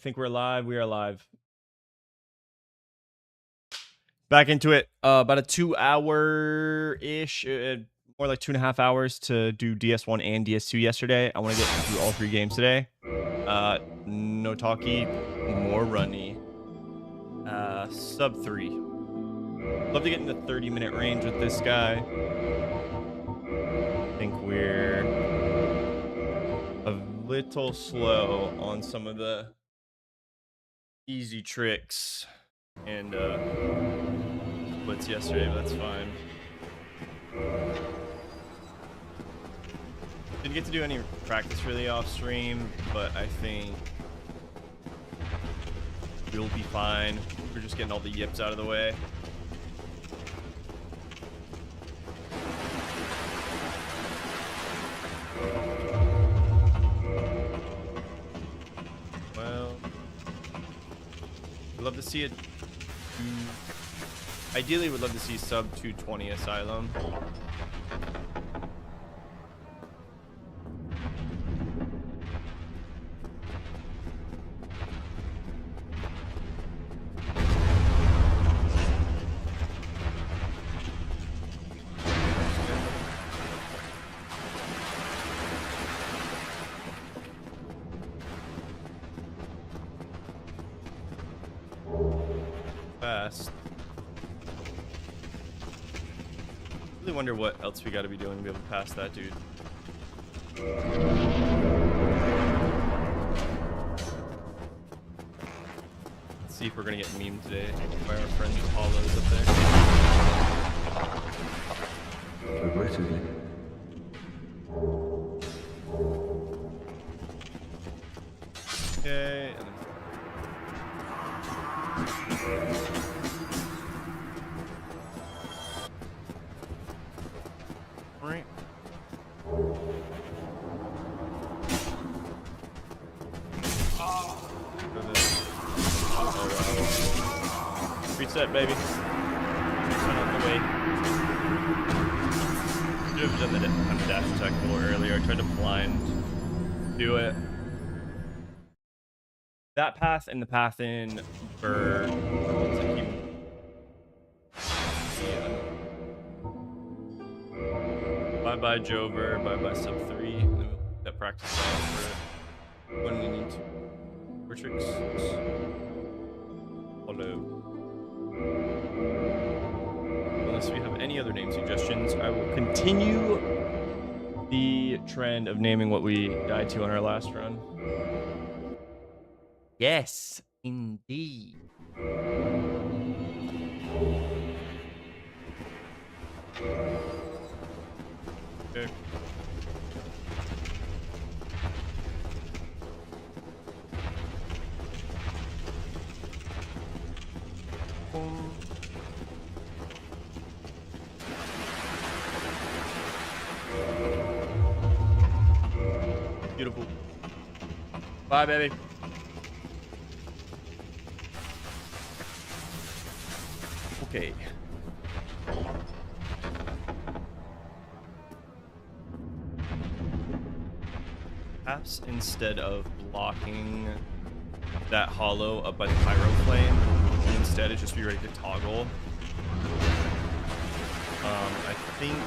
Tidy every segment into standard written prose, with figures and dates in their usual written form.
think we're live. We are live. Back into it. About a 2 hour-ish, more like 2.5 hours to do DS1 and DS2 yesterday. I want to get through all 3 games today. No talkie, more runny. Sub 3. Love to get in the 30-minute range with this guy. I think we're a little slow on some of the easy tricks and splits yesterday, but that's fine. Didn't get to do any practice really off stream, but I think we'll be fine. We're just getting all the yips out of the way. Well, I'd love to see it. Ideally, would love to see sub 220 Asylum. Fast. Really wonder what else we got to be doing to be able to pass that dude. Let's see if we're gonna get memed today by our friend Apollo's up there. Regrettably. Okay. Right. Reset, baby. Reset on the way. Should have done the kind of dash attack a little earlier. I tried to blind do it. That path and the path in Burr. Bye-bye Jover, bye-bye sub 3. That practice for when we need to. Tricks. Hello. Unless we have any other name suggestions, I will continue the trend of naming what we died to on our last run. Yes, indeed. Okay. Beautiful. Bye, baby. Okay. Perhaps instead of blocking that hollow up by the pyro flame, instead it just be ready to toggle. I think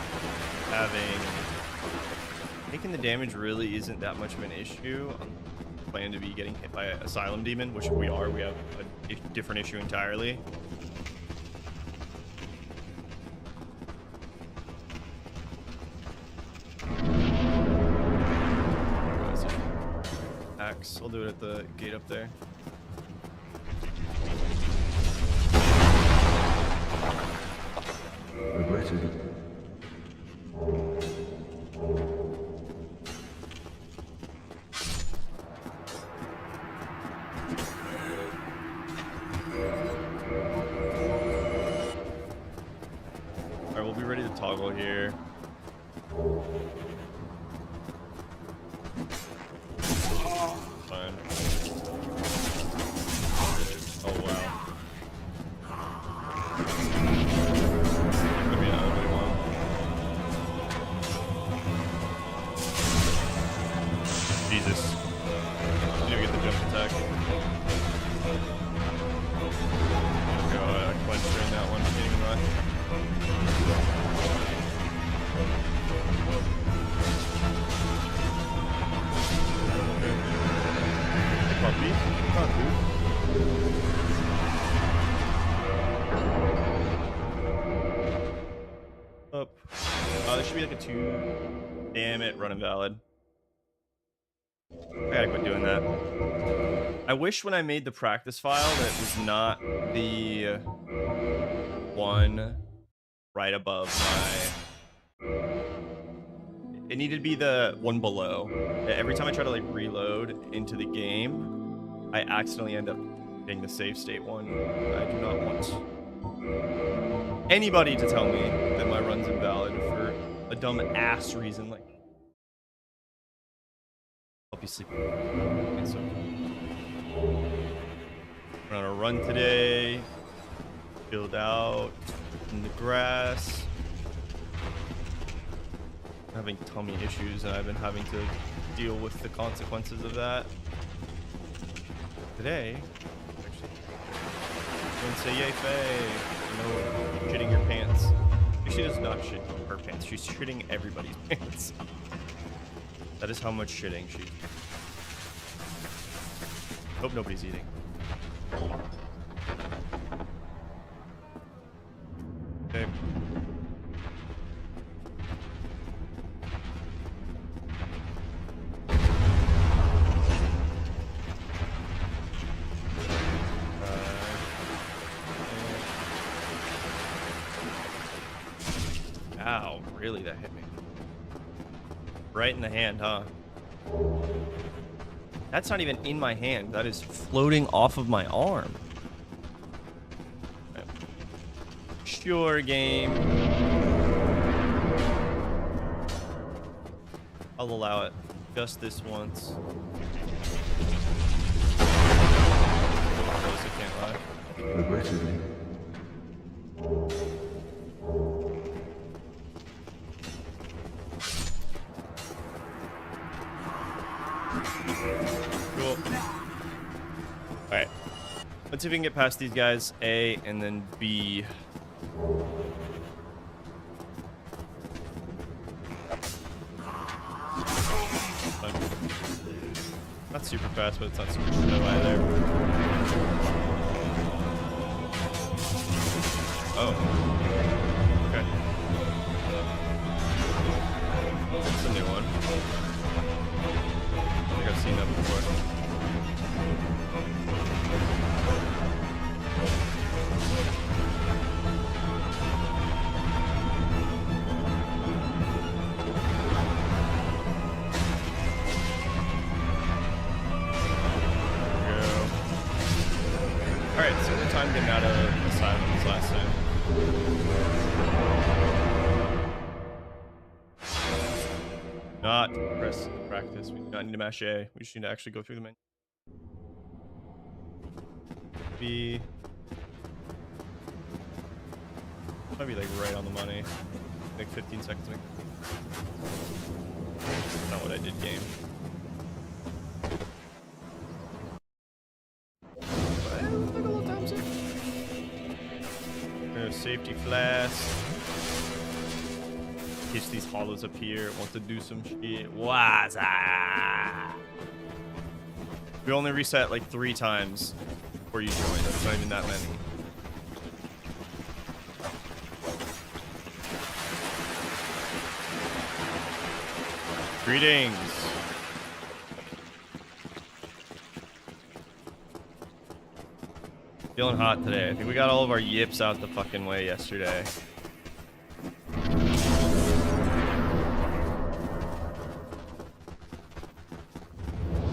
taking the damage really isn't that much of an issue. I plan to be getting hit by an Asylum Demon, which we are. We have a different issue entirely. Axe. I'll do it at the gate up there. Regrettably. Alright, we'll be ready to toggle here. Fine. Oh wow. Could be another big one. Jesus. Need to get the jump attack. Easy. Come on, dude. Up. There should be like a 2. Damn it, run invalid. I gotta quit doing that. I wish when I made the practice file that it was not the one right above my... It needed to be the one below. Every time I try to like reload into the game, I accidentally end up hitting the save state one. I do not want anybody to tell me that my run's invalid for a dumb ass reason. Like, I'll be sleeping. Okay, so we're on a run today. Build out in the grass. I'm having tummy issues, and I've been having to deal with the consequences of that. Today, actually, I'm gonna say yay, Faye. No shitting your pants. She does not shit her pants. She's shitting everybody's pants. That is how much shitting she. Hope nobody's eating. Okay. Ow, really, that hit me. Right in the hand, huh? That's not even in my hand. That is floating off of my arm. Okay. Sure, game. I'll allow it. Just this once. I can't lie. Cool. Alright. Let's see if we can get past these guys. A and then B. Not super fast, but it's not super slow either. Oh. Okay. That's a new one. I think I've seen that before. Alright, so we're time getting out of asylums last time. Not press practice. We do not need to mash A. We just need to actually go through the menu. B. Might be like right on the money. Like 15 seconds. That's not what I did, game. Safety flash. Hits these hollows up here. Want to do some shit. Waza. We only reset like 3 times before you join. That's not even that many. Greetings. Feeling hot today. I think we got all of our yips out the fucking way yesterday.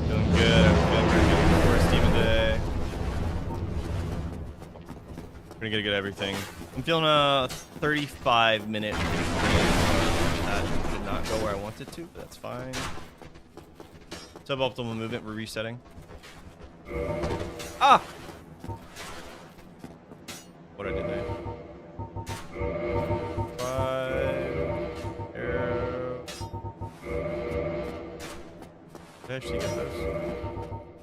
Feeling good. I'm feeling pretty good for the first team of the day. We're gonna get everything. I'm feeling a 35-minute. That did not go where I wanted to, but that's fine. Suboptimal movement. We're resetting. Ah! What I did there. 5 arrow. Did I actually get those?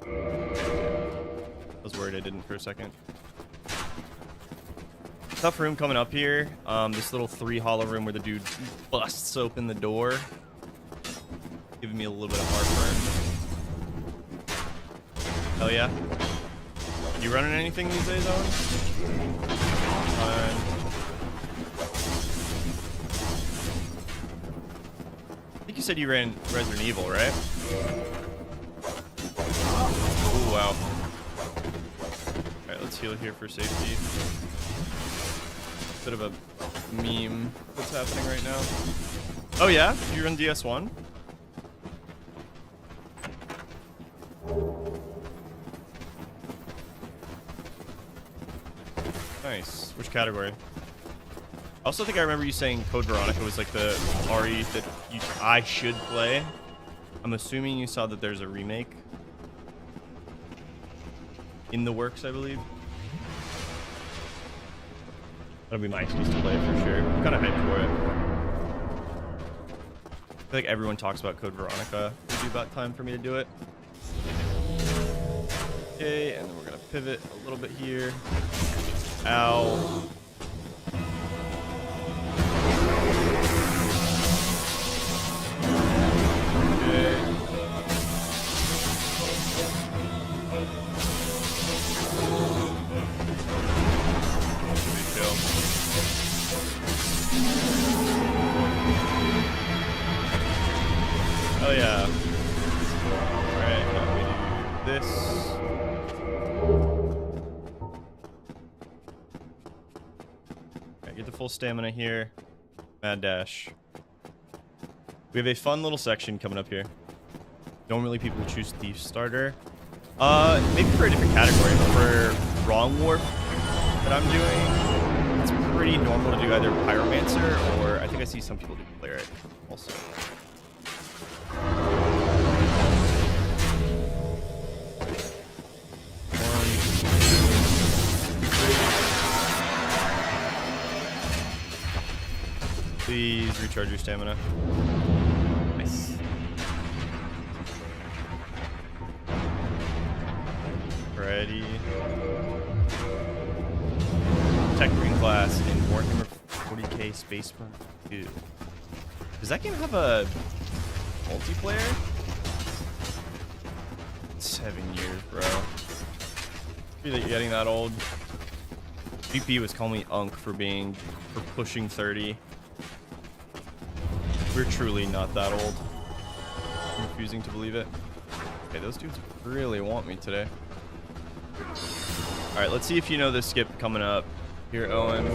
I was worried I didn't for a second. Tough room coming up here. This little 3 hollow room where the dude busts open the door. Giving me a little bit of heartburn. Hell yeah. You running anything these days, Owen? I think you said you ran Resident Evil, right? Oh, wow. Alright, let's heal here for safety. Bit of a meme that's happening right now. Oh yeah? You run DS1? Nice. Which category? I also think I remember you saying Code Veronica was like the RE that I should play. I'm assuming you saw that there's a remake in the works, I believe. That'll be my excuse to play for sure. I'm kind of hyped for it. I feel like everyone talks about Code Veronica. It'll be about time for me to do it. Okay, and then we're gonna pivot a little bit here. Ow. Oh yeah. Alright, now we do this. Alright, get the full stamina here. Mad dash. We have a fun little section coming up here. Normally people choose Thief Starter. Maybe for a different category, but for Wrong Warp that I'm doing, it's pretty normal to do either Pyromancer or I think I see some people do Cleric also. Please recharge your stamina. Nice. Ready. Tech Green class in Warhammer 40k Space Marine 2. Does that game have a multiplayer? 7 years, bro. Really getting that old. GP was calling me Unk for pushing 30. We're truly not that old. I'm refusing to believe it. Okay, those dudes really want me today. Alright, let's see if you know this skip coming up. Here, Owen.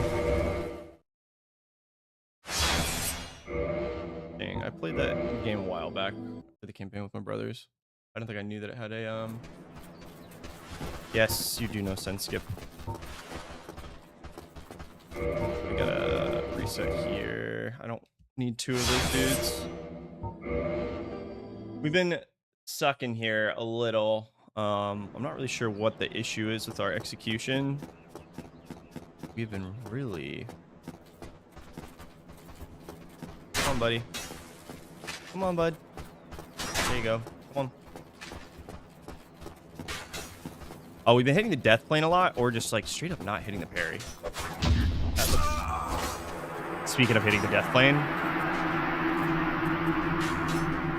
Dang, I played that game a while back for the campaign with my brothers. I don't think I knew that it had a, Yes, you do know Send Skip. We gotta reset here. I don't need 2 of those dudes. We've been sucking here a little. I'm not really sure what the issue is with our execution. We've been really... Come on, buddy. Come on, bud. There you go. Come on. Oh, we've been hitting the death plane a lot, or just like straight up not hitting the parry. Speaking of hitting the death plane.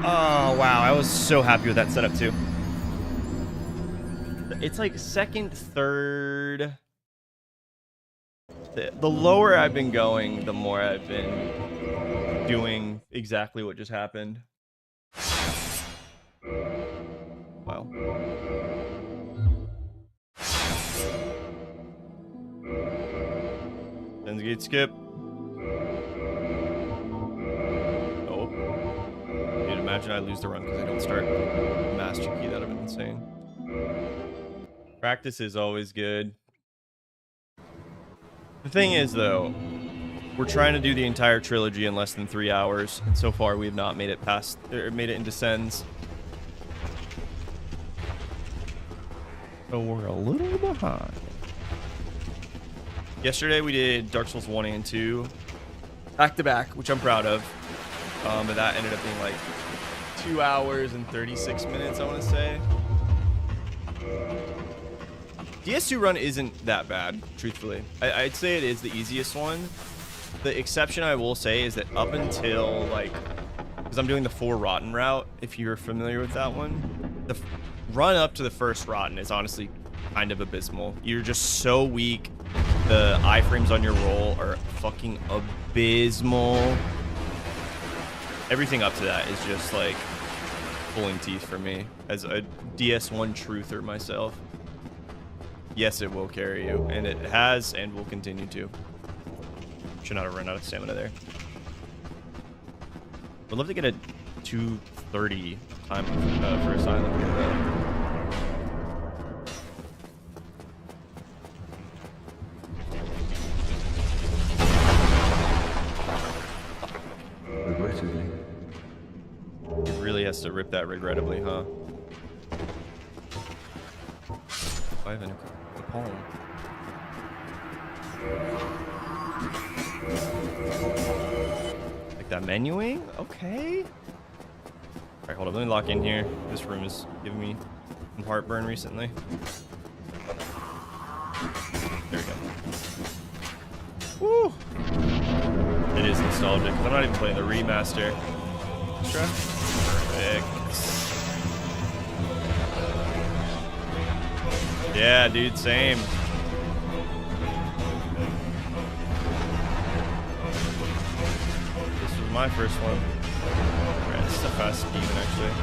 Oh, wow. I was so happy with that setup, too. It's like second, third. The lower I've been going, the more I've been doing exactly what just happened. Wow. Sends gate skip. Oh. Dude, imagine I lose the run because I don't start Master Key. That would have been insane. Practice is always good. The thing is, though, we're trying to do the entire trilogy in less than 3 hours, and so far we have not made it past, or made it into Sens. So we're a little behind. Yesterday we did Dark Souls 1 and 2 back to back, which I'm proud of. But that ended up being like 2 hours and 36 minutes, I want to say. DS2 run isn't that bad, truthfully. I'd say it is the easiest one. The exception I will say is that up until like, because I'm doing the 4 Rotten route, if you're familiar with that one, run up to the first Rotten is honestly kind of abysmal. You're just so weak. The iframes on your roll are fucking abysmal. Everything up to that is just like pulling teeth for me as a DS1 truther myself. Yes, it will carry you, and it has and will continue to. Should not have run out of stamina there. Would love to get a 2:30 time for Asylum. Regrettably. He really has to rip that regrettably, huh? I have a palm. Like that menuing? Okay. Alright, hold up. Let me lock in here. This room is giving me some heartburn recently. There we go. Woo! It is nostalgic. I'm not even playing the remaster. Extra? Perfect. Yeah, dude, same. This was my first one. Alright, this is a fast scheme, actually.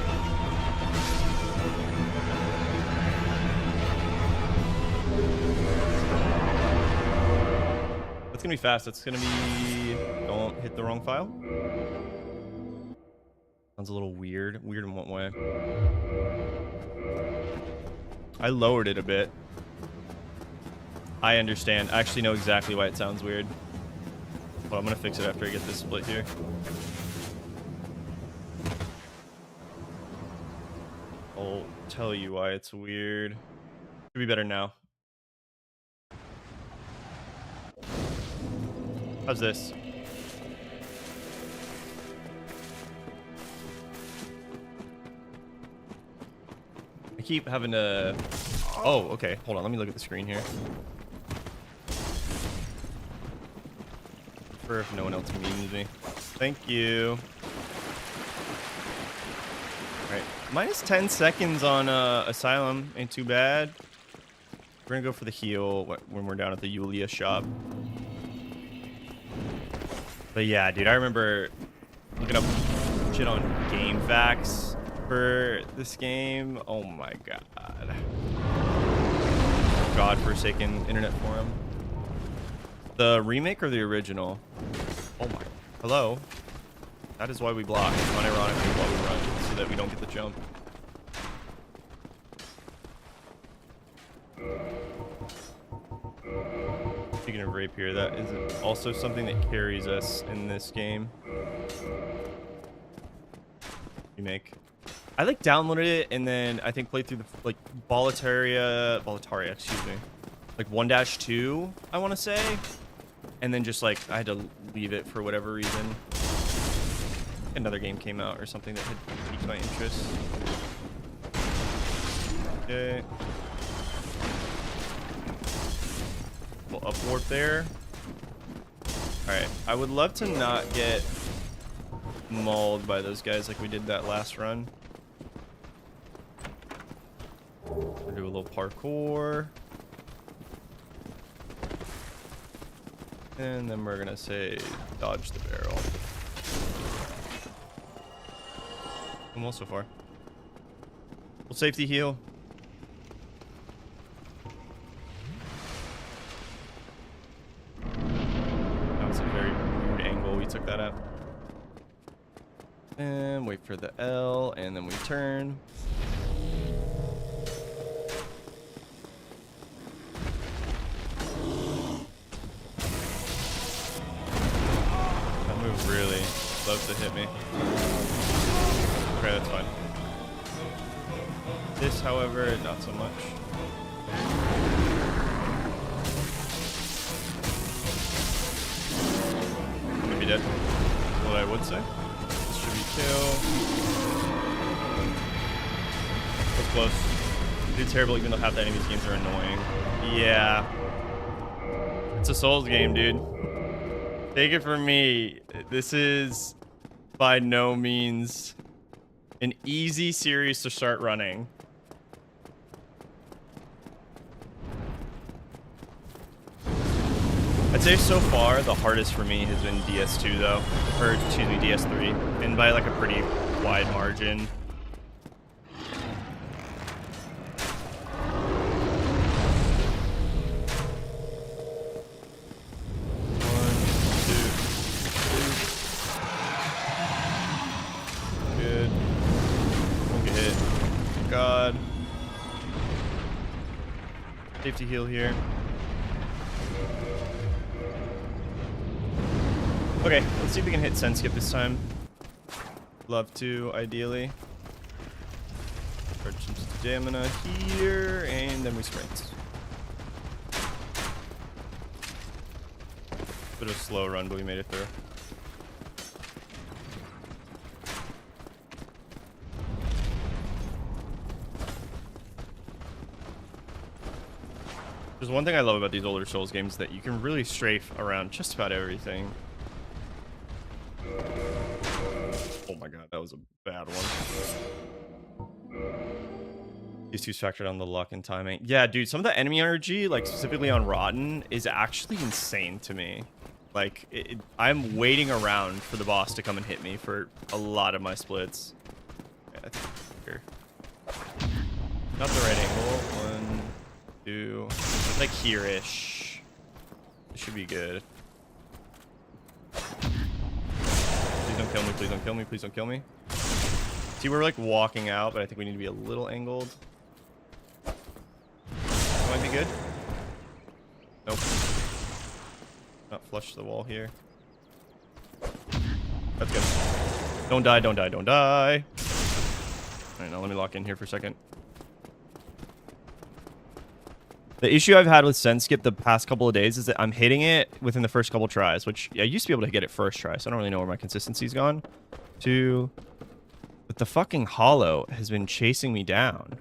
That's gonna be fast. That's gonna be... Don't hit the wrong file. Sounds a little weird. Weird in what way? I lowered it a bit. I understand. I actually know exactly why it sounds weird. But I'm gonna fix it after I get this split here. I'll tell you why it's weird. Should be better now. How's this? I keep having to... Oh, okay. Hold on. Let me look at the screen here. For if no one else memes me. Thank you. Alright. Minus 10 seconds on Asylum. Ain't too bad. We're gonna go for the heal when we're down at the Yulia shop. But yeah, dude, I remember looking up shit on game facts for this game. Oh my god. Godforsaken internet forum. The remake or the original? Oh my. Hello. That is why we block, unironically, while we run, so that we don't get the jump. Speaking of rapier, that is also something that carries us in this game. Remake. I like downloaded it and then I think played through the like Boletaria, excuse me, like 1-2, I want to say, and then just like I had to leave it for whatever reason. Another game came out or something that had piqued my interest. Okay. We'll up warp there. All right. I would love to not get mauled by those guys like we did that last run. We'll do a little parkour. And then we're gonna say dodge the barrel. I'm well so far. We'll safety heal. That was a very weird angle we took that at. And wait for the L, and then we turn. That move really loves to hit me. Okay, that's fine. This, however, not so much. I'm gonna be dead. What I would say. This should be kill. That's close. Dude, terrible, even though half the enemies games are annoying. Yeah. It's a Souls game, dude. Take it from me. This is by no means an easy series to start running. I'd say so far the hardest for me has been DS2 though, or excuse me, DS3, and by like a pretty wide margin. God. Safety heal here. Okay, let's see if we can hit Send Skip this time. Love to, ideally. Charge some stamina here, and then we sprint. Bit of a slow run, but we made it through. There's one thing I love about these older Souls games, that you can really strafe around just about everything. Oh my god, that was a bad one. These two's factored on the luck and timing. Yeah, dude, some of the enemy energy, like specifically on Rotten, is actually insane to me. Like, I'm waiting around for the boss to come and hit me for a lot of my splits. Yeah, I think here. Not the right angle. 1, 2, like here-ish. This should be good. Please don't kill me, please don't kill me, please don't kill me. See, we're like walking out, but I think we need to be a little angled. That might be good. Nope. Not flush the wall here. That's good. Don't die, don't die, don't die. Alright, now let me lock in here for a second. The issue I've had with Send Skip the past couple of days is that I'm hitting it within the first couple tries, which I used to be able to get it first try, so I don't really know where my consistency's gone. But the fucking hollow has been chasing me down.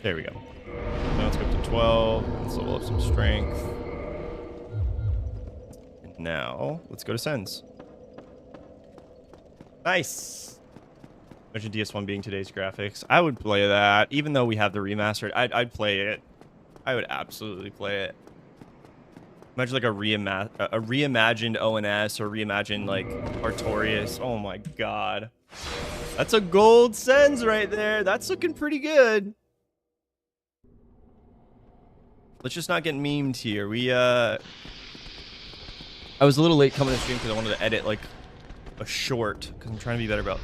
There we go. Now let's go up to 12. Let's level up some strength. And now, let's go to Sends. Nice! Imagine DS1 being today's graphics. I would play that. Even though we have the remastered, I'd play it. I would absolutely play it. Imagine like a reimagined ONS or reimagined like Artorias. Oh my god. That's a gold Sends right there. That's looking pretty good. Let's just not get memed here. I was a little late coming to stream because I wanted to edit like a short because I'm trying to be better about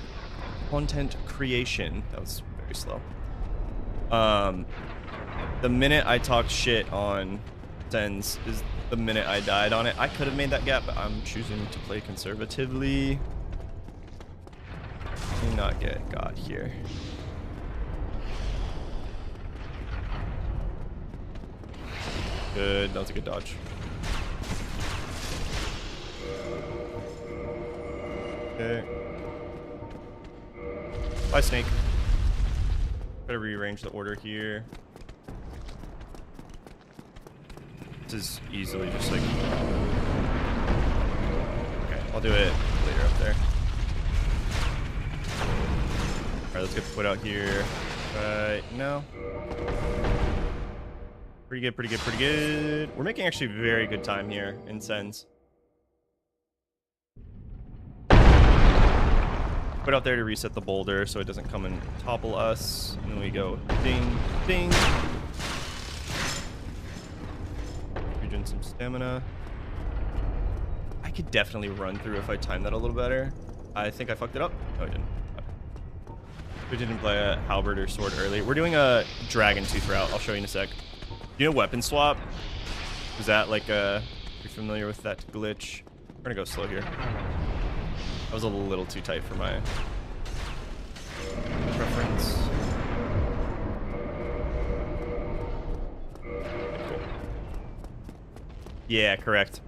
content creation. That was very slow. The minute I talked shit on Sends is the minute I died on it. I could have made that gap, but I'm choosing to play conservatively. Do not get got here. Good. That was a good dodge. Okay. Bye, Snake. Better rearrange the order here. This is easily just like... Okay, I'll do it later up there. Alright, let's get the foot out here. Right, no. Pretty good, pretty good, pretty good. We're making actually very good time here in Sends. Put out there to reset the boulder so it doesn't come and topple us. And then we go ding, ding. Regen some stamina. I could definitely run through if I timed that a little better. I think I fucked it up. No, I didn't. We didn't play a halberd or sword early. We're doing a dragon tooth route. I'll show you in a sec. You know weapon swap? Is that like you're familiar with that glitch? We're gonna go slow here. That was a little too tight for my preference. Okay, cool. Yeah, correct.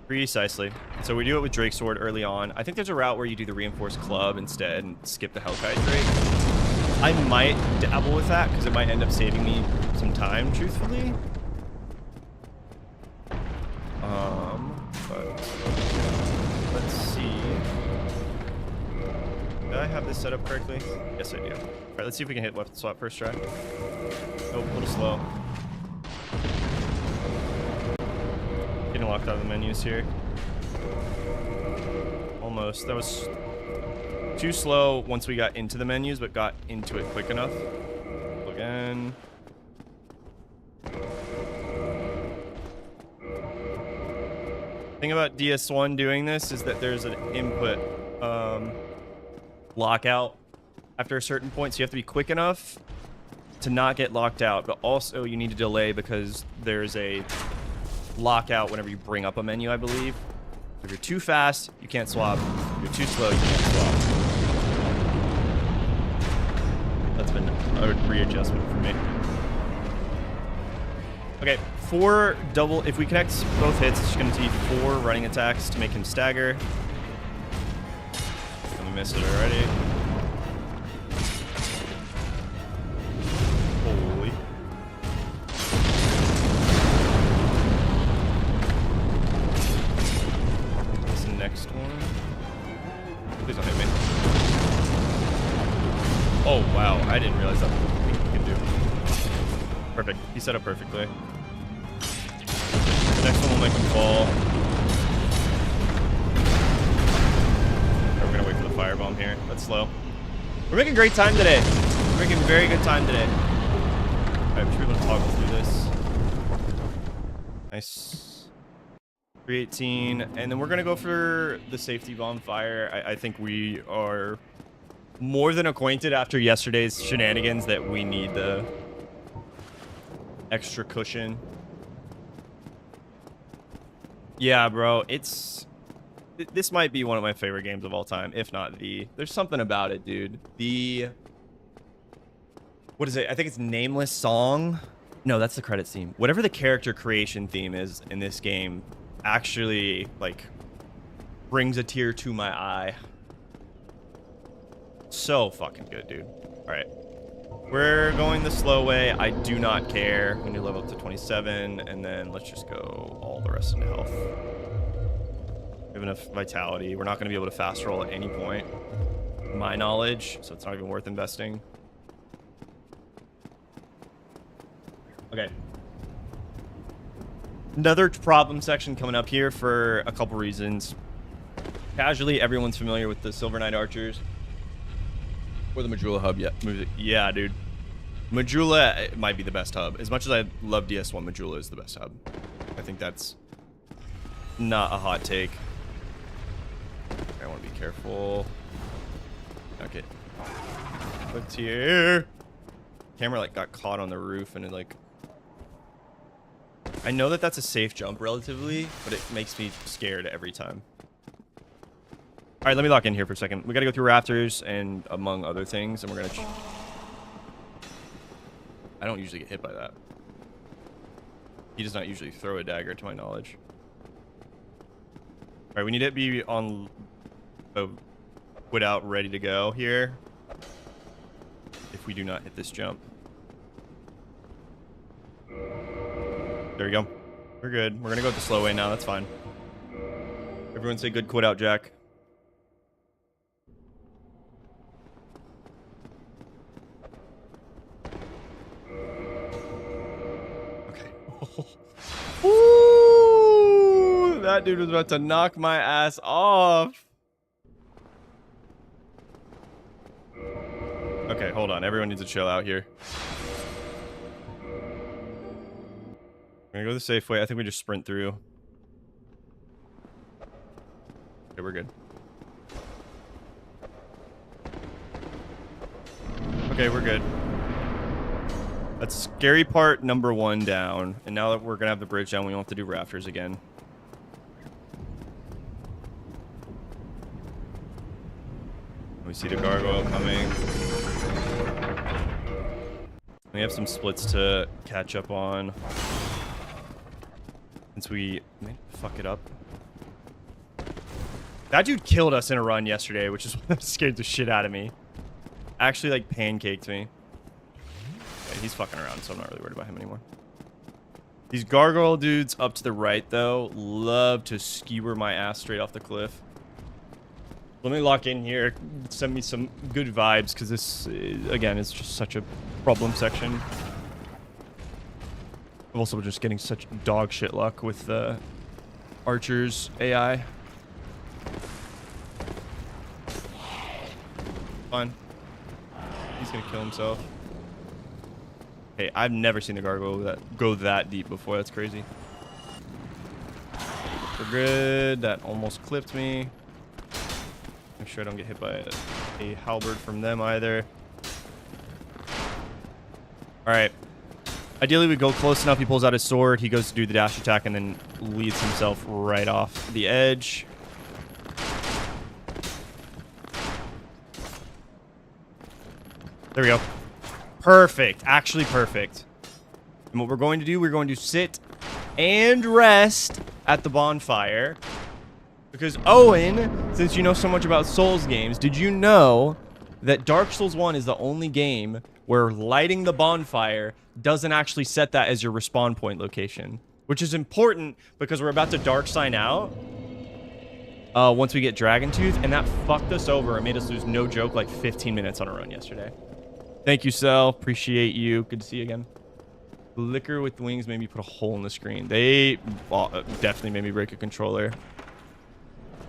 Precisely. So we do it with Drake Sword early on. I think there's a route where you do the reinforced club instead and skip the Hellkite Drake. I might dabble with that because it might end up saving me some time, truthfully. But let's see. Did I have this set up correctly? Yes, I do. All right, let's see if we can hit left swap first try. Nope, a little slow. Getting locked out of the menus here. Almost. That was too slow once we got into the menus, but got into it quick enough. Again. Thing about DS1 doing this is that there's an input lockout after a certain point, so you have to be quick enough to not get locked out, but also you need to delay because there's a lockout whenever you bring up a menu, I believe. If you're too fast, you can't swap. If you're too slow, you can't swap. That's been a readjustment for me. Okay, 4 double. If we connect both hits, it's going to need 4 running attacks to make him stagger. And we missed it already. Holy. What's the next one? Please don't hit me. Oh, wow. I didn't realize that's what we could do. Perfect. He set up perfectly. The next one will make him fall. We're gonna wait for the firebomb here. That's slow. We're making great time today. We're making very good time today. Alright, we should be able to toggle through this. Nice. 318. And then we're gonna go for the safety bonfire. I think we are more than acquainted after yesterday's shenanigans that we need the extra cushion. Yeah, bro, this might be one of my favorite games of all time, if not the. There's something about it, dude. What is it? I think it's Nameless Song. No, that's the credit theme. Whatever the character creation theme is in this game actually, like, brings a tear to my eye. So fucking good, dude. All right. We're going the slow way. I do not care. We need to level up to 27, and then let's just go all the rest into health. We have enough vitality. We're not going to be able to fast roll at any point, my knowledge, so it's not even worth investing. Okay. Another problem section coming up here for a couple reasons. Casually, everyone's familiar with the Silver Knight Archers. Or the Majula hub, yeah. Yeah, dude. Majula might be the best hub. As much as I love DS1, Majula is the best hub. I think that's not a hot take. I want to be careful. Okay. What's here? Camera, like, got caught on the roof and it, like... I know that that's a safe jump, relatively, but it makes me scared every time. All right, let me lock in here for a second. We got to go through rafters and among other things, and we're going to... I don't usually get hit by that. He does not usually throw a dagger, to my knowledge. All right, we need to be on... put out, ready to go here. If we do not hit this jump. There we go. We're good. We're going to go the slow way now. That's fine. Everyone say good quit out, Jack. Ooh, that dude was about to knock my ass off. Okay, hold on. Everyone needs to chill out here. We're gonna go the safe way. I think we just sprint through. Okay, we're good. Okay, we're good. That's scary part number 1 down. And now that we're going to have the bridge down, we don't have to do rafters again. We see the gargoyle coming. We have some splits to catch up on. Since we fuck it up. That dude killed us in a run yesterday, which is what scared the shit out of me. Actually, like, pancaked me. He's fucking around, so I'm not really worried about him anymore. These gargoyle dudes up to the right, though, love to skewer my ass straight off the cliff. Let me lock in here. Send me some good vibes, because this, again, is just such a problem section. I'm also just getting such dog shit luck with Archer's AI. Fine. He's gonna kill himself. Hey, I've never seen the gargoyle go that deep before. That's crazy. We're good. That almost clipped me. Make sure I don't get hit by a halberd from them either. Alright. Ideally, we go close enough. He pulls out his sword. He goes to do the dash attack and then leads himself right off the edge. There we go. Perfect. Actually perfect. And what we're going to do, we're going to sit and rest at the bonfire. Because Owen, since you know so much about Souls games, did you know that Dark Souls 1 is the only game where lighting the bonfire doesn't actually set that as your respawn point location? Which is important because we're about to dark sign out once we get Dragon Tooth, and that fucked us over and made us lose, no joke, like 15 minutes on a run yesterday. Thank you, Cell. Appreciate you. Good to see you again. Liquor with wings made me put a hole in the screen. They definitely made me break a controller.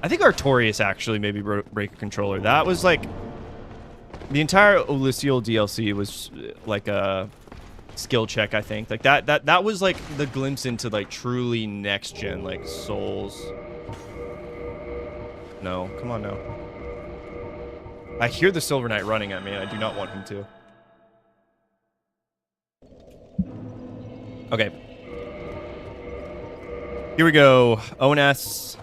I think Artorias actually maybe break a controller. That was like... The entire Elysial DLC was like a skill check, I think. Like that was like the glimpse into like truly next gen like Souls. No, come on now. I hear the Silver Knight running at me and I do not want him to. Okay. Here we go. ONS.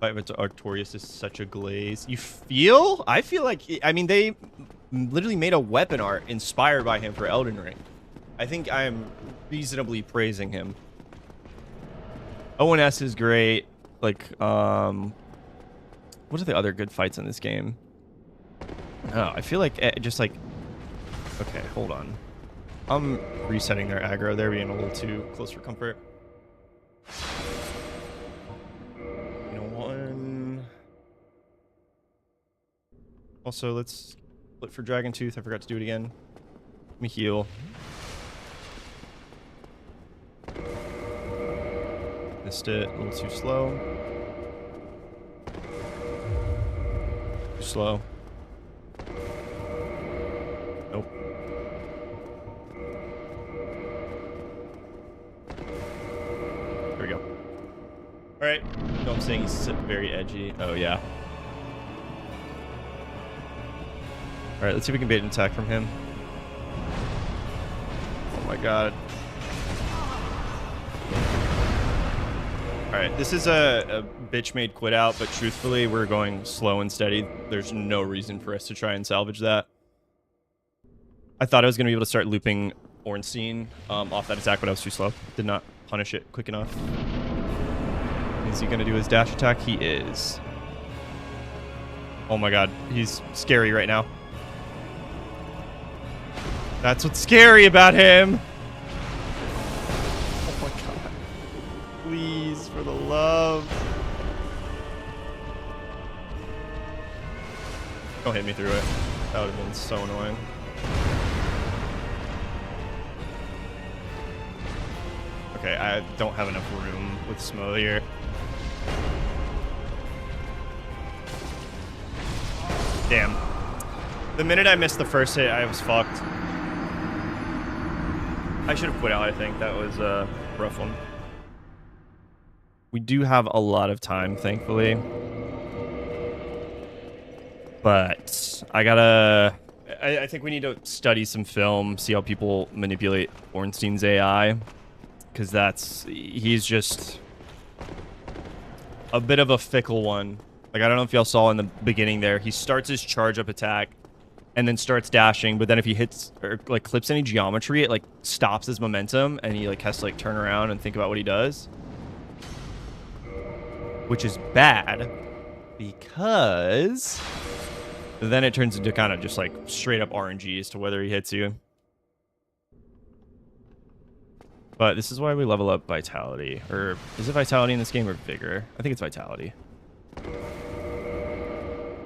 Artorias is such a glaze. You feel? I feel like... I mean, they literally made a weapon art inspired by him for Elden Ring. I think I am reasonably praising him. ONS is great. Like, what are the other good fights in this game? Oh, I feel like just like... Okay, hold on. I'm resetting their aggro. They're being a little too close for comfort. Also, let's split for Dragon Tooth. I forgot to do it again. Let me heal. Missed it. A little too slow. Too slow. Nope. There we go. Alright. No, I'm saying he's very edgy. Oh, yeah. Alright, let's see if we can bait an attack from him. Oh my god. Alright, this is a bitch-made quit out, but truthfully, we're going slow and steady. There's no reason for us to try and salvage that. I thought I was going to be able to start looping Ornstein off that attack, but I was too slow. Did not punish it quick enough. Is he going to do his dash attack? He is. Oh my god, he's scary right now. That's what's scary about him. Oh my god. Please, for the love. Don't hit me through it. That would have been so annoying. Okay, I don't have enough room with Smo here. Damn. The minute I missed the first hit, I was fucked. I should have quit out, I think. That was a rough one. We do have a lot of time, thankfully. But I think we need to study some film, see how people manipulate Ornstein's AI. Because he's just a bit of a fickle one. Like, I don't know if y'all saw in the beginning there, he starts his charge up attack and then starts dashing, but then if he hits or like clips any geometry, it like stops his momentum and he like has to like turn around and think about what he does. Which is bad because then it turns into kind of just like straight up RNG as to whether he hits you. But this is why we level up Vitality. Or is it Vitality in this game or Vigor? I think it's Vitality.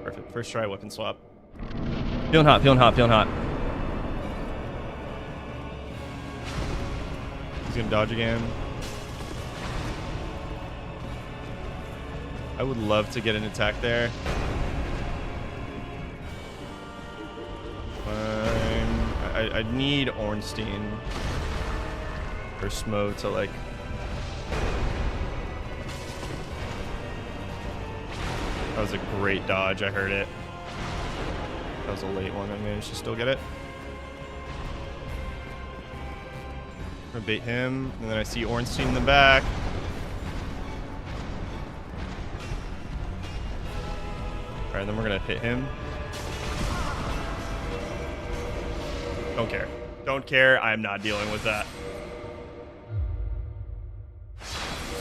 Perfect. First try weapon swap. Feeling hot, feeling hot, feeling hot. He's gonna dodge again. I would love to get an attack there. I need Ornstein or Smo to like. That was a great dodge. I heard it. That was a late one. I managed to still get it. I'm gonna bait him, and then I see Ornstein in the back. All right, then we're gonna hit him. Don't care. Don't care. I'm not dealing with that.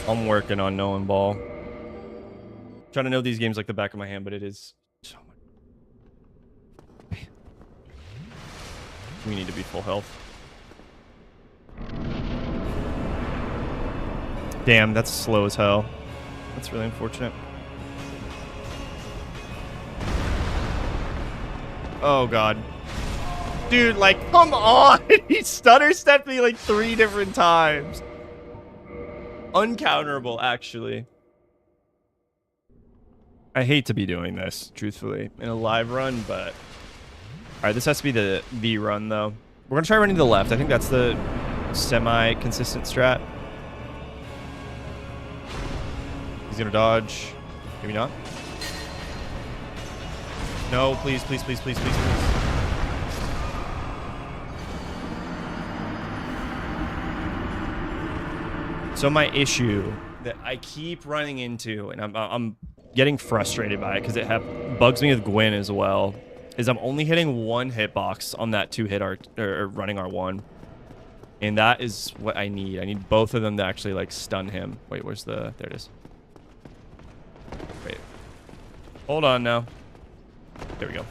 I'm working on knowing ball. Trying to know these games like the back of my hand, but it is so much. We need to be full health. Damn, that's slow as hell. That's really unfortunate. Oh, God. Dude, like, come on! He stutter stepped me like 3 different times. Uncounterable, actually. I hate to be doing this, truthfully, in a live run, but... Alright, this has to be the run, though. We're gonna try running to the left. I think that's the semi-consistent strat. He's gonna dodge. Maybe not. No, please, please, please, please, please, please. So my issue that I keep running into, and I'm getting frustrated by it because it bugs me with Gwyn as well, is I'm only hitting 1 hitbox on that 2-hit or running R1. And that is what I need. I need both of them to actually like stun him. Wait, where's the... There it is. Wait. Hold on now. There we go.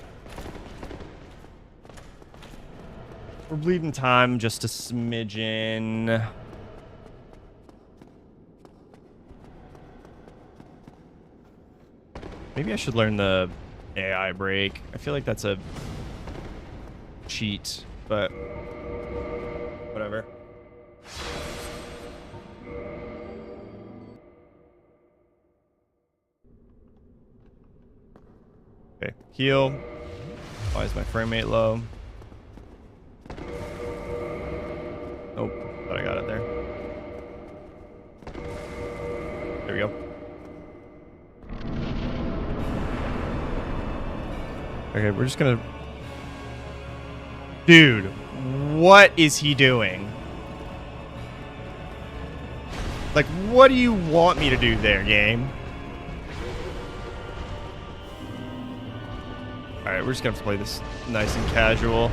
We're bleeding time just a smidgen. Maybe I should learn the AI break. I feel like that's a cheat, but whatever. Okay, heal. Why is my frame rate low? Nope, but I got it there. There we go. Okay, we're just gonna... Dude, what is he doing? Like, what do you want me to do there, game? Alright, we're just gonna have to play this nice and casual.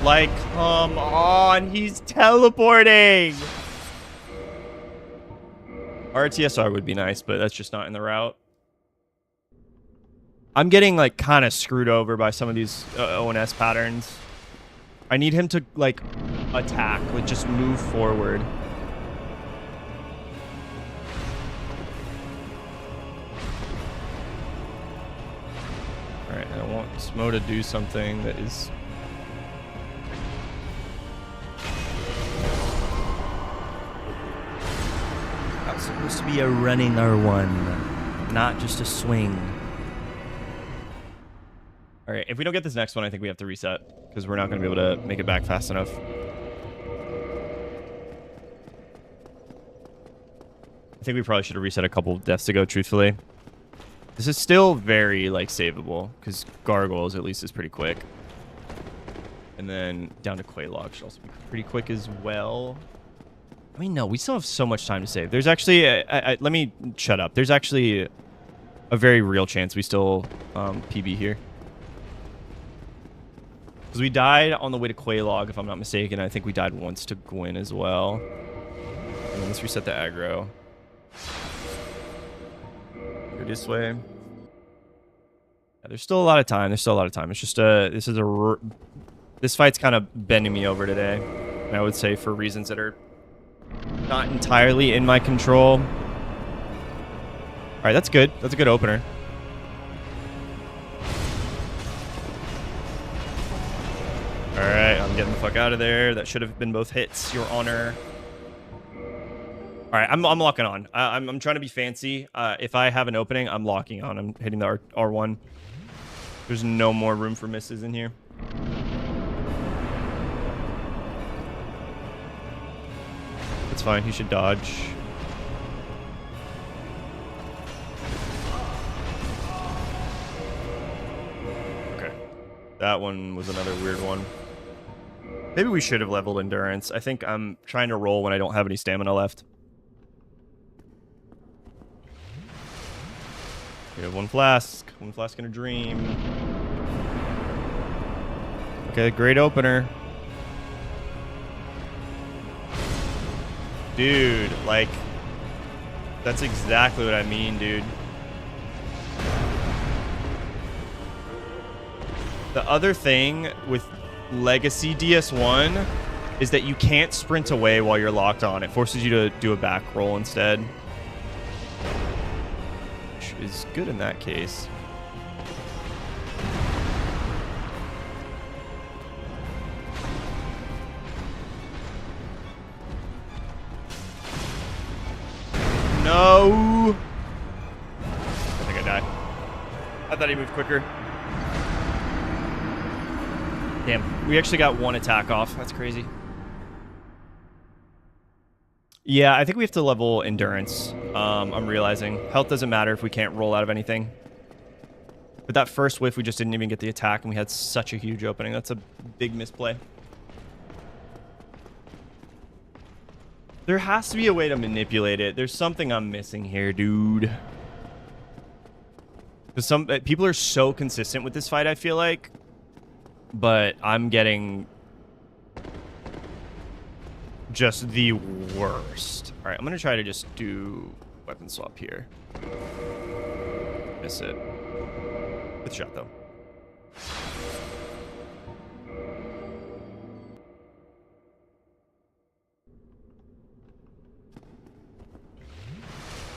Like, come on, he's teleporting! RTSR would be nice, but that's just not in the route. I'm getting, like, kind of screwed over by some of these ONS patterns. I need him to, like, attack, like, just move forward. Alright, and I want Smo to do something that is... That's supposed to be a running R1, not just a swing. Alright, if we don't get this next one, I think we have to reset, because we're not going to be able to make it back fast enough. I think we probably should have reset a couple deaths ago, truthfully. This is still very, like, savable, because Gargoyles, at least, is pretty quick. And then down to Quaylog should also be pretty quick as well. I mean, no, we still have so much time to save. There's actually... let me shut up. There's actually a very real chance we still PB here. Because we died on the way to Quaylog, if I'm not mistaken. I think we died once to Gwyn as well. And then let's reset the aggro. Go this way. Yeah, there's still a lot of time. There's still a lot of time. It's just this fight's kind of bending me over today. And I would say for reasons that are not entirely in my control. All right, that's good. That's a good opener. All right, I'm getting the fuck out of there. That should have been both hits, Your Honor. All right, I'm locking on. I'm trying to be fancy. If I have an opening, I'm locking on. I'm hitting the R1. There's no more room for misses in here. It's fine. He should dodge. Okay. That one was another weird one. Maybe we should have leveled endurance. I think I'm trying to roll when I don't have any stamina left. We have one flask in a dream. Okay, great opener. Dude, like, that's exactly what I mean, dude. The other thing with Legacy DS1 is that you can't sprint away while you're locked on. It forces you to do a back roll instead. Which is good in that case. No! I think I died. I thought he moved quicker. Damn, we actually got one attack off. That's crazy. Yeah, I think we have to level endurance. I'm realizing. Health doesn't matter if we can't roll out of anything. But that first whiff, we just didn't even get the attack, and we had such a huge opening. That's a big misplay. There has to be a way to manipulate it. There's something I'm missing here, dude. Because some people are so consistent with this fight, I feel like. But I'm getting just the worst. All right, I'm going to try to just do weapon swap here. Miss it. Good shot, though.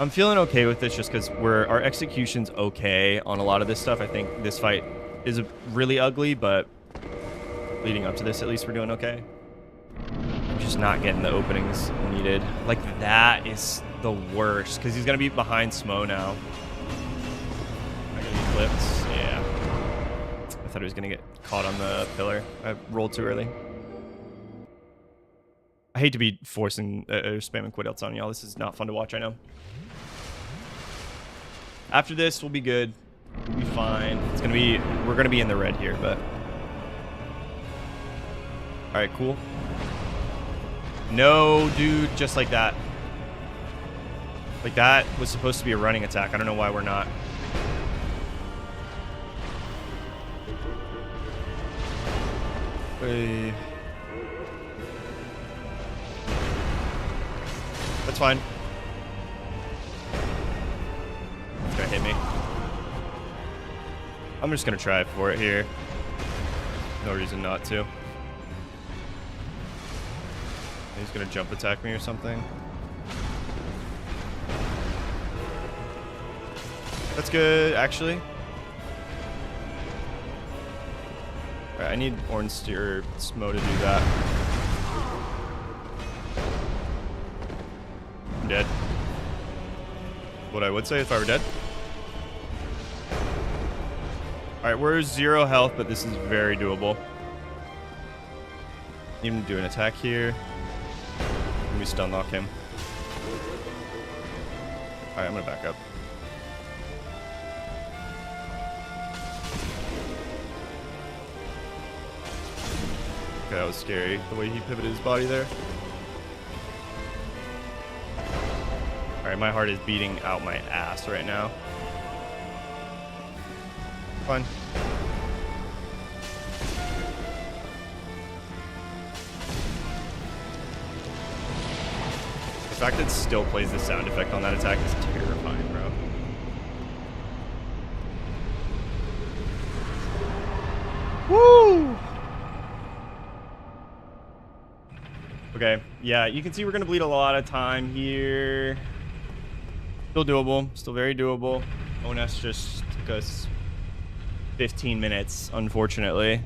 I'm feeling okay with this just because our execution's okay on a lot of this stuff. I think this fight is really ugly, but leading up to this, at least we're doing okay. I'm just not getting the openings needed. Like, that is the worst because he's going to be behind Smo now. Am I going to be flipped? Yeah. I thought he was going to get caught on the pillar. I rolled too early. I hate to be forcing spamming quit outs on y'all. This is not fun to watch, I know. After this, we'll be good. We'll be fine. It's gonna be, we're gonna be in the red here, but. All right, cool. No, dude, just like that. Like that was supposed to be a running attack. I don't know why we're not. Hey. That's fine. It's gonna hit me. I'm just gonna try for it here. No reason not to. He's gonna jump attack me or something. That's good, actually. All right, I need Orange Steer Smo to do that. I'm dead. What I would say if I were dead. All right, we're 0 health, but this is very doable. Even do an attack here. Let me stun lock him. All right, I'm gonna back up. Okay, that was scary, the way he pivoted his body there. All right, my heart is beating out my ass right now. Fine. The fact that it still plays the sound effect on that attack is terrifying, bro. Woo! Okay, yeah, you can see we're gonna bleed a lot of time here. Still doable, still very doable. ONS just took us 15 minutes, unfortunately.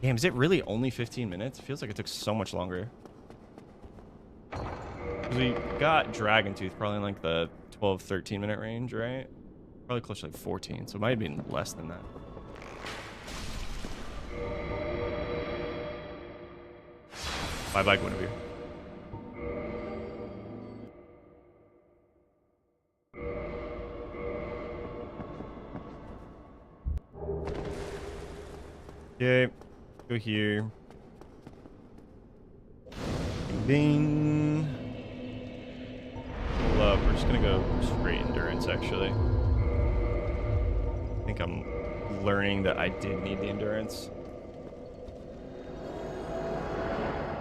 Damn, is it really only 15 minutes? It feels like it took so much longer. Because we got Dragon Tooth probably in like the 12, 13 minute range, right? Probably close to like 14, so it might have been less than that. Bye-bye, Guinevere. Okay, go here. Bing. Love, we're just gonna go straight endurance, actually. I think I'm learning that I did need the endurance.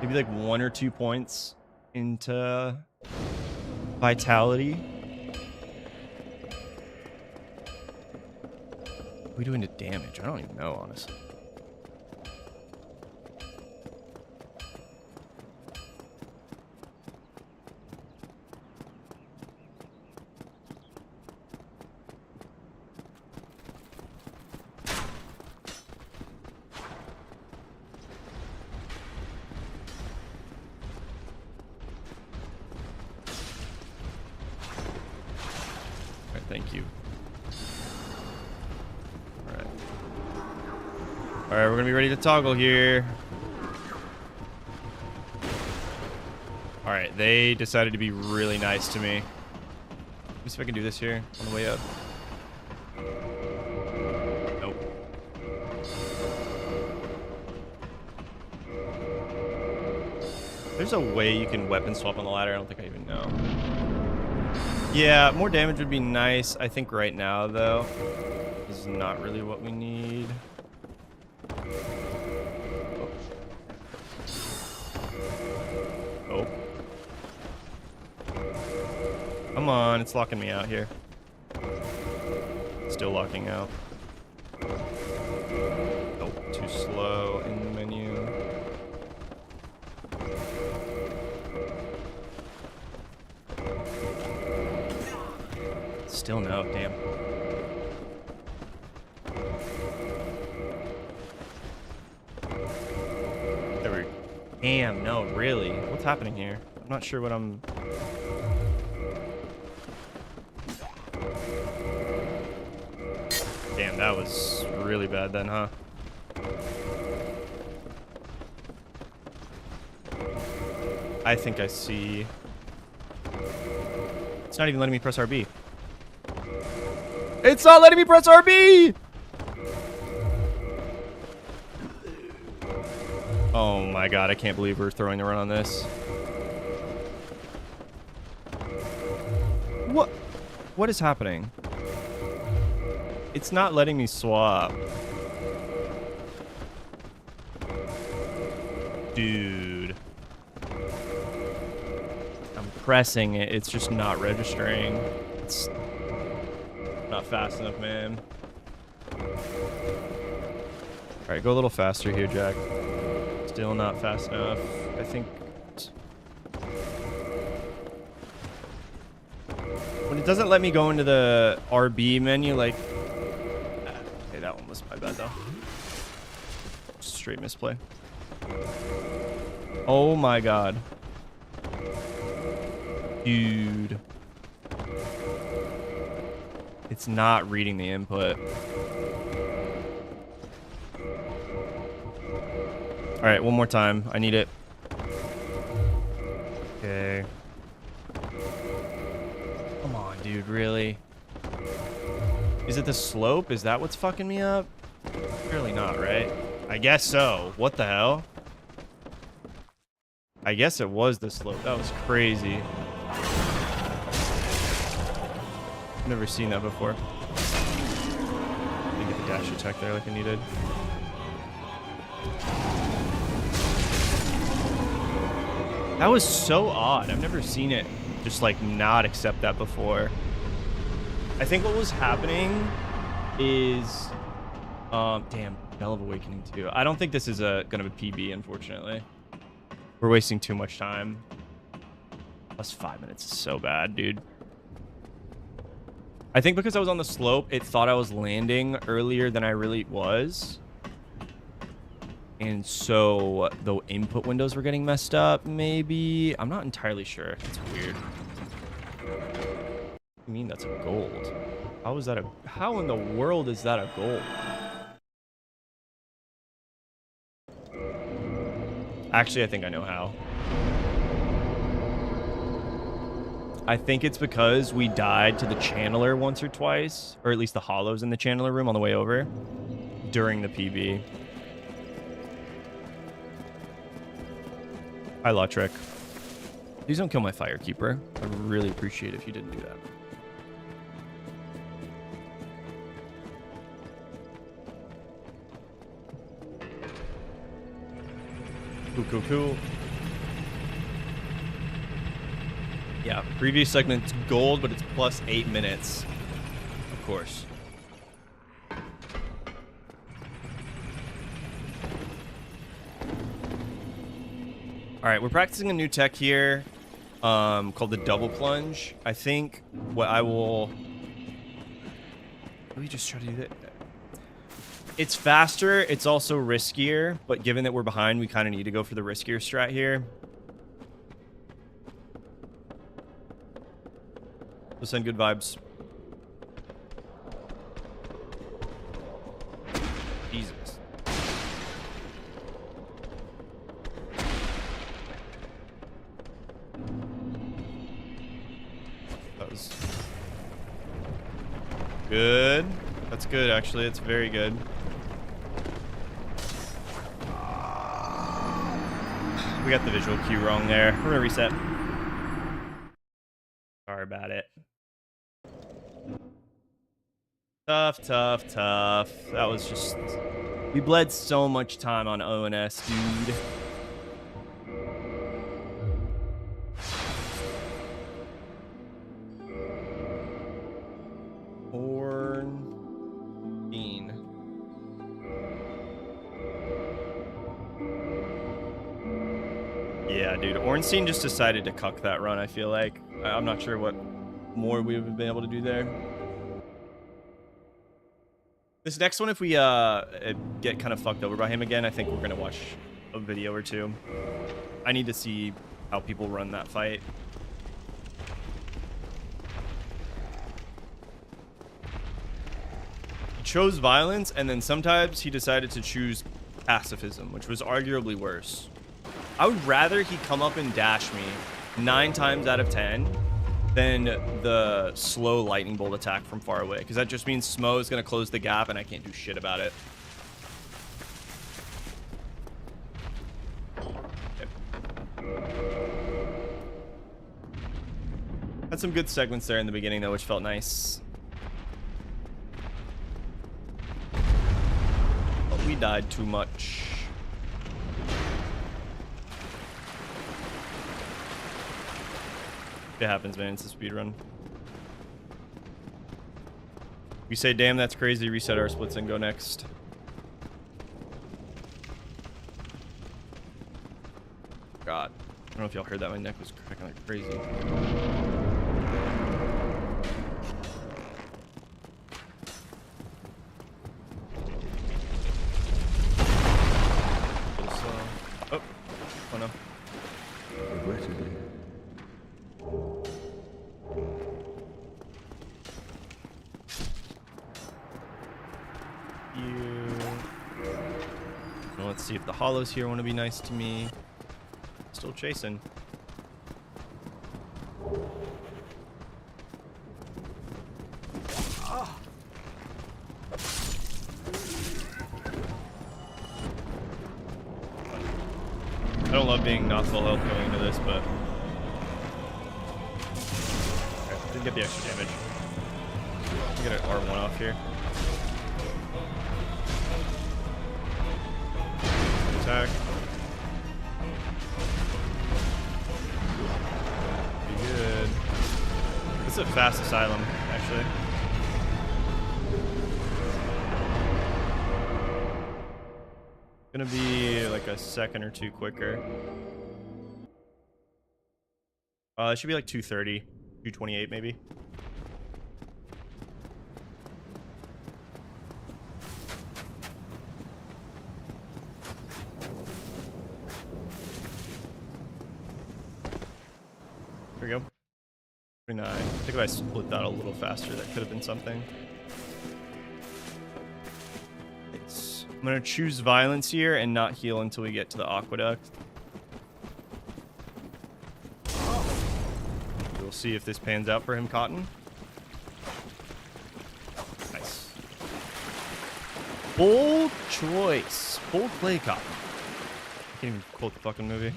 Maybe like 1 or 2 points into vitality. What are we doing to damage? I don't even know, honestly. Thank you. Alright. Alright, we're gonna be ready to toggle here. Alright, they decided to be really nice to me. Let me see if I can do this here on the way up. Nope. There's a way you can weapon swap on the ladder. I don't think I even know. Yeah, more damage would be nice. I think right now, though, is not really what we need. Oh. Come on, it's locking me out here. Still locking out. Nope, too slow in the menu. Still no, damn. There we go. Damn, no, really? What's happening here? I'm not sure what I'm... Damn, that was really bad then, huh? I think I see... It's not even letting me press RB. It's not letting me press RB! Oh my god, I can't believe we're throwing the run on this. What? What is happening? It's not letting me swap. Dude. I'm pressing it. It's just not registering. It's not fast enough, man. Alright, go a little faster here, Jack. Still not fast enough. I think... When it doesn't let me go into the RB menu, like... Okay, that one was my bad, though. Straight misplay. Oh my god. Dude. It's not reading the input. Alright, one more time. I need it. Okay. Come on, dude, really? Is it the slope? Is that what's fucking me up? Surely not, right? I guess so. What the hell? I guess it was the slope. That was crazy. I've never seen that before. Didn't get the dash attack there like I needed. That was so odd. I've never seen it just like not accept that before. I think what was happening is, damn, Bell of Awakening too. I don't think this is gonna be a PB, unfortunately. We're wasting too much time. Plus 5 minutes is so bad, dude. I think because I was on the slope, it thought I was landing earlier than I really was. And so the input windows were getting messed up, maybe. I'm not entirely sure. It's weird. What do you mean that's a gold? How is that a... How in the world is that a gold? Actually, I think I know how. I think it's because we died to the channeler once or twice, or at least the hollows in the channeler room on the way over during the PB. Hi, Lautrec. Please don't kill my Firekeeper. I'd really appreciate it if you didn't do that. Cool. Yeah, previous segment's gold, but it's plus 8 minutes. Of course. All right, we're practicing a new tech here called the double plunge. I think what I will... Let me just try to do that. It's faster. It's also riskier, but given that we're behind, we kind of need to go for the riskier strat here. So send good vibes. Jesus. That was good. That's good, actually. It's very good. We got the visual cue wrong there. We're gonna reset. Sorry about it. Tough. That was just... We bled so much time on ONS, dude. Ornstein. Yeah, dude. Ornstein just decided to cuck that run, I feel like. I'm not sure what more we would have been able to do there. This next one, if we get kind of fucked over by him again, I think we're going to watch a video or two. I need to see how people run that fight. He chose violence, and then sometimes he decided to choose pacifism, which was arguably worse. I would rather he come up and dash me 9 times out of 10 than the slow lightning bolt attack from far away, because that just means Smo is going to close the gap and I can't do shit about it. Okay. Had some good segments there in the beginning though, which felt nice. But we died too much. It happens, man. It's a speedrun. We say, damn, that's crazy. Reset our splits and go next. God. I don't know if y'all heard that. My neck was cracking like crazy. Oh no. Regrettably. Well, let's see if the hollows here want to be nice to me. Still chasing. I don't love being not full health going into this, but okay, didn't get the extra damage. Get an R1 off here. Attack. Be good. This is a fast asylum, actually. Gonna be like a second or two quicker. It should be like 230, 228 maybe. There we go. 29. I think if I split that a little faster, that could have been something. I'm gonna choose violence here and not heal until we get to the aqueduct. We'll see if this pans out for him, Cotton. Nice. Bold choice. Bold play, Cotton. I can't even quote the fucking movie.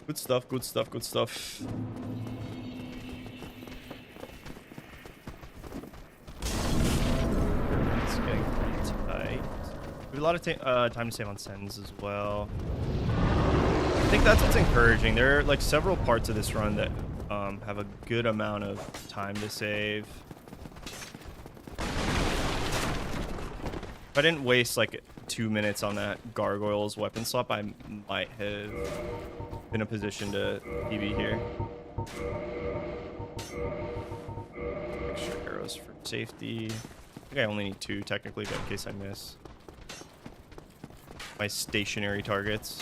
Good stuff, good stuff, good stuff. It's getting pretty tight. We have a lot of time to save on sends as well. I think that's what's encouraging. There are like several parts of this run that have a good amount of time to save. If I didn't waste like 2 minutes on that gargoyle's weapon swap, I might have been in a position to PB here. Extra arrows for safety. I think I only need 2 technically, but in case I miss. My stationary targets.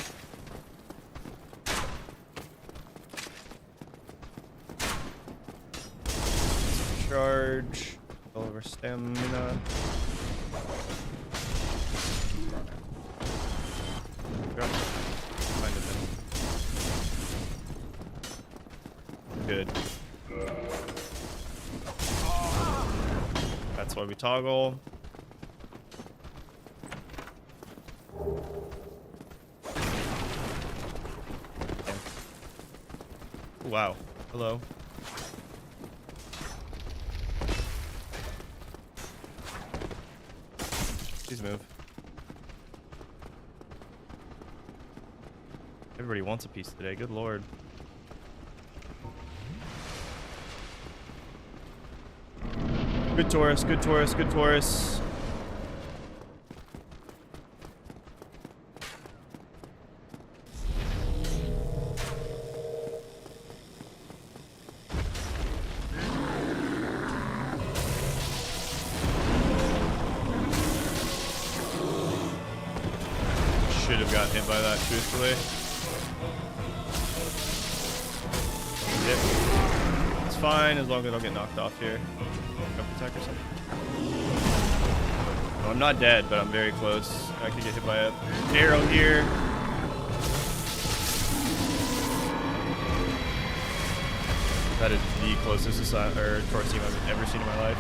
Charge. All over stamina. Good. That's why we toggle. Damn. Wow. Hello. Please move. Everybody wants a piece today. Good lord. Good Taurus, good Taurus, good Taurus. Should have gotten hit by that, truthfully. Yep. It's fine as long as I don't get knocked off here. Attack or something. No, I'm not dead, but I'm very close. I could get hit by an arrow here. That is the closest Taurus team I've ever seen in my life.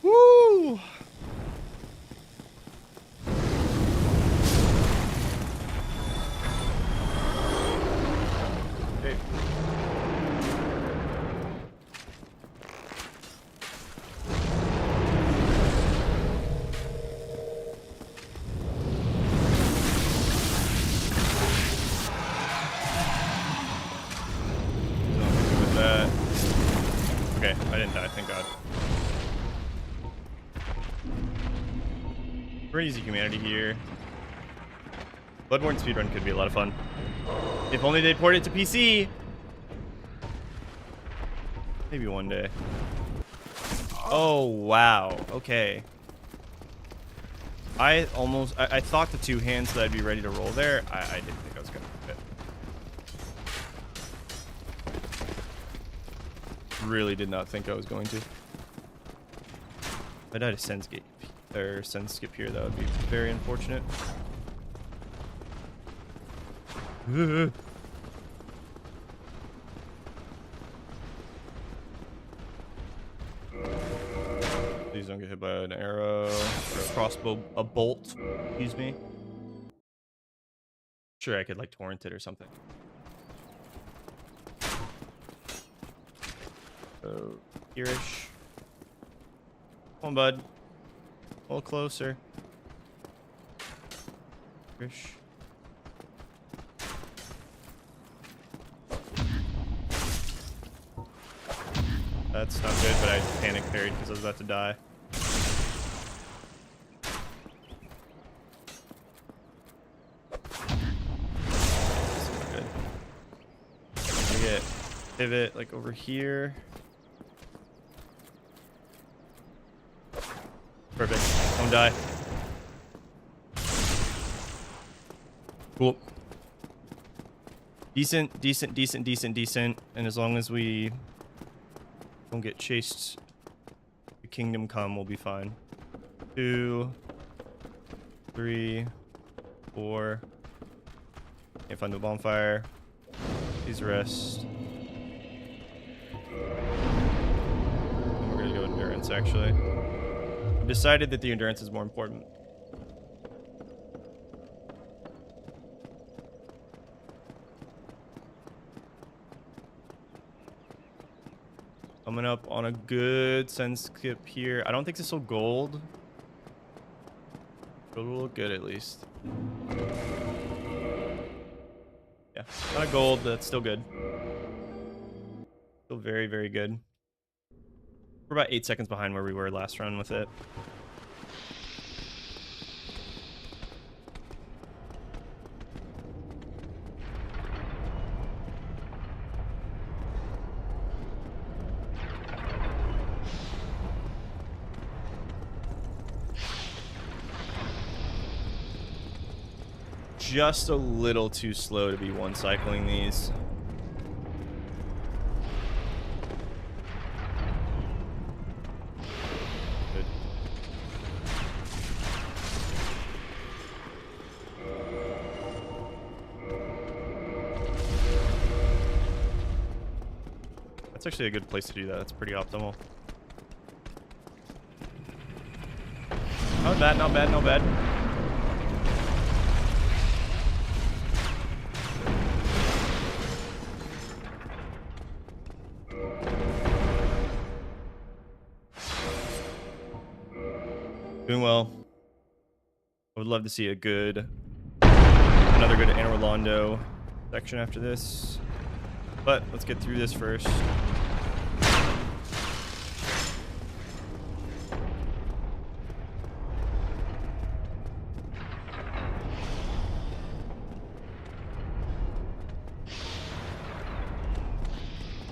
Woo! Okay. With that. Okay, I didn't die, thank God. Pretty easy humanity here. Bloodborne speedrun could be a lot of fun. If only they port it to PC. Maybe one day. Oh, wow. Okay. I thought the 2 hands that I'd be ready to roll there. I didn't think I was going to fit. Really did not think I was going to. If I died a sense gate or sense skip here, that would be very unfortunate. Please don't get hit by an arrow or a crossbow, a bolt. Excuse me. Sure, I could like torrent it or something. So here-ish. Come on, bud. A little closer. Fish. That's not good, but I panic parried because I was about to die. That's not good. We get pivot like over here. Perfect. Don't die. Cool. Decent, decent, decent, decent, decent. And as long as we don't get chased to Kingdom Come, we'll be fine. 2, 3, 4. Can't find the bonfire. Please rest. And we're gonna go endurance, actually. I've decided that the endurance is more important. Coming up on a good sun skip here. I don't think this will gold. But it'll look good at least. Yeah, not a gold, but that's still good. Still very, very good. We're about 8 seconds behind where we were last run with it. Just a little too slow to be one cycling these. Good. That's actually a good place to do that. That's pretty optimal. Not bad, not bad, not bad. Doing well. I would love to see another good Anne Orlando section after this. But let's get through this first.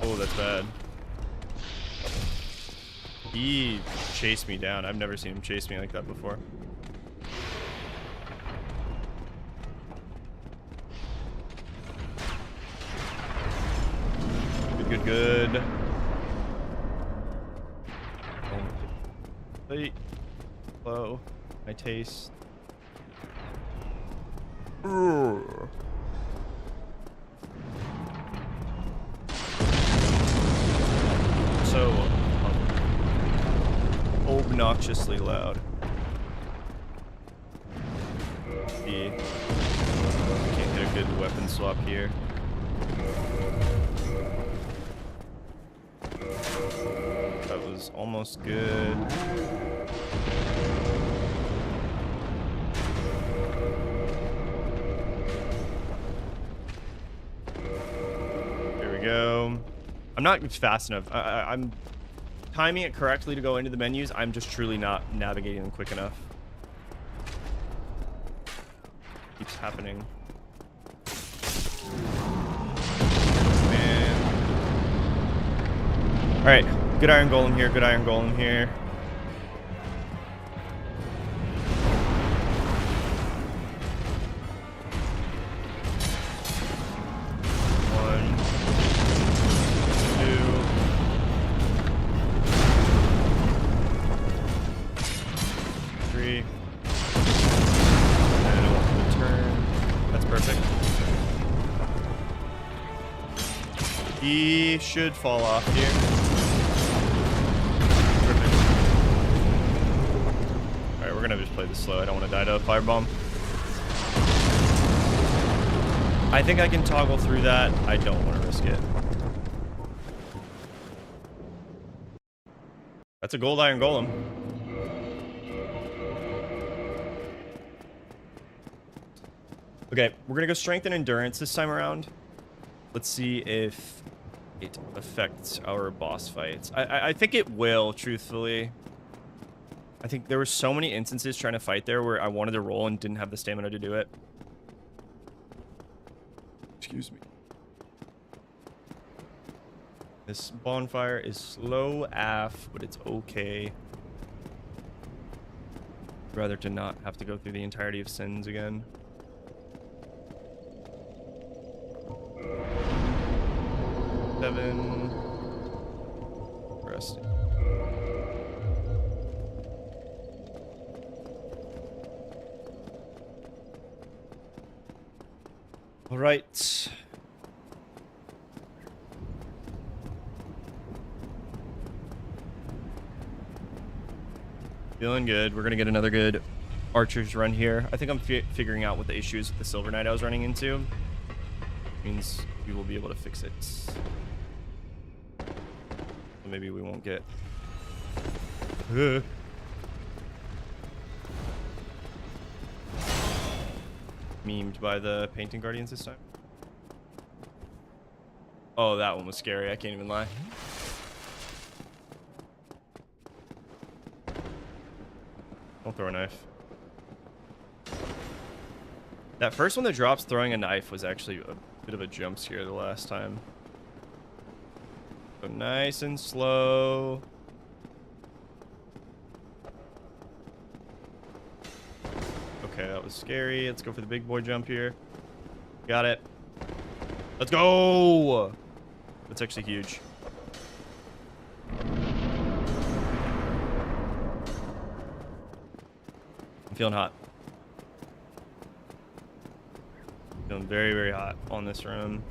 Oh, that's bad. He chased me down. I've never seen him chase me like that before. Good, good, good. Wait. Slow. My taste. Urgh. So obnoxiously loud. Can't get a good weapon swap here. That was almost good. There we go. I'm not fast enough. I'm timing it correctly to go into the menus. I'm just truly not navigating them quick enough. Keeps happening. Man. All right, good iron golem here. Good iron golem here. He should fall off here. Perfect. Alright, we're gonna just play this slow. I don't want to die to a firebomb. I think I can toggle through that. I don't want to risk it. That's a gold iron golem. Okay, we're gonna go strength and endurance this time around. Let's see if it affects our boss fights. I think it will, truthfully. I think there were so many instances trying to fight there where I wanted to roll and didn't have the stamina to do it. Excuse me. This bonfire is slow AF, but it's okay. Rather to not have to go through the entirety of Sins again. Seven. Resting. All right. Feeling good. We're gonna get another good archer's run here. I think I'm figuring out what the issue is with the Silver Knight I was running into. Means we will be able to fix it. So maybe we won't get memed by the painting guardians this time. Oh, that one was scary. I can't even lie. Don't throw a knife. That first one that drops throwing a knife was actually a bit of a jump scare the last time. So nice and slow. Okay, that was scary. Let's go for the big boy jump here. Got it. Let's go! That's actually huge. I'm feeling hot. Feeling very, very hot on this run.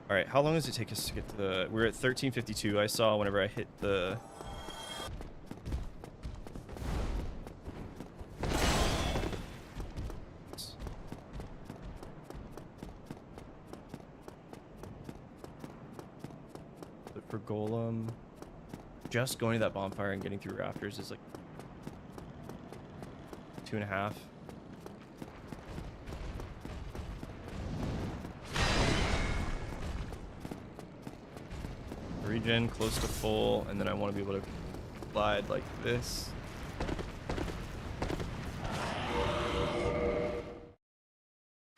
All right, how long does it take us to get to the... We're at 1352. I saw whenever I hit the... But for Golem, just going to that bonfire and getting through rafters is like 2.5. Regen close to full, and then I want to be able to glide like this.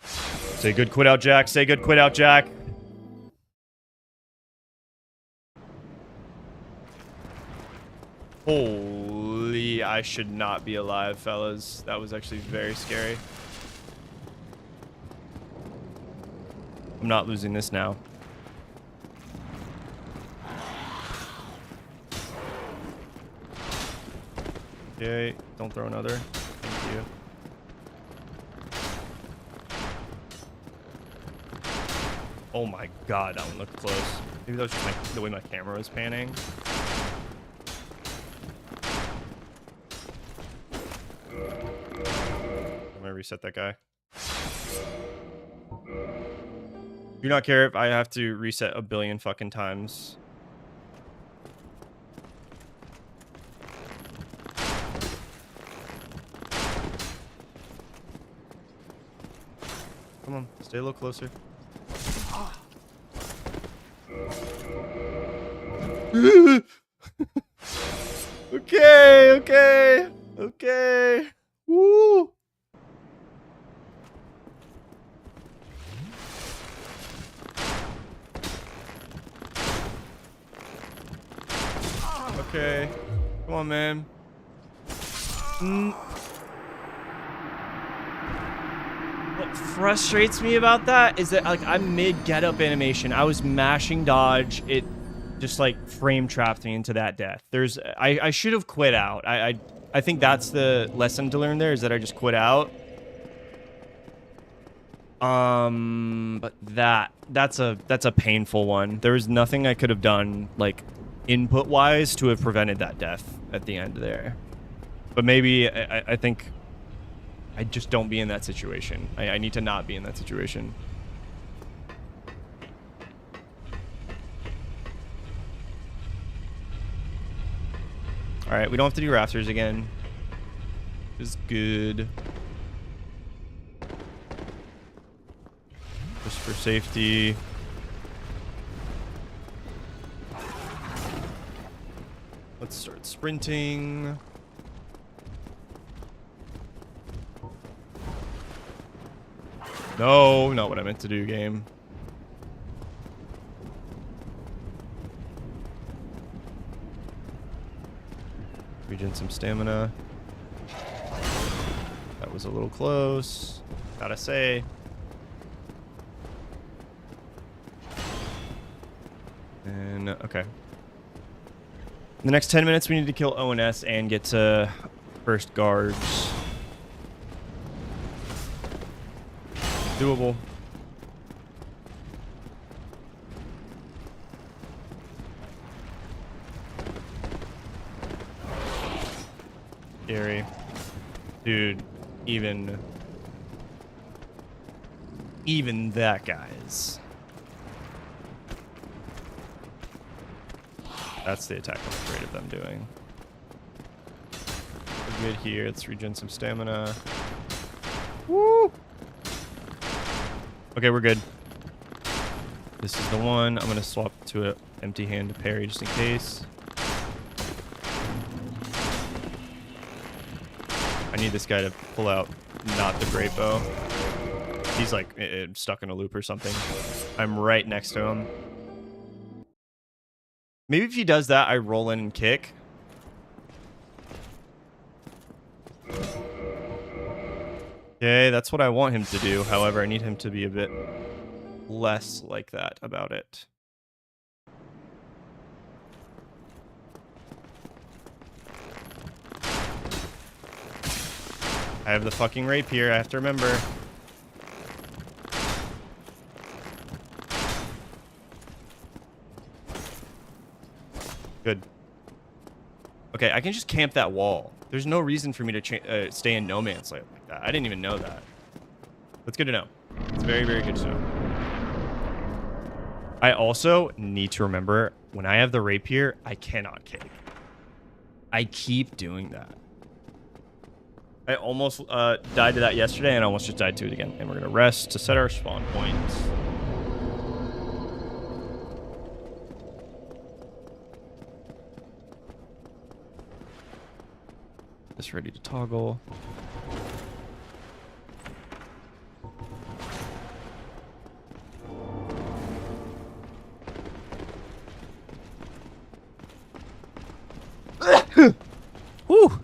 Say good quit out, Jack. Say good quit out, Jack. Holy, I should not be alive, fellas. That was actually very scary. I'm not losing this now. Okay, don't throw another. Thank you. Oh my god, that one looked close. Maybe that was just the way my camera was panning. I'm gonna reset that guy. Do not care if I have to reset a billion fucking times. Come on, stay a little closer. Okay. Woo. Okay. Come on, man. What frustrates me about that is that, like, I'm mid get up animation. I was mashing dodge. It just like frame trapped me into that death. I should have quit out. I think that's the lesson to learn there, is that I just quit out. But that's a painful one. There was nothing I could have done, like, input wise to have prevented that death at the end there. But maybe I think I just don't be in that situation. I need to not be in that situation. All right, we don't have to do rafters again. Is good. Just for safety. Let's start sprinting. No, not what I meant to do, game. Regen some stamina. That was a little close, gotta say. And, okay. In the next 10 minutes, we need to kill ONS and get to first guards. Doable. Scary. Dude, even that, guys. That's the attack I'm afraid of them doing. We're good here. Let's regen some stamina. Woo! Okay, we're good. This is the one. I'm gonna swap to an empty hand to parry just in case. I need this guy to pull out not the great bow. He's like stuck in a loop or something. I'm right next to him. Maybe if he does that, I roll in and kick. Okay, that's what I want him to do. However, I need him to be a bit less like that about it. I have the fucking rapier, I have to remember. Good. Okay, I can just camp that wall. There's no reason for me to stay in no man's land like that. I didn't even know that. That's good to know. It's very, very good to know. I also need to remember, when I have the rapier, I cannot kick. I keep doing that. I almost died to that yesterday, and I almost just died to it again. And we're going to rest to set our spawn points. Just ready to toggle. Whew.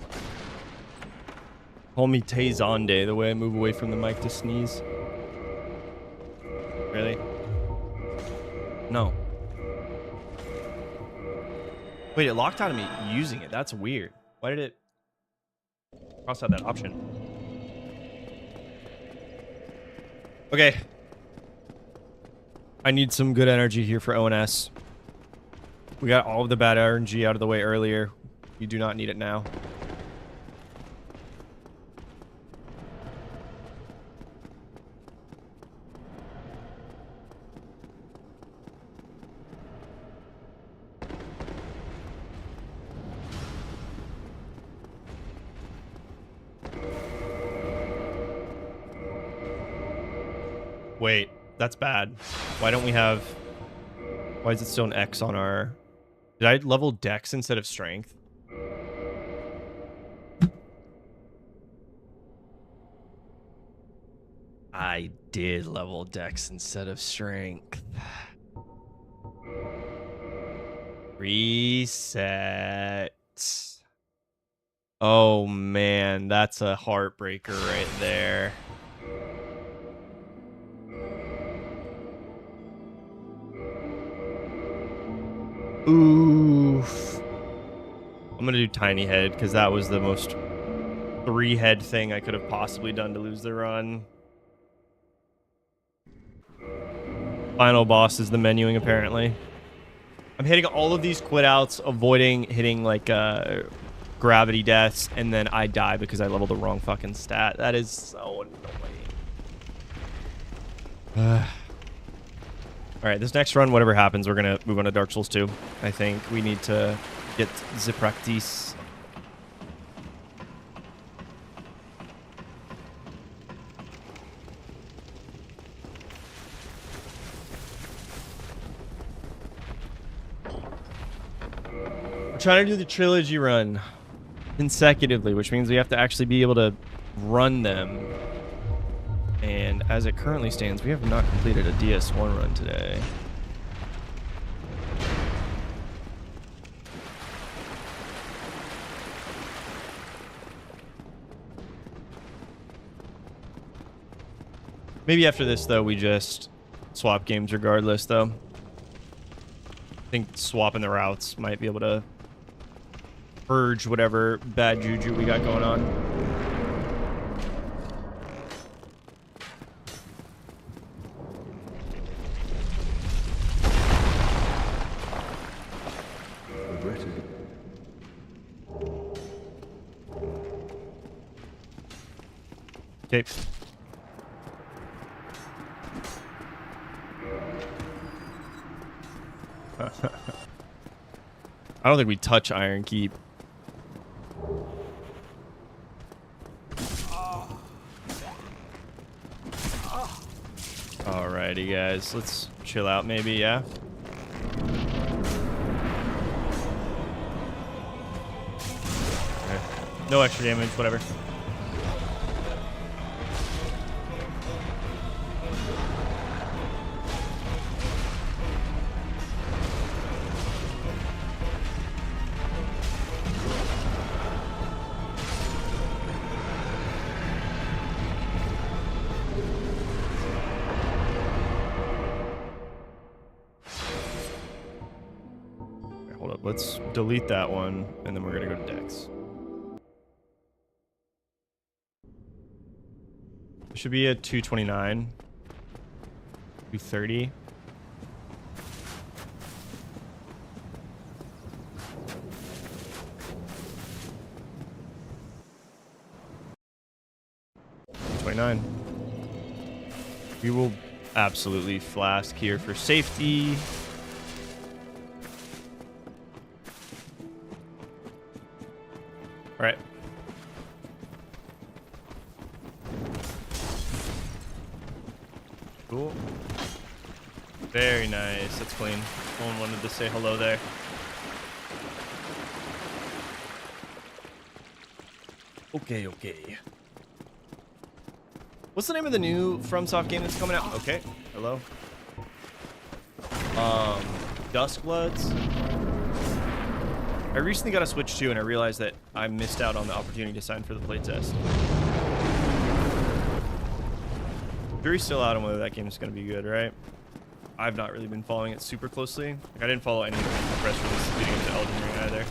Call me Tay-Zonde, the way I move away from the mic to sneeze. Really? No. Wait, it locked out of me using it. That's weird. Why did it cross out that option? Okay. I need some good energy here for ONS. We got all of the bad RNG out of the way earlier. You do not need it now. Wait, that's bad. Why don't we have... Why is it still an X on our... Did I level Dex instead of Strength? I did level Dex instead of Strength. Reset. Oh man, that's a heartbreaker right there. Oof. I'm gonna do Tiny Head because that was the most 3-head thing I could have possibly done to lose the run. Final boss is the menuing, apparently. I'm hitting all of these quit outs, avoiding hitting like gravity deaths, and then I die because I leveled the wrong fucking stat. That is so annoying. Alright, this next run, whatever happens, we're gonna move on to Dark Souls 2. I think we need to get the practice We're trying to do the trilogy run consecutively, which means we have to actually be able to run them. And as it currently stands, we have not completed a DS1 run today. Maybe after this, though, we just swap games regardless, though. I think swapping the routes might be able to purge whatever bad juju we got going on. Okay. I don't think we touch Iron Keep. Alrighty, guys. Let's chill out maybe, yeah? Okay. No extra damage, whatever. Let's delete that one, and then we're gonna go to Dex. It should be at 229, 230. We will absolutely flask here for safety. All right. Cool. Very nice. That's clean. No one wanted to say hello there. Okay, okay. What's the name of the new FromSoft game that's coming out? Okay. Hello. Duskbloods. I recently got a Switch 2 and I realized that I missed out on the opportunity to sign for the playtest. Jury's still out on whether that game is going to be good, right? I've not really been following it super closely. Like, I didn't follow any of the press releases leading into Elden Ring either.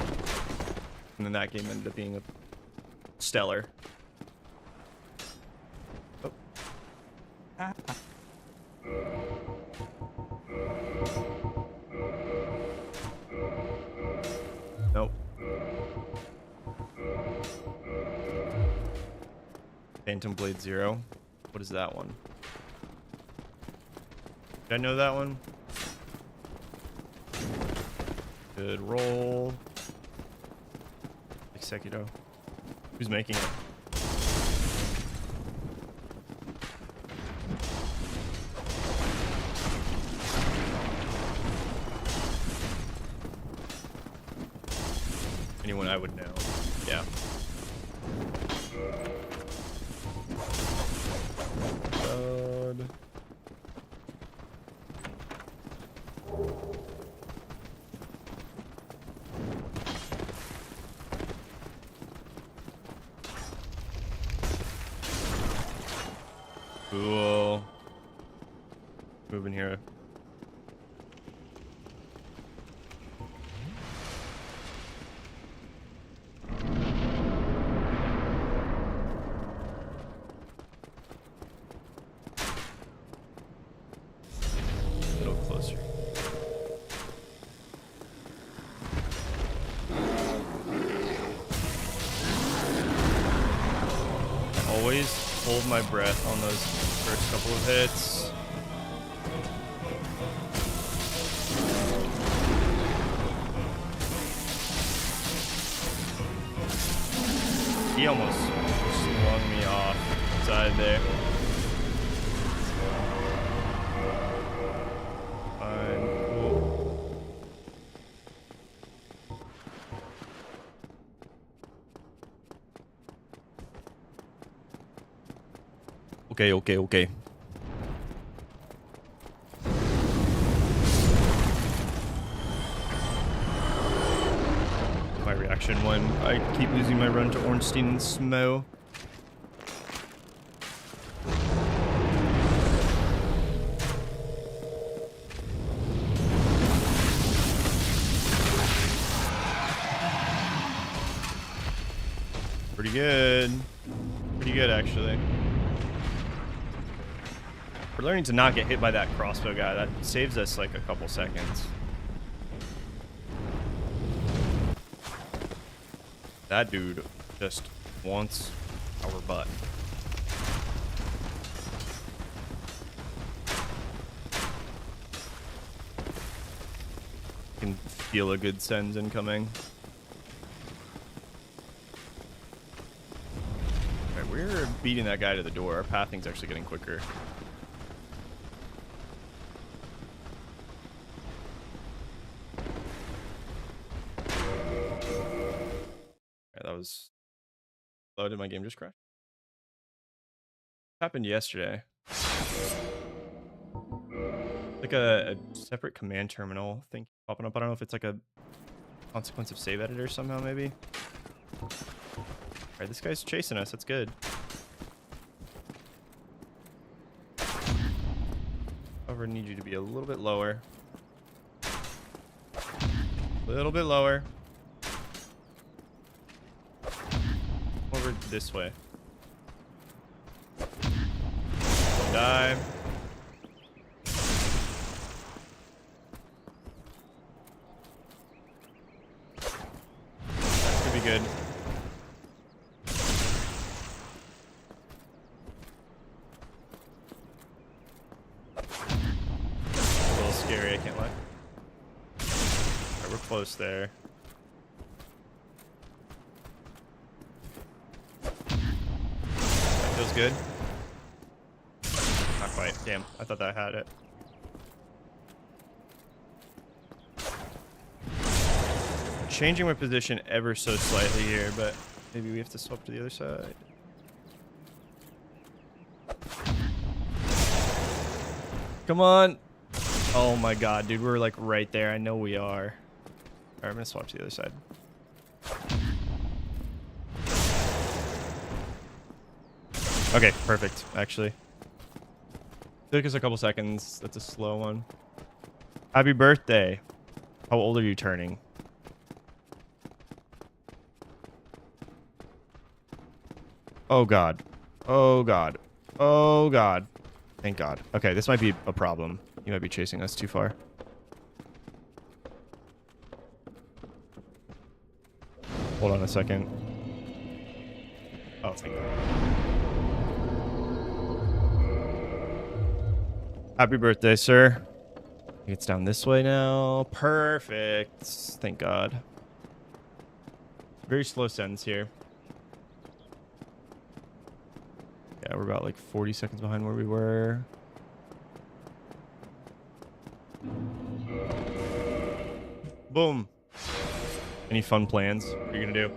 And then that game ended up being a stellar. Oh. Nope. Phantom Blade Zero. What is that one? Did I know that one? Good roll. Executo. Who's making it? Anyone I would know. Yeah. Good. Cool. Moving here. A little closer. Always hold my breath on those first couple of hits. He almost swung me off side there. Fine. Cool. Okay, okay, okay. My reaction when I keep losing my run to Ornstein and Smo. Pretty good. Pretty good, actually. We're learning to not get hit by that crossbow guy. That saves us like a couple seconds. That dude just wants our butt. I can feel a good sends incoming. Alright, we're beating that guy to the door. Our pathing's actually getting quicker. That was slow. Did my game just crash? Happened yesterday. Like a separate command terminal thing popping up. I don't know if it's like a consequence of save editor somehow, maybe. Alright, this guy's chasing us. That's good. However, I need you to be a little bit lower. A little bit lower. Over this way. Don't die. That could be good. A little scary, I can't lie. Alright, we're close there. Feels good. Not quite. Damn, I thought that had it. Changing my position ever so slightly here, but maybe we have to swap to the other side. Come on. Oh my god, dude, we're like right there. I know we are. Alright, I'm gonna swap to the other side. Okay, perfect, actually. Took us a couple seconds. That's a slow one. Happy birthday. How old are you turning? Oh god. Oh god. Oh god. Thank god. Okay, this might be a problem. You might be chasing us too far. Hold on a second. Oh, thank god. Happy birthday, sir. It's down this way now. Perfect. Thank God. Very slow sends here. Yeah, we're about like 40 seconds behind where we were. Boom. Any fun plans? What are you gonna do?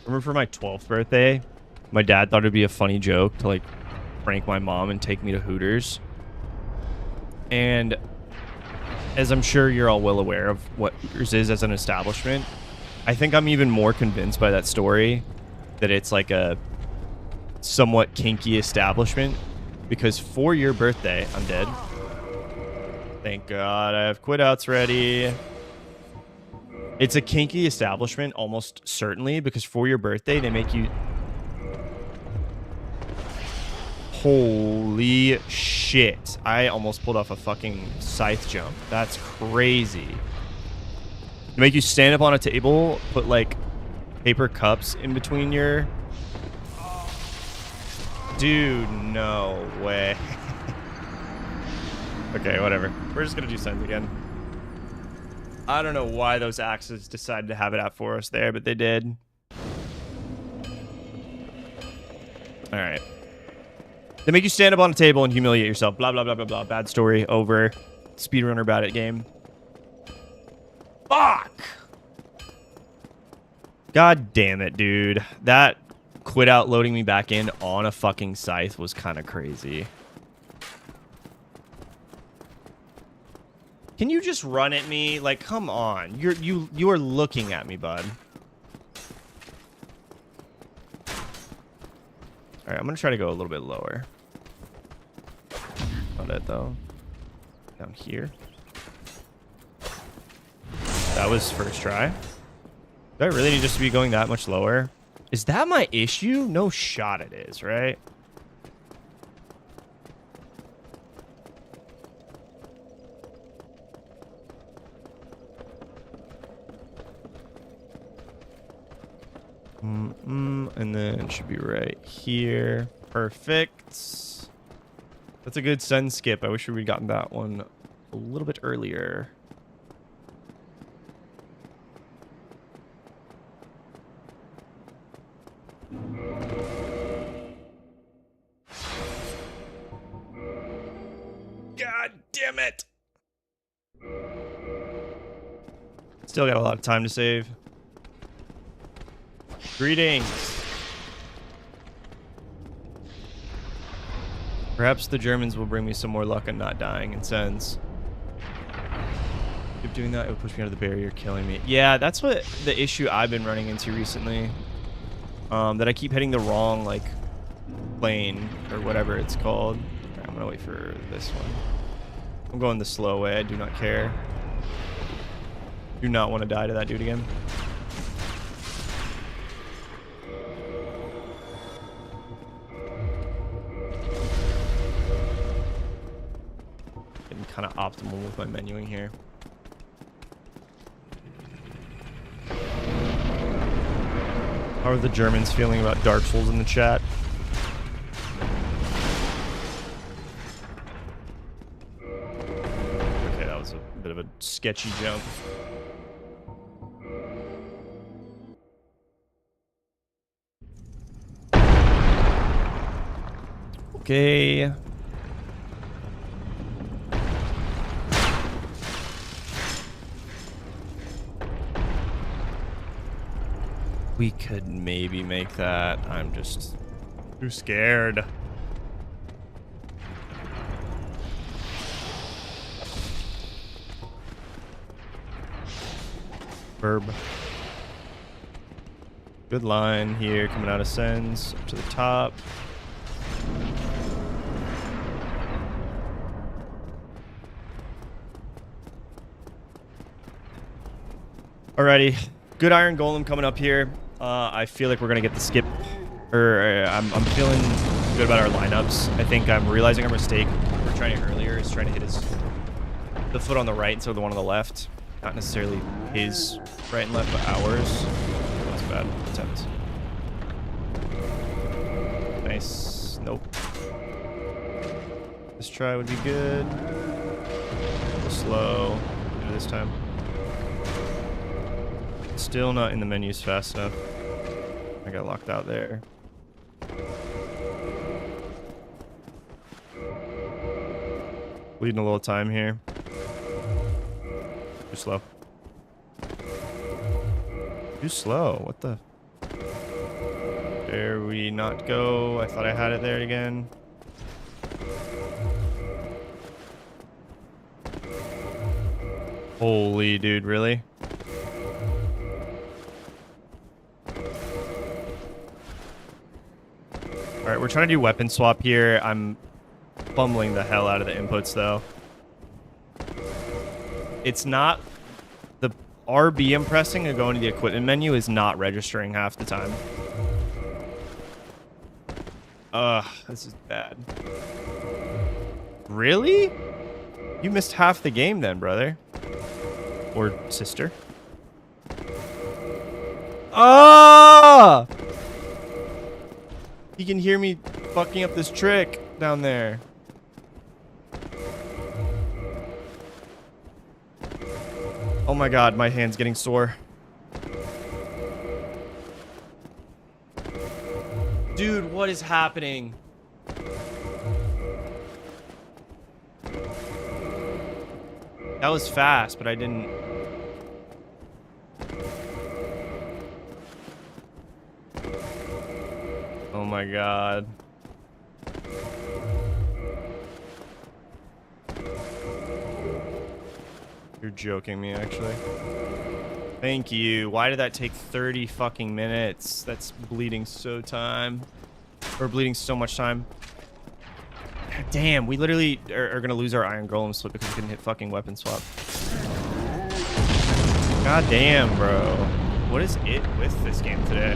Remember for my 12th birthday, my dad thought it'd be a funny joke to like prank my mom and take me to Hooters. And as I'm sure you're all well aware of what Hooters is as an establishment, I think I'm even more convinced by that story that it's like a somewhat kinky establishment, because for your birthday, I'm dead. Thank God, I have quit outs ready. It's a kinky establishment, almost certainly, because for your birthday, they make you... Holy shit. I almost pulled off a fucking scythe jump. That's crazy. They make you stand up on a table, put, like, paper cups in between your... Dude, no way. Okay, whatever. We're just gonna do sends again. I don't know why those axes decided to have it out for us there, but they did. Alright. They make you stand up on a table and humiliate yourself. Blah, blah, blah, blah, blah. Bad story. Over. Speedrunner bad at game. Fuck! God damn it, dude. That quit out loading me back in on a fucking scythe was kind of crazy. Can you just run at me? Like, come on. You are looking at me, bud. Alright, I'm gonna try to go a little bit lower. Not it though. Down here. That was first try. Do I really need just to be going that much lower? Is that my issue? No shot it is, right? And then it should be right here. Perfect. That's a good sun skip. I wish we'd gotten that one a little bit earlier. God damn it. Still got a lot of time to save. Greetings. Perhaps the Germans will bring me some more luck on not dying in sense. Keep doing that, it will push me out of the barrier, killing me. Yeah, that's what the issue I've been running into recently. That I keep hitting the wrong, like, plane, or whatever it's called. Right, I'm gonna wait for this one. I'm going the slow way, I do not care. Do not want to die to that dude again. Getting kind of optimal with my menuing here. How are the Germans feeling about Dark Souls in the chat? Okay, that was a bit of a sketchy jump. Okay. We could maybe make that. I'm just too scared. Verb. Good line here coming out of Sens up to the top. Alrighty, good Iron Golem coming up here. I feel like we're gonna get the skip, or I'm feeling good about our lineups. I think I'm realizing our mistake. We're trying it earlier is trying to hit the foot on the right instead of the one on the left. Not necessarily his right and left, but ours. That's a bad attempt. Nice. Nope. This try would be good. A little slow. Do this time. Still not in the menus fast enough. I got locked out there. Bleeding a little time here. Too slow. Too slow. What the? Dare we not go? I thought I had it there again. Holy dude, really? Alright, we're trying to do weapon swap here. I'm fumbling the hell out of the inputs, though. It's not... The RB I'm pressing and going to the equipment menu is not registering half the time. Ugh, this is bad. Really? You missed half the game then, brother. Or sister. Ah! You can hear me fucking up this trick down there. Oh my god, my hand's getting sore. Dude, what is happening? That was fast, but I didn't... Oh my god. You're joking me, actually. Thank you. Why did that take 30 fucking minutes? That's bleeding so time. Or bleeding so much time. God damn, we literally are gonna lose our Iron Golem slip because we couldn't hit fucking weapon swap. God damn, bro. What is it with this game today?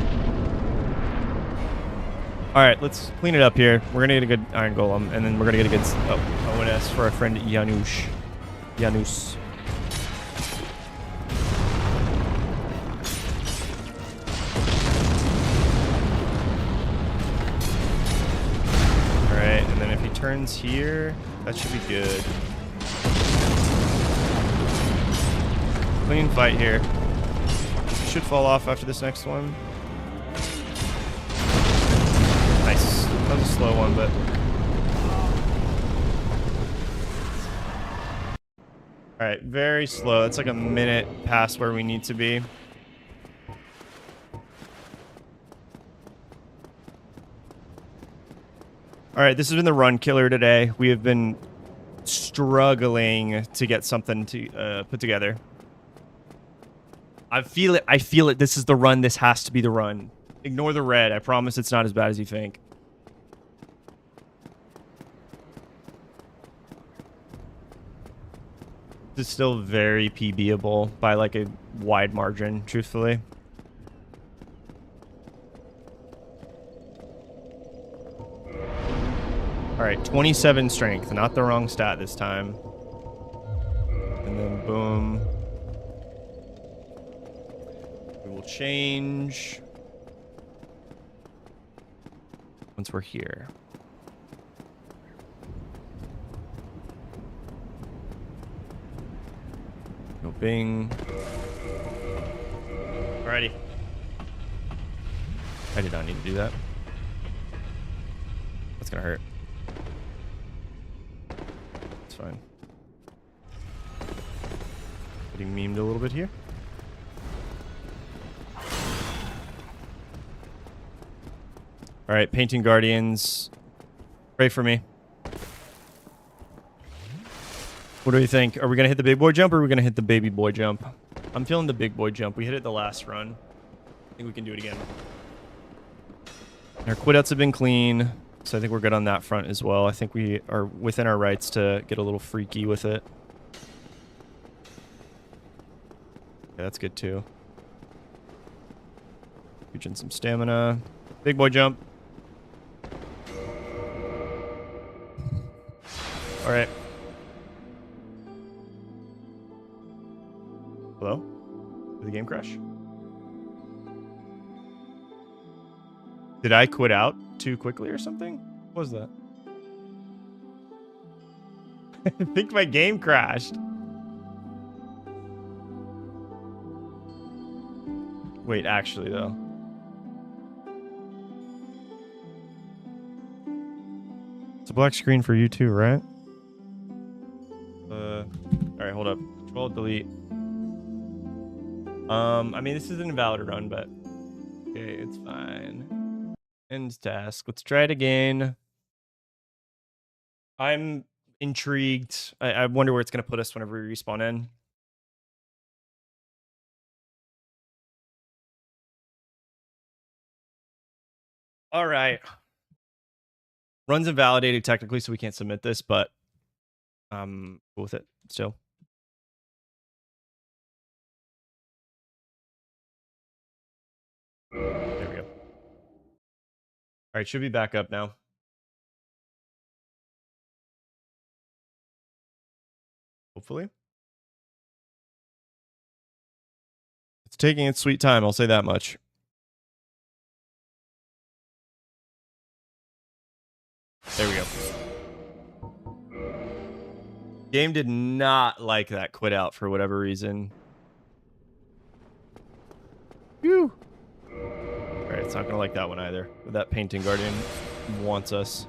Alright, let's clean it up here. We're gonna get a good Iron Golem, and then we're gonna get a good ONS for our friend Janusz. Janus. Alright, and then if he turns here, that should be good. Clean fight here. Should fall off after this next one. Nice. That was a slow one, but... Alright, very slow. It's like a minute past where we need to be. Alright, this has been the run killer today. We have been struggling to get something to put together. I feel it. I feel it. This is the run. This has to be the run. Ignore the red. I promise it's not as bad as you think. This is still very PBable by like a wide margin, truthfully. All right, 27 strength. Not the wrong stat this time. And then boom. We will change once we're here. Go bing. Alrighty. I did not need to do that. That's gonna hurt. It's fine. Getting memed a little bit here. All right, Painting Guardians. Pray for me. What do you think? Are we going to hit the big boy jump or are we going to hit the baby boy jump? I'm feeling the big boy jump. We hit it the last run. I think we can do it again. Our quit outs have been clean, so I think we're good on that front as well. I think we are within our rights to get a little freaky with it. Yeah, that's good too. Regen some stamina. Big boy jump. All right. Hello? Did the game crash? Did I quit out too quickly or something? What was that? I think my game crashed. Wait, actually though. It's a black screen for you too, right? Alright, hold up. Control, delete. I mean, this is an invalid run, but okay, it's fine. End task. Let's try it again. I'm intrigued. I wonder where it's going to put us whenever we respawn in. All right. Run's invalidated technically, so we can't submit this, but cool with it still. There we go. All right, should be back up now. Hopefully. It's taking its sweet time, I'll say that much. There we go. Game did not like that quit out for whatever reason. Phew. Alright, it's not gonna like that one either. That Painting Guardian wants us.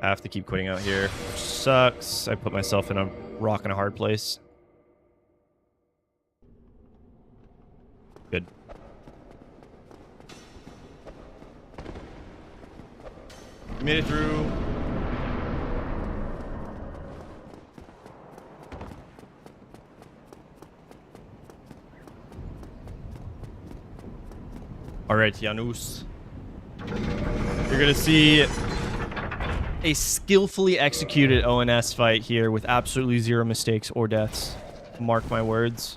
I have to keep quitting out here, which sucks. I put myself in a rock and a hard place. We made it through. All right, Janus. You're going to see a skillfully executed ONS fight here with absolutely zero mistakes or deaths. Mark my words.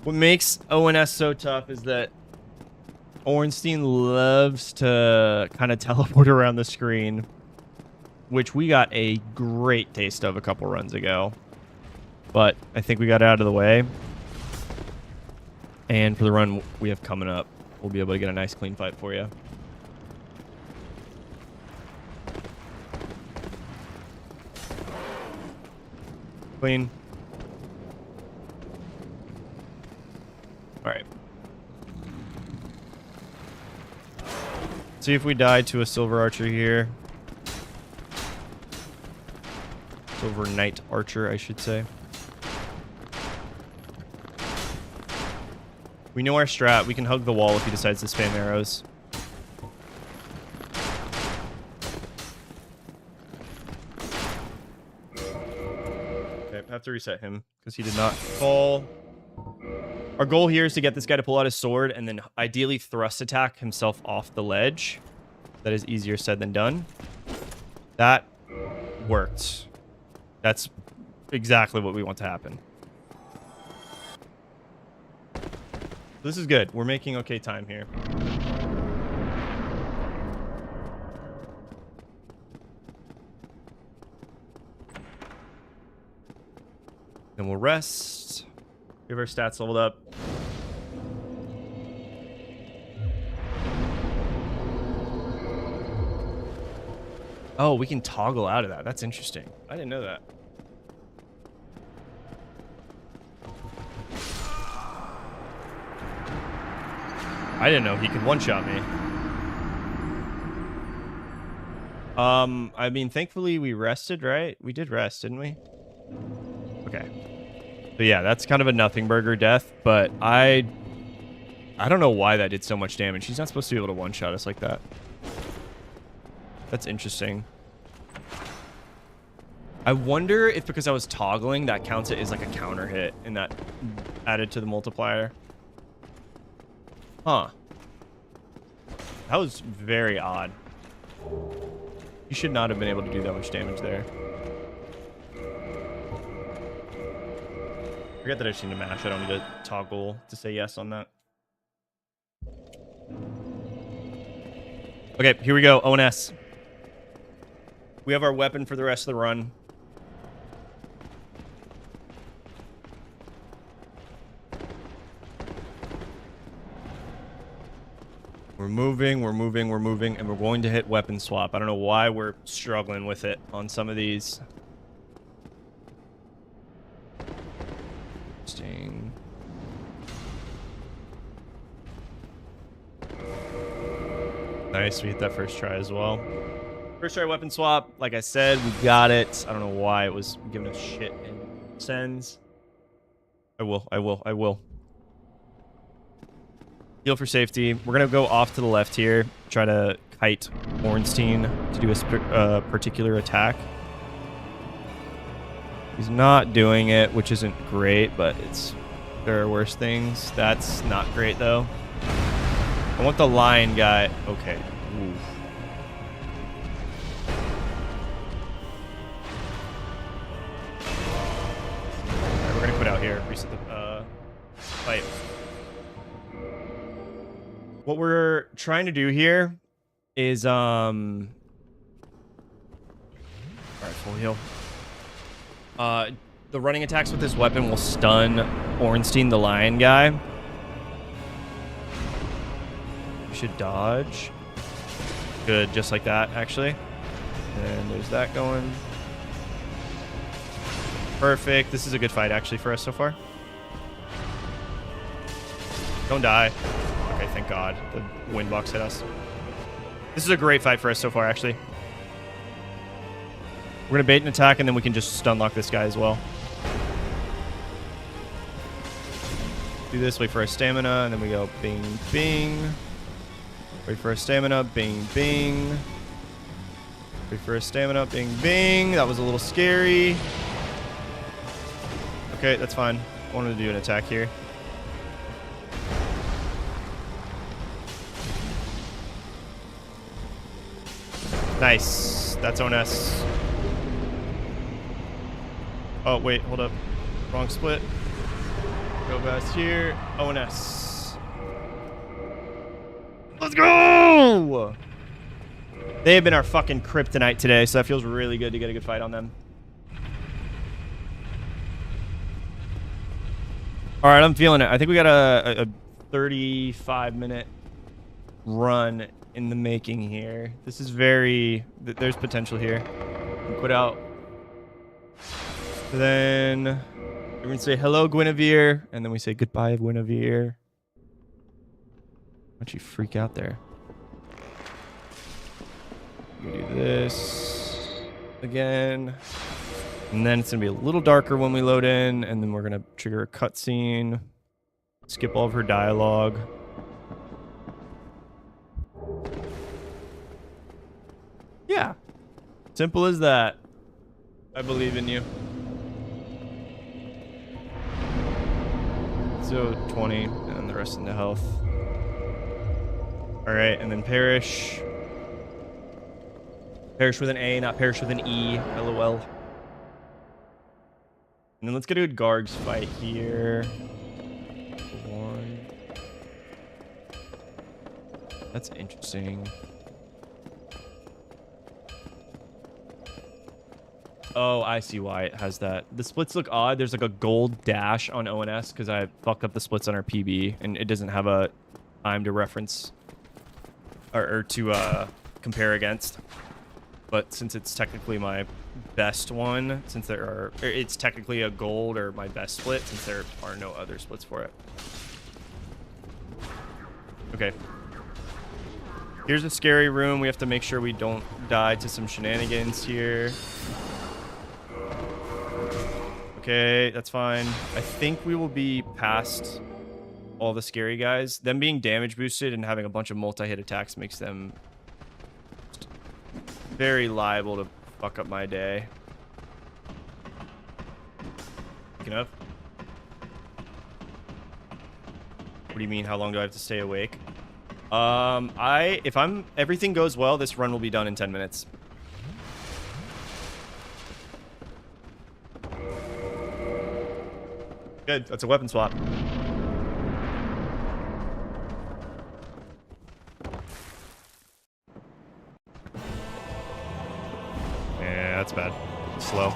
What makes ONS so tough is that Ornstein loves to kind of teleport around the screen, which we got a great taste of a couple runs ago. But I think we got it out of the way. And for the run we have coming up, we'll be able to get a nice clean fight for you. Clean. All right. See if we die to a silver archer here. Silver knight archer, I should say. We know our strat. We can hug the wall if he decides to spam arrows. Okay, I have to reset him because he did not fall. Our goal here is to get this guy to pull out his sword and then ideally thrust attack himself off the ledge. That is easier said than done. That worked. That's exactly what we want to happen. This is good. We're making okay time here. Then we'll rest. We have our stats leveled up. Oh, we can toggle out of that. That's interesting. I didn't know that. I didn't know he could one-shot me. I mean, thankfully we rested, right? We did rest, didn't we? Okay. So yeah, that's kind of a nothing burger death, but I don't know why that did so much damage. He's not supposed to be able to one-shot us like that. That's interesting. I wonder if because I was toggling, that counts it as like a counter hit and that added to the multiplier. Huh. That was very odd. You should not have been able to do that much damage there. Forget that I just need to mash. I don't need to toggle to say yes on that. Okay, here we go. ONS. We have our weapon for the rest of the run. We're moving, we're moving, we're moving, and we're going to hit weapon swap. I don't know why we're struggling with it on some of these. Interesting. Nice, we hit that first try as well. First try weapon swap. Like I said, we got it. I don't know why it was giving us shit in sends. I will. Heal for safety. We're going to go off to the left here. Try to kite Ornstein to do a particular attack. He's not doing it, which isn't great, but there are worse things. That's not great, though. I want the lion guy. Okay. Ooh. Alright, we're going to quit out here. Reset the fight. What we're trying to do here is all right, full heal. The running attacks with this weapon will stun Ornstein, the lion guy. You should dodge. Good, just like that, actually. And there's that going. Perfect. This is a good fight, actually, for us so far. Don't die. Okay, thank God. The wind box hit us. This is a great fight for us so far, actually. We're going to bait an attack, and then we can just stun lock this guy as well. Do this, wait for our stamina, and then we go bing, bing. Wait for our stamina, bing, bing. Wait for our stamina, bing, bing. That was a little scary. Okay, that's fine. I wanted to do an attack here. Nice. That's ONS. Oh, wait, hold up. Wrong split. Go past here. ONS. Let's go! They have been our fucking kryptonite today, so that feels really good to get a good fight on them. All right, I'm feeling it. I think we got a 35-minute run in the making here. This is very... There's potential here. Put out. Then we're going to say hello, Guinevere, and then we say goodbye, Guinevere. Why'd you freak out there? We do this again. And then it's going to be a little darker when we load in, and then we're going to trigger a cutscene. Skip all of her dialogue. Yeah. Simple as that. I believe in you. So 20, and then the rest into health. Alright, and then perish. Perish with an A, not perish with an E. LOL. And then let's get a good Gargs fight here. One. That's interesting. Oh, I see why it has that. The splits look odd. There's like a gold dash on ONS because I fucked up the splits on our PB, and it doesn't have a time to reference or to compare against. But since it's technically my best one, since it's technically a gold or my best split, since there are no other splits for it. Okay. Here's a scary room. We have to make sure we don't die to some shenanigans here. Okay, that's fine. I think we will be past all the scary guys. Them being damage boosted and having a bunch of multi-hit attacks makes them very liable to fuck up my day. Picking up. What do you mean? How long do I have to stay awake? If everything goes well, this run will be done in 10 minutes. Good. That's a weapon swap. Yeah, that's bad. Slow.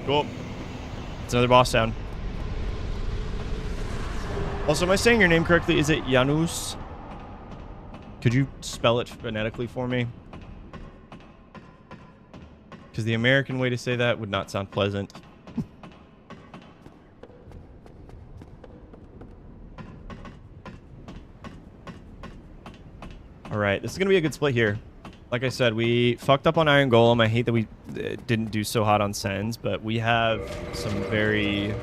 Cool. It's another boss down. Also, am I saying your name correctly? Is it Janus? Could you spell it phonetically for me? Because the American way to say that would not sound pleasant. Alright, this is going to be a good split here. Like I said, we fucked up on Iron Golem. I hate that we didn't do so hot on Sens, but we have some very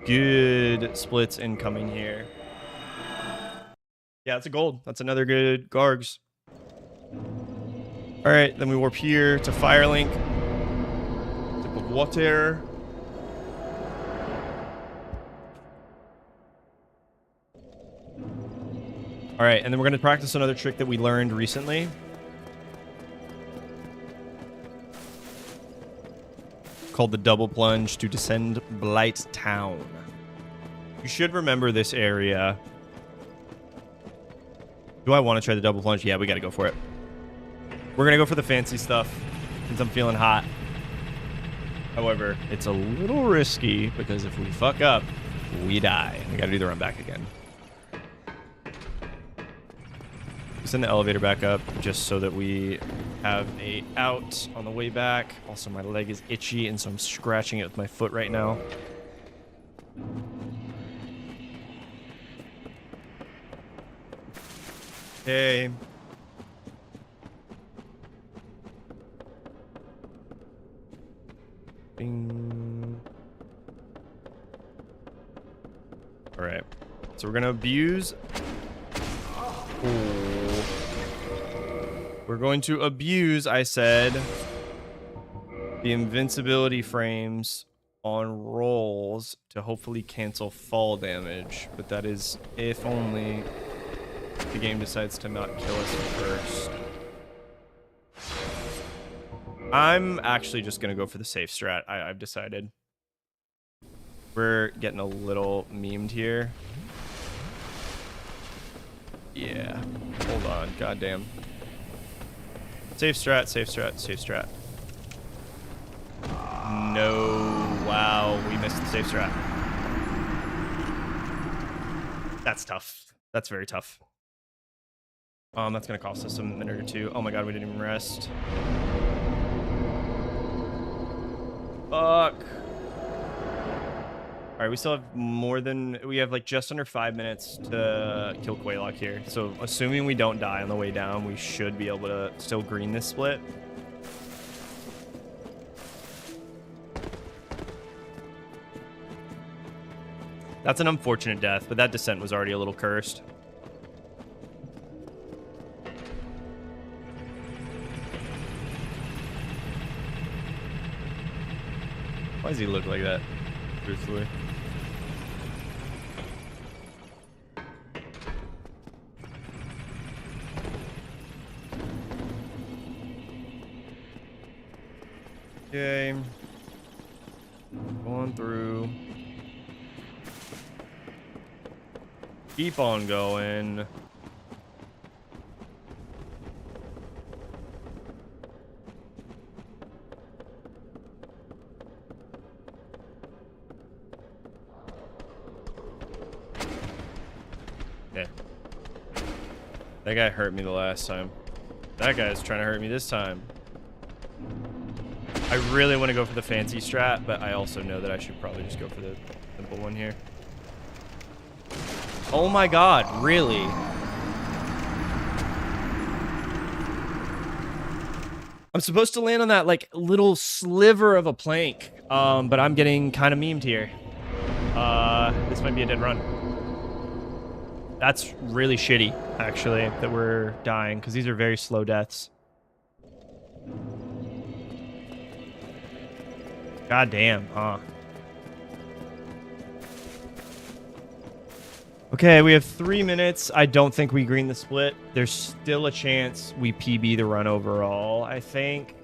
good splits incoming here. Yeah, it's a gold. That's another good Gargs. Alright, then we warp here to Firelink. Tip of water. Alright, and then we're going to practice another trick that we learned recently. Called the double plunge to descend Blight Town. You should remember this area. Do I want to try the double plunge? Yeah, we got to go for it. We're going to go for the fancy stuff since I'm feeling hot. However, it's a little risky because if we fuck up, we die. We got to do the run back again. Send the elevator back up just so that we have a out on the way back. Also, my leg is itchy, and so I'm scratching it with my foot right now. Okay. Bing. All right. So we're gonna abuse. Oh. We're going to abuse, I said, the invincibility frames on rolls to hopefully cancel fall damage. But that is if only the game decides to not kill us first. I'm actually just going to go for the safe strat. I've decided. We're getting a little memed here. Yeah. Hold on. Goddamn. Safe strat, safe strat, safe strat. No. Wow. We missed the safe strat. That's tough. That's very tough. That's going to cost us a minute or two. Oh my god, we didn't even rest. Fuck. All right, we still have more than... We have, like, just under 5 minutes to kill Quaylock here. So, assuming we don't die on the way down, we should be able to still green this split. That's an unfortunate death, but that descent was already a little cursed. Why does he look like that? Truthfully. Okay. Going through. Keep on going. Yeah. That guy hurt me the last time. That guy's trying to hurt me this time. I really want to go for the fancy strat, but I also know that I should probably just go for the simple one here. Oh my god, really? I'm supposed to land on that, like, little sliver of a plank, but I'm getting kind of memed here. This might be a dead run. That's really shitty, actually, that we're dying, because these are very slow deaths. God damn, huh? Okay, we have 3 minutes. I don't think we green the split. There's still a chance we PB the run overall, I think.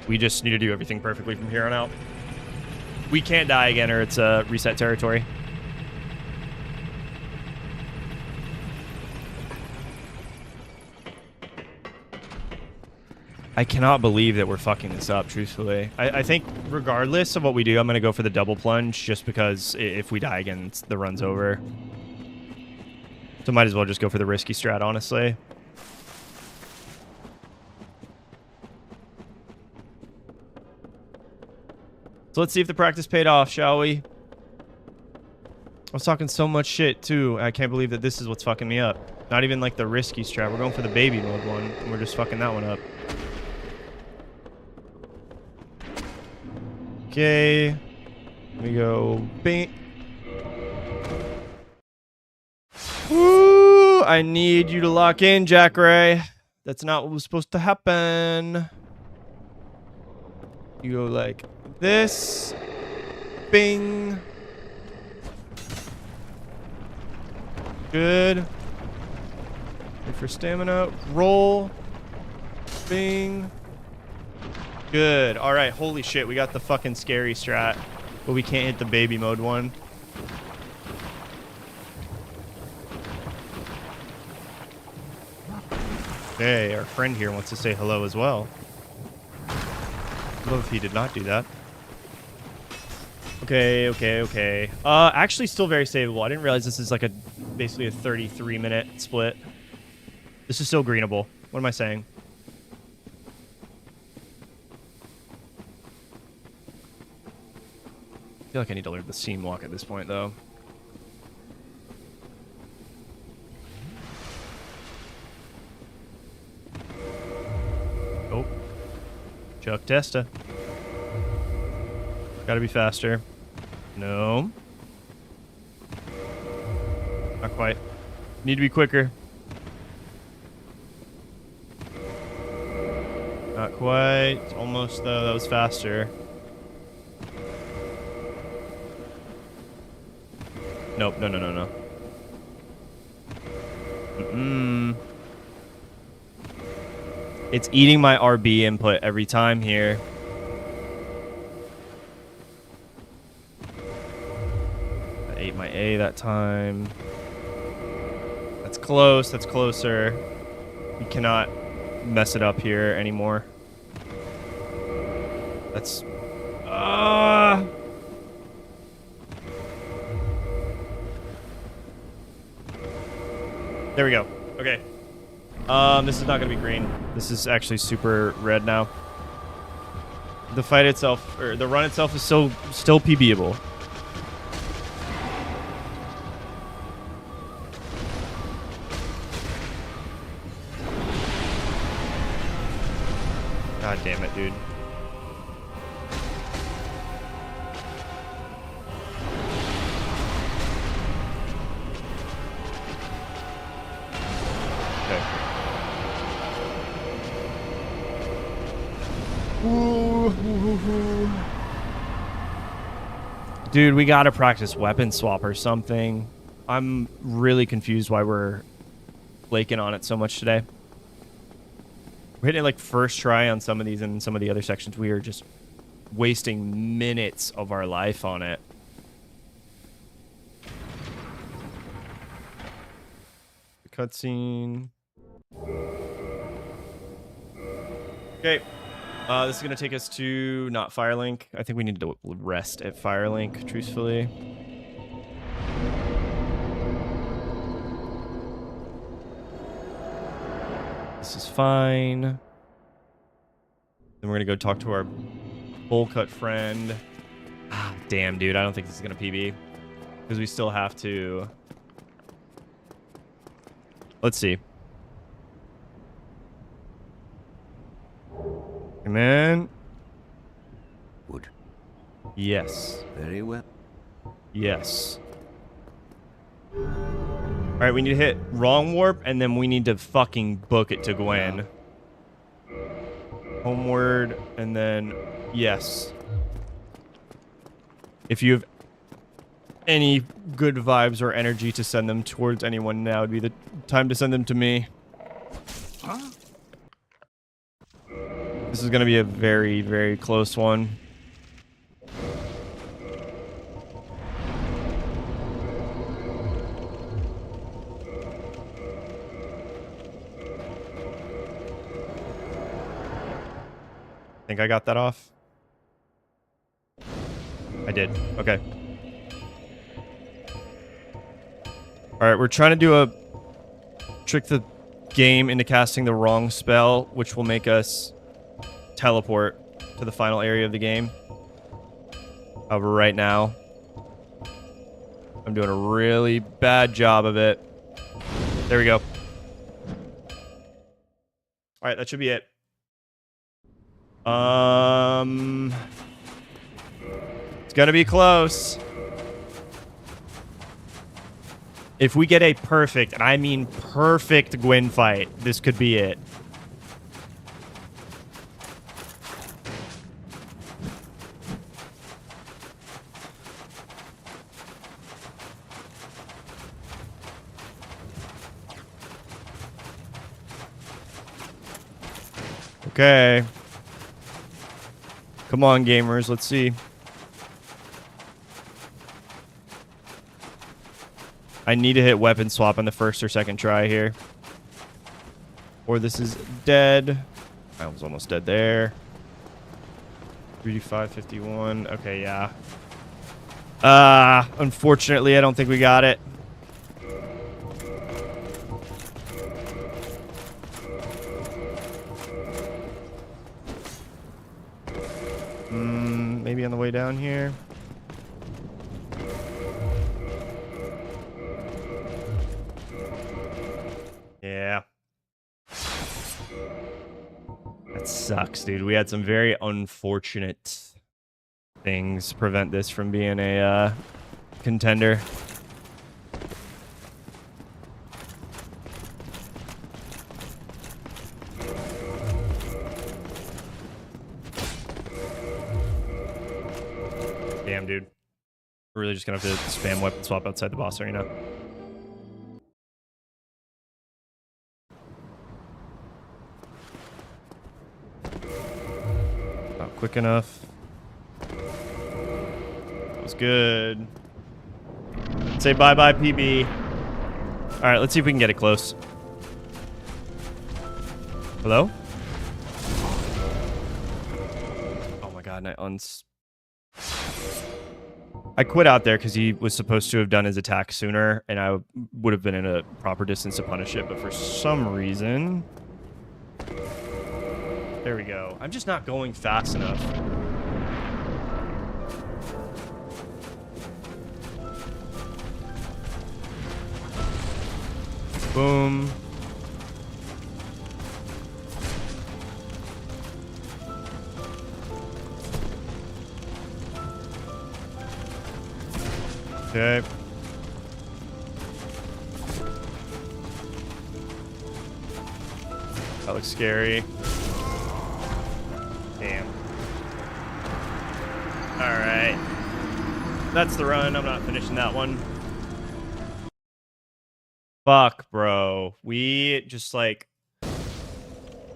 We just need to do everything perfectly from here on out. We can't die again or it's a reset territory. I cannot believe that we're fucking this up, truthfully. I think regardless of what we do, I'm going to go for the double plunge just because if we die again, the run's over. So might as well just go for the risky strat, honestly. So let's see if the practice paid off, shall we? I was talking so much shit, too. I can't believe that this is what's fucking me up. Not even like the risky strat. We're going for the baby mode one, and we're just fucking that one up. Okay, we go bing. Woo! I need you to lock in, Jack Ray. That's not what was supposed to happen. You go like this. Bing. Good. Wait for stamina. Roll. Bing. Good. All right. Holy shit. We got the fucking scary strat, but we can't hit the baby mode one. Hey, our friend here wants to say hello as well. Love if he did not do that. Okay, okay, okay. Actually still very savable. I didn't realize this is like basically a 33-minute split. This is still greenable. What am I saying? I feel like I need to learn the seam walk at this point, though. Chuck Testa. Gotta be faster. No. Not quite. Need to be quicker. Not quite. Almost, though. That was faster. Nope. No, no, no, no. Mm-mm. It's eating my RB input every time here. I ate my A that time. That's close. That's closer. We cannot mess it up here anymore. That's... There we go. Okay. This is not going to be green. This is actually super red now. The fight itself, or the run itself, is still PBable. God damn it, dude. Dude, we gotta practice weapon swap or something. I'm really confused why we're flaking on it so much today. We're hitting it like first try on some of these, and some of the other sections we are just wasting minutes of our life on it. The cutscene. Okay. This is going to take us to not Firelink. I think we need to rest at Firelink, truthfully. This is fine. Then we're going to go talk to our bowl cut friend. Ah, damn, dude. I don't think this is going to PB. Because we still have to... Let's see. Man. Wood. Yes. Very well. Yes. Alright, we need to hit wrong warp, and then we need to fucking book it to Gwen. Homeward, and then... Yes. If you have any good vibes or energy to send them towards anyone, now would be the time to send them to me. Huh? This is going to be a very, very close one. Think I got that off? I did. Okay. Alright, we're trying to do a... trick the game into casting the wrong spell, which will make us... teleport to the final area of the game. However, right now, I'm doing a really bad job of it. There we go. All right, that should be it. It's gonna be close. If we get a perfect, and I mean perfect Gwen fight, this could be it. Okay. Come on, gamers. Let's see. I need to hit weapon swap on the first or second try here. Or this is dead. I was almost dead there. 3D5, 51. Okay, yeah. Unfortunately, I don't think we got it. Maybe on the way down here. Yeah. That's sucks, dude. We had some very unfortunate things prevent this from being a contender. Damn, dude. We're really just gonna have to spam weapon swap outside the boss arena. Not quick enough. That was good. Say bye-bye, PB. All right, let's see if we can get it close. Hello? Oh my god, and I quit out there because he was supposed to have done his attack sooner, and I would have been in a proper distance to punish it, but for some reason... There we go. I'm just not going fast enough. Boom. Okay. That looks scary. Damn. Alright. That's the run. I'm not finishing that one. Fuck, bro. We just, like,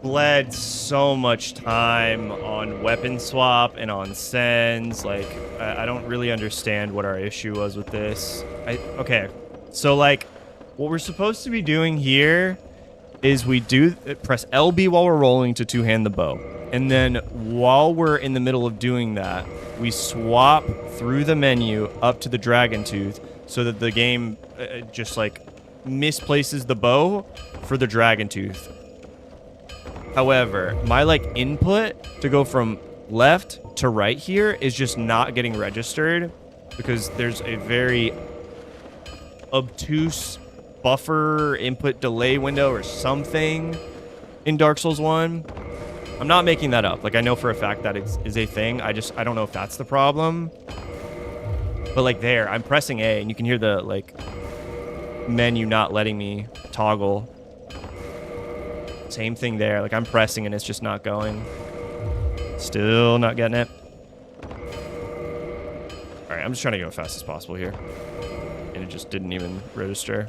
bled so much time on weapon swap and on sends. Like, I don't really understand what our issue was with this. Okay. So, like, what we're supposed to be doing here is we press LB while we're rolling to two-hand the bow. And then while we're in the middle of doing that, we swap through the menu up to the Dragon Tooth so that the game just, like, misplaces the bow for the Dragon Tooth. However, my, like, input to go from left to right here is just not getting registered because there's a very obtuse buffer input delay window or something in Dark Souls 1. I'm not making that up. Like, I know for a fact that is a thing. I don't know if that's the problem. But, like, there, I'm pressing A, and you can hear the, like, menu not letting me toggle. Same thing there. Like, I'm pressing, and it's just not going. Still not getting it. All right, I'm just trying to go as fast as possible here. And it just didn't even register.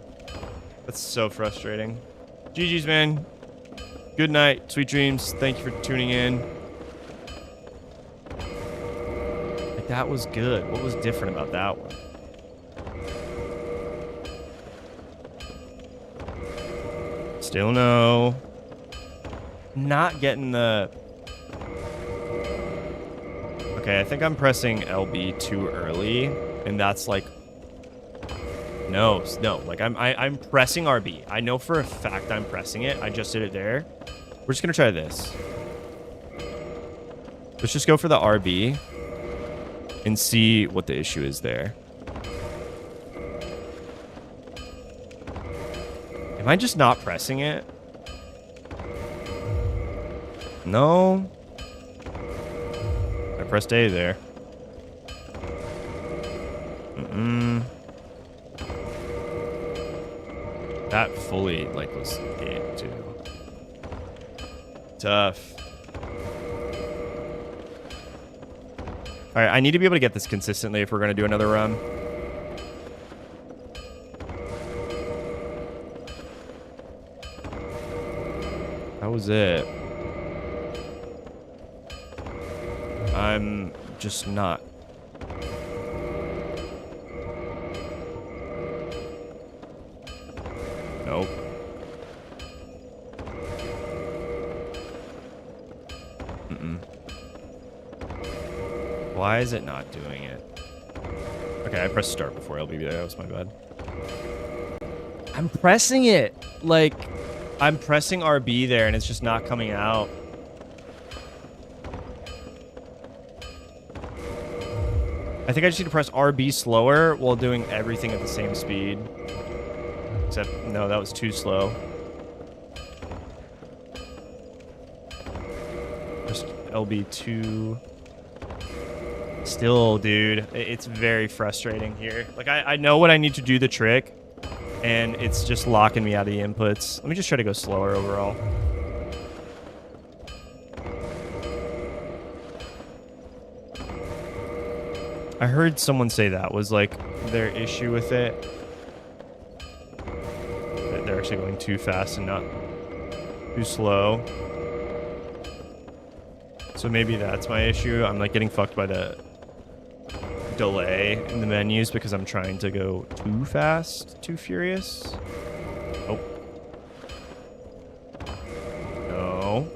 That's so frustrating. GG's, man. Good night. Sweet dreams. Thank you for tuning in. Like, that was good. What was different about that one? Still no. Not getting the... Okay, I think I'm pressing LB too early. And that's like... No. Like, I'm pressing RB. I know for a fact I'm pressing it. I just did it there. We're just going to try this. Let's just go for the RB and see what the issue is there. Am I just not pressing it? No. I pressed A there. That fully, like, was it too. Tough. All right, I need to be able to get this consistently if we're going to do another run. That was it. I'm just not. Nope. Why is it not doing it? Okay, I pressed start before LB there. That was my bad. I'm pressing it. Like, I'm pressing RB there, and it's just not coming out. I think I just need to press RB slower while doing everything at the same speed. Except, no, that was too slow. LB2. Still, dude, it's very frustrating here. Like, I know what I need to do the trick, and it's just locking me out of the inputs. Let me just try to go slower overall. I heard someone say that was like their issue with it. That they're actually going too fast and not too slow. So maybe that's my issue. I'm like getting fucked by the delay in the menus because I'm trying to go too fast, too furious. Oh. No.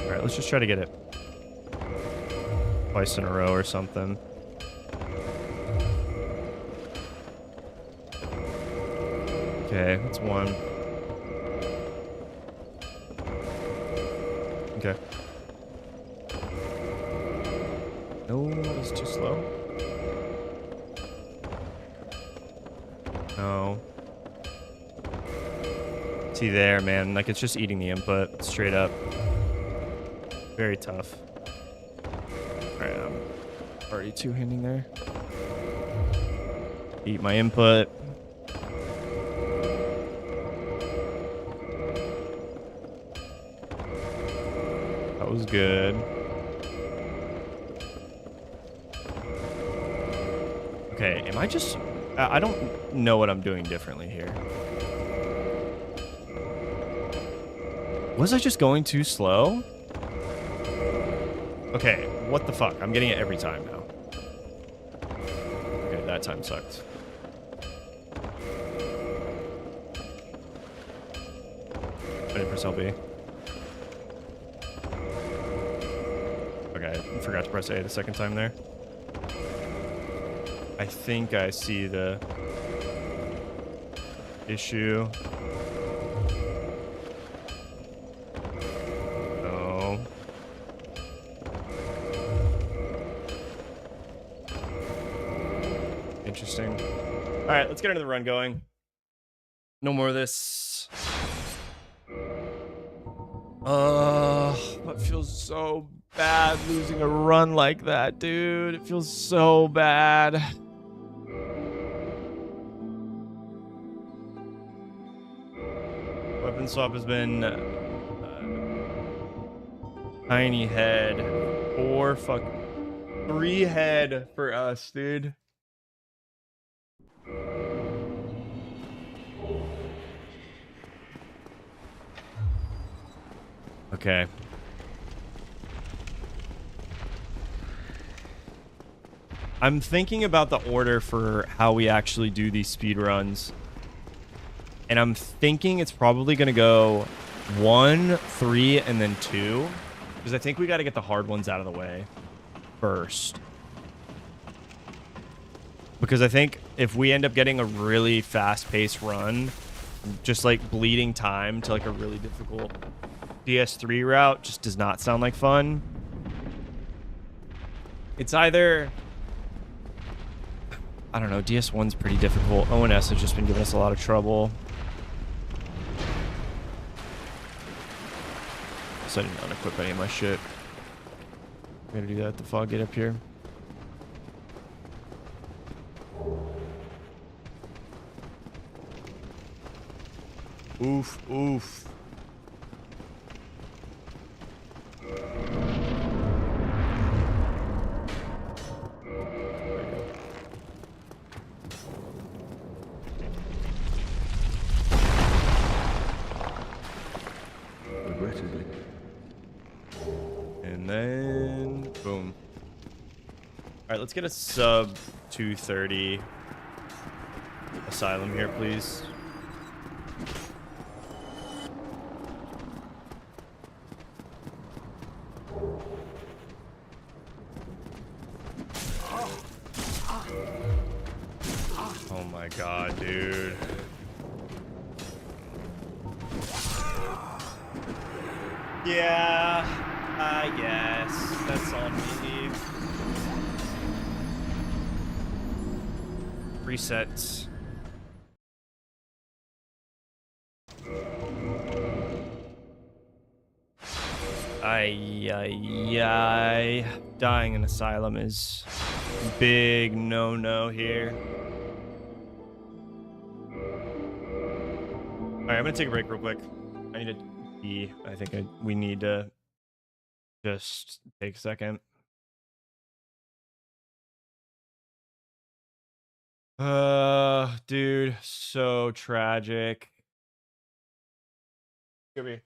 Alright, let's just try to get it twice in a row or something. Okay, that's one. Okay. No, it's too slow. No. See there, man. Like, it's just eating the input straight up. Very tough. Alright, I'm already two-handing there. Eat my input. That was good. Okay, am I just... I don't know what I'm doing differently here. Was I just going too slow? Okay, what the fuck? I'm getting it every time now. Okay, that time sucked. I didn't press LB. Okay, I forgot to press A the second time there. I think I see the issue. No. Interesting. All right, let's get into the run going. No more of this. That feels so bad losing a run like that, dude. It feels so bad. Weapon swap has been tiny head. 3 head for us, dude. Okay. I'm thinking about the order for how we actually do these speed runs. And I'm thinking it's probably going to go 1, 3, and then 2. Because I think we got to get the hard ones out of the way first. Because I think if we end up getting a really fast-paced run, just like bleeding time to like a really difficult DS3 route just does not sound like fun. It's either... I don't know, DS1's pretty difficult. ONS has just been giving us a lot of trouble. So I didn't unequip any of my shit. I'm gonna do that at the fog gate up here. Oof, oof. Regrettably. And then, boom. All right, let's get a sub 230 asylum here, please. Oh my god, dude. Yeah, I guess. That's on me. Resets. Ay, ay, ay. Dying in Asylum is big no-no here. All right, I'm gonna take a break real quick. I need to pee. I think we need to just take a second. Dude, so tragic. Give me.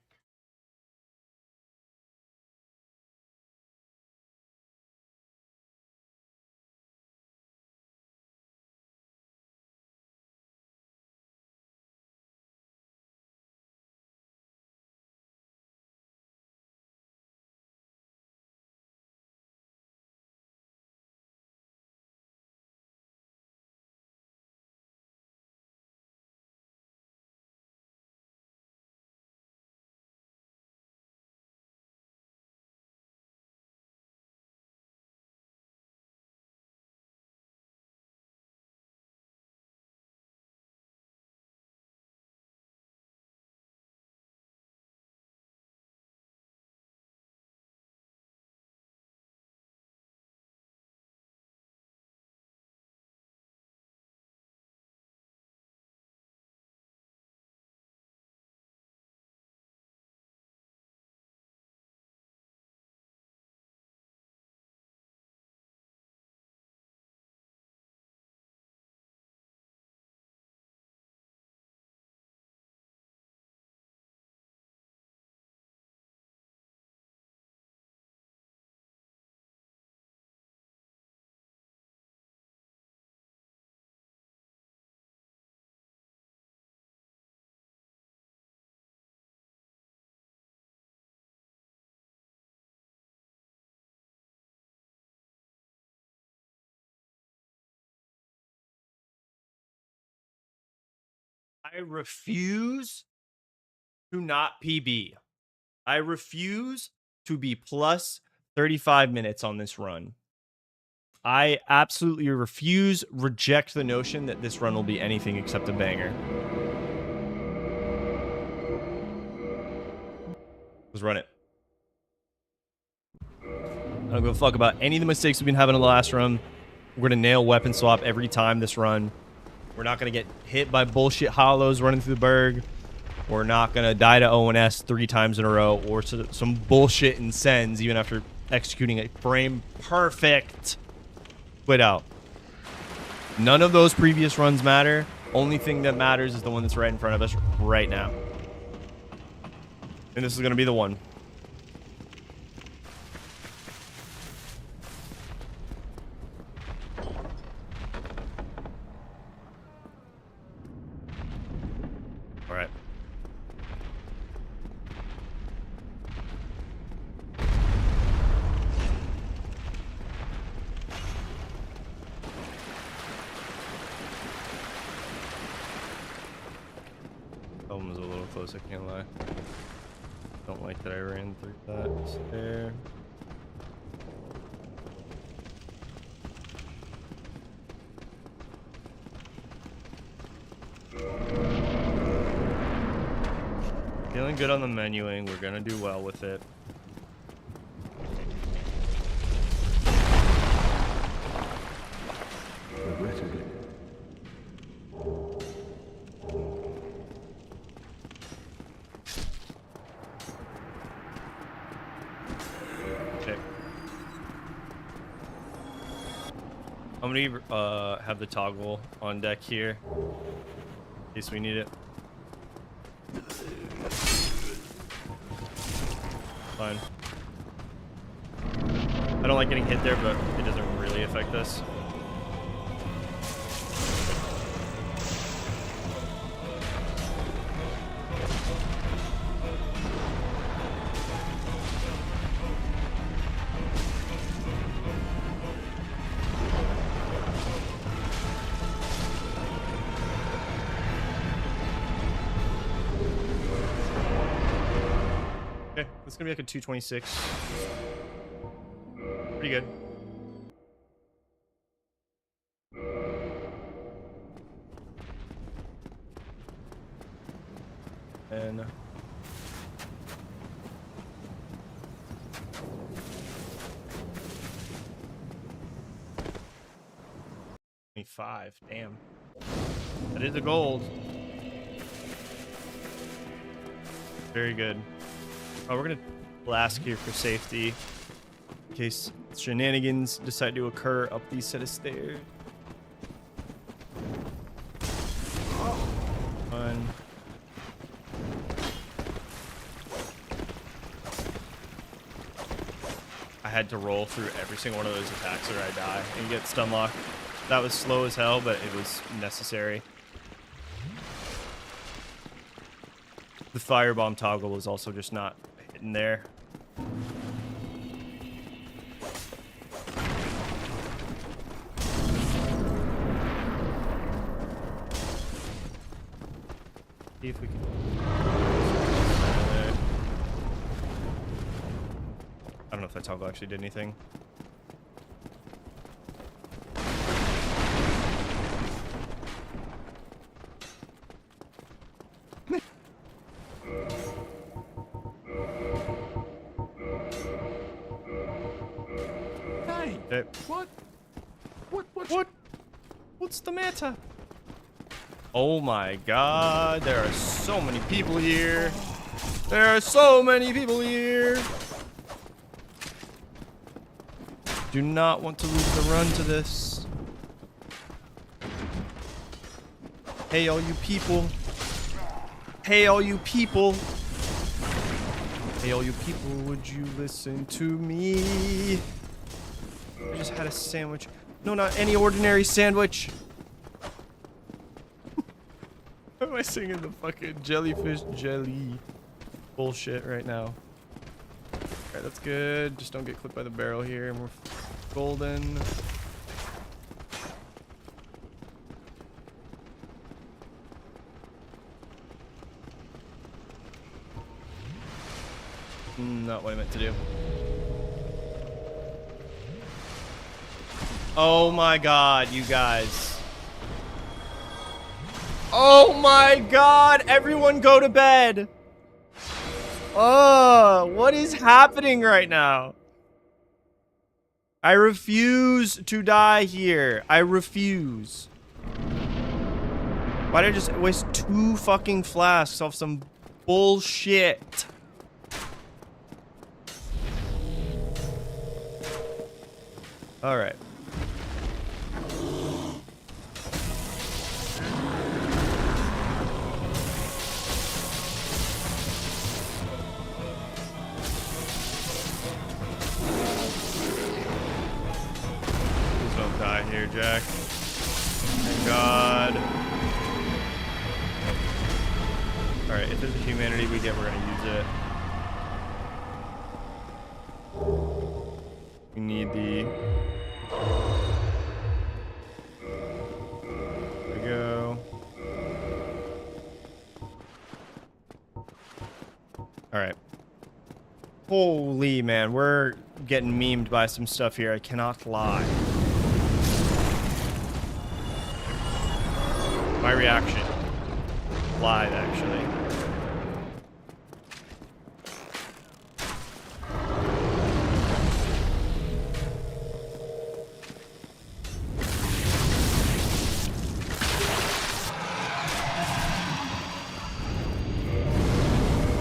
I refuse to not PB. I refuse to be plus 35 minutes on this run. I absolutely reject the notion that this run will be anything except a banger. Let's run it. I don't give a fuck about any of the mistakes we've been having in the last run. We're going to nail weapon swap every time this run. We're not going to get hit by bullshit hollows running through the berg. We're not going to die to ONS 3 times in a row or some bullshit in sends even after executing a frame perfect quit out. None of those previous runs matter. Only thing that matters is the one that's right in front of us right now. And this is going to be the one. All right. That one was a little close, I can't lie. Don't like that I ran through that stair. Feeling good on the menuing. We're gonna do well with it. Regrettably. Okay. I'm gonna have the toggle on deck here in case we need it. Fine. I don't like getting hit there, but it doesn't really affect us. Okay, it's gonna be like a 226. Pretty good. And 5. Damn. That is a gold. Very good. Oh, we're gonna blast here for safety. In case shenanigans decide to occur up these set of stairs. Fun. I had to roll through every single one of those attacks or I die and get stun lock. That was slow as hell, but it was necessary. The firebomb toggle was also just not hidden there. See if we can. I don't know if that toggle actually did anything. Hey, Okay. what? What's the matter? Oh my god, there are so many people here. There are so many people here. Do not want to lose the run to this. Hey, all you people. Hey, all you people. Hey, all you people, would you listen to me? I just had a sandwich. No, not any ordinary sandwich. Why am I singing the fucking jellyfish jelly bullshit right now? Alright, that's good. Just don't get clipped by the barrel here, and we're golden. Not what I meant to do. Oh my god, you guys. Oh my god, everyone go to bed. Oh, what is happening right now? I refuse to die here. I refuse. Why did I just waste 2 fucking flasks off some bullshit? All right. Please don't die here, Jack. Thank God. All right, if there's a humanity we get, we're gonna use it. We need the. There we go. All right. Holy man, we're getting memed by some stuff here. I cannot lie. My reaction. Live, actually.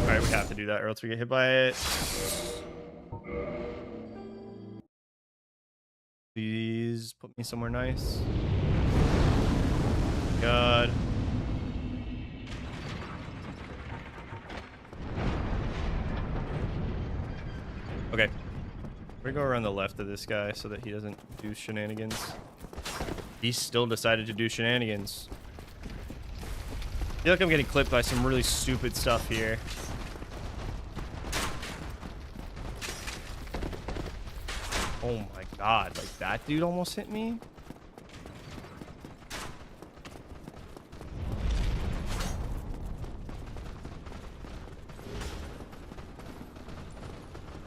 Alright, we have to do that or else we get hit by it. Please put me somewhere nice. God. Okay. We're gonna go around the left of this guy so that he doesn't do shenanigans. He still decided to do shenanigans. I feel like I'm getting clipped by some really stupid stuff here. Oh my god, like that dude almost hit me?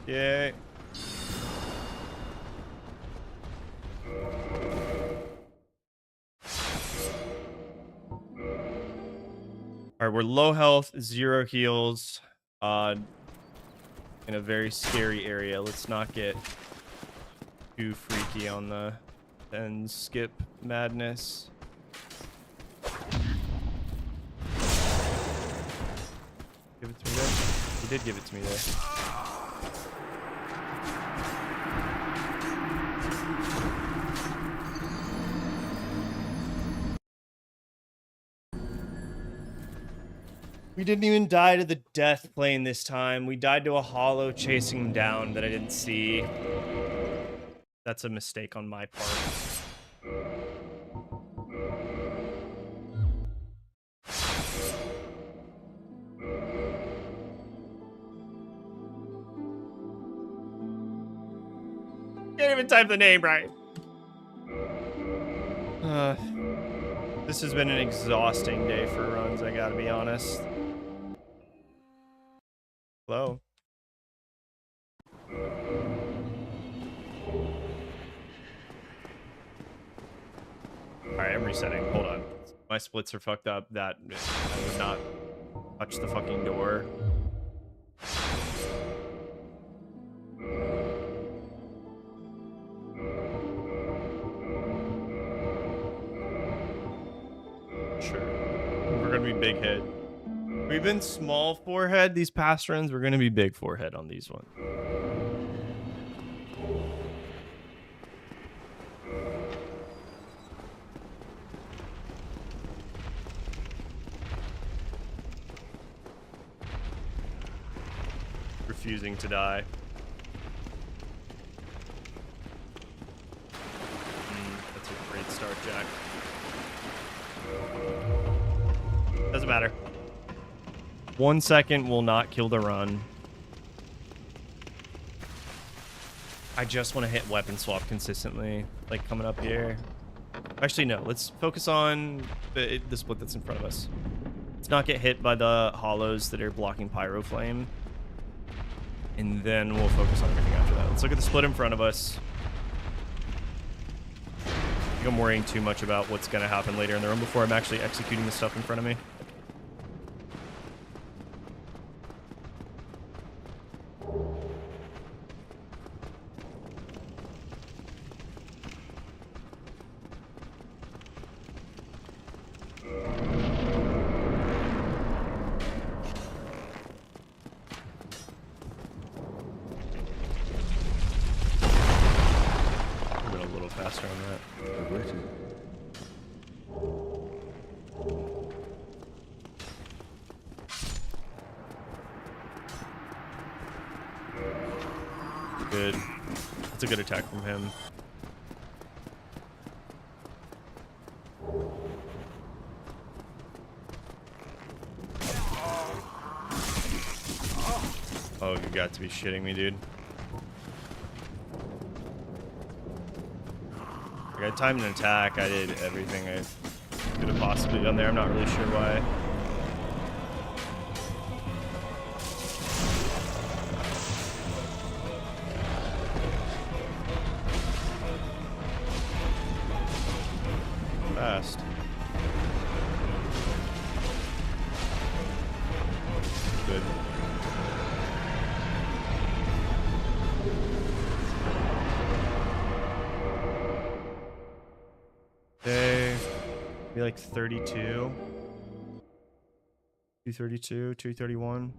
Yay. Alright, we're low health, 0 heals, in a very scary area. Let's not get too freaky on the and skip madness. Give it to me there. He did give it to me there. We didn't even die to the death plane this time. We died to a hollow chasing him down that I didn't see. That's a mistake on my part. Can't even type the name right. This has been an exhausting day for runs, I gotta be honest. Hello. Alright, I'm resetting. Hold on. My splits are fucked up. That I would not touch the fucking door. Sure. We're gonna be big head. We've been small forehead these past runs. We're gonna be big forehead on these ones. Refusing to die. That's a great start, Jack. Doesn't matter. 1 second will not kill the run. I just want to hit weapon swap consistently, like coming up here. Actually, no. Let's focus on the split that's in front of us. Let's not get hit by the hollows that are blocking Pyro Flame. And then we'll focus on everything after that. Let's look at the split in front of us. I think I'm worrying too much about what's going to happen later in the room before I'm actually executing the stuff in front of me. Faster on that. Good. That's a good attack from him. Oh, you got to be shitting me, dude. I timed an attack. I did everything I could have possibly done there. I'm not really sure why. Fast. Good. Okay, be like 32, 232, 231.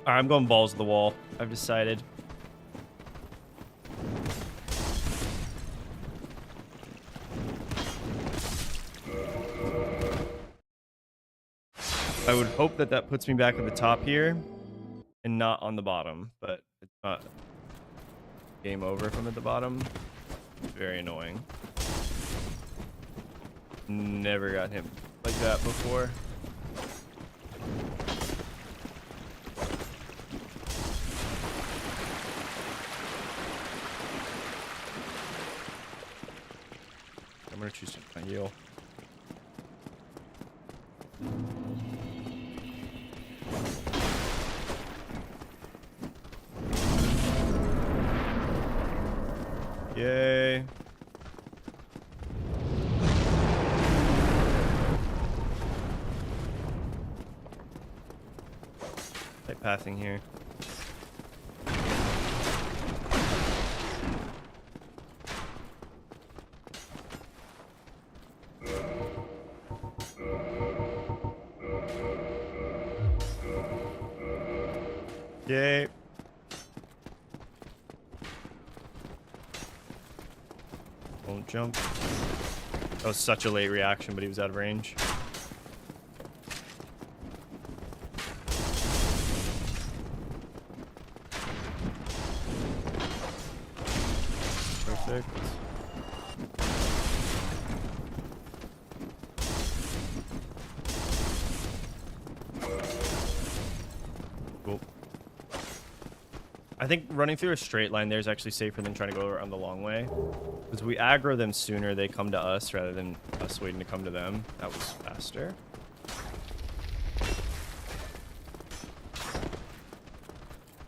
Alright, I'm going balls to the wall. I've decided. I would hope that that puts me back at the top here and not on the bottom, but it's not game over if I'm at the bottom. It's very annoying. Never got him like that before. I'm gonna choose to heal. Yay. Tight pathing here. Yay. Won't jump. That was such a late reaction, but he was out of range. Perfect. Cool. I think running through a straight line there is actually safer than trying to go around the long way. Because we aggro them sooner, they come to us rather than us waiting to come to them. That was faster.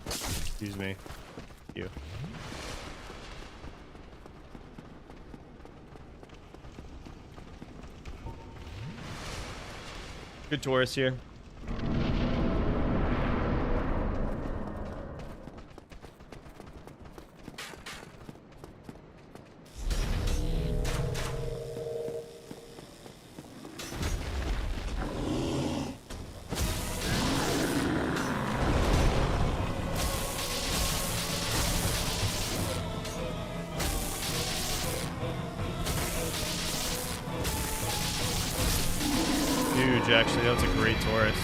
Excuse me. You. Good Taurus here. Huge, actually. That was a great Taurus.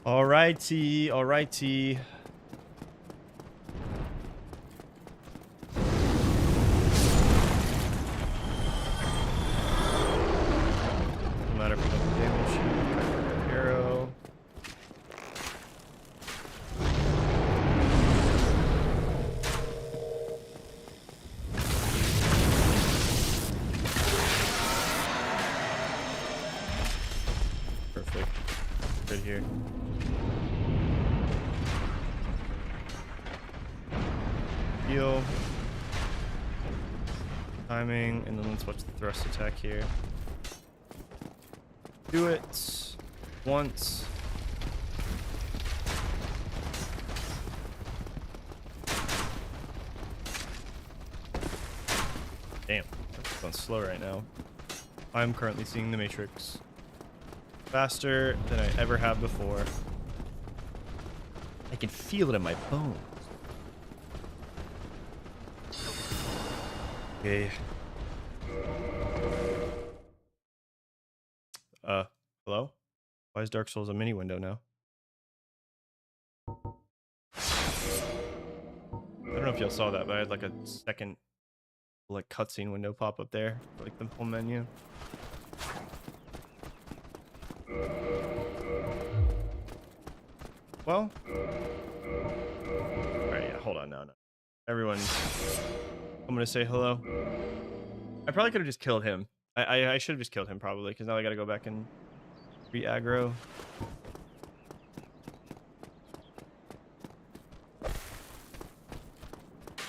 Alrighty, alrighty. No matter if I'm damage. Arrow. Perfect. Good here. Heal. Timing, and then let's watch the thrust attack here. Do it once. Damn, that's going slow right now. I'm currently seeing the Matrix faster than I ever have before. I can feel it in my bones. Okay. Hello? Why is Dark Souls a mini window now? I don't know if y'all saw that, but I had like a second like cutscene window pop up there, like the whole menu. Well, alright, yeah, hold on, no. Everyone's I'm gonna say hello. I probably could have just killed him. I should have just killed him probably, because now I gotta go back and re-aggro.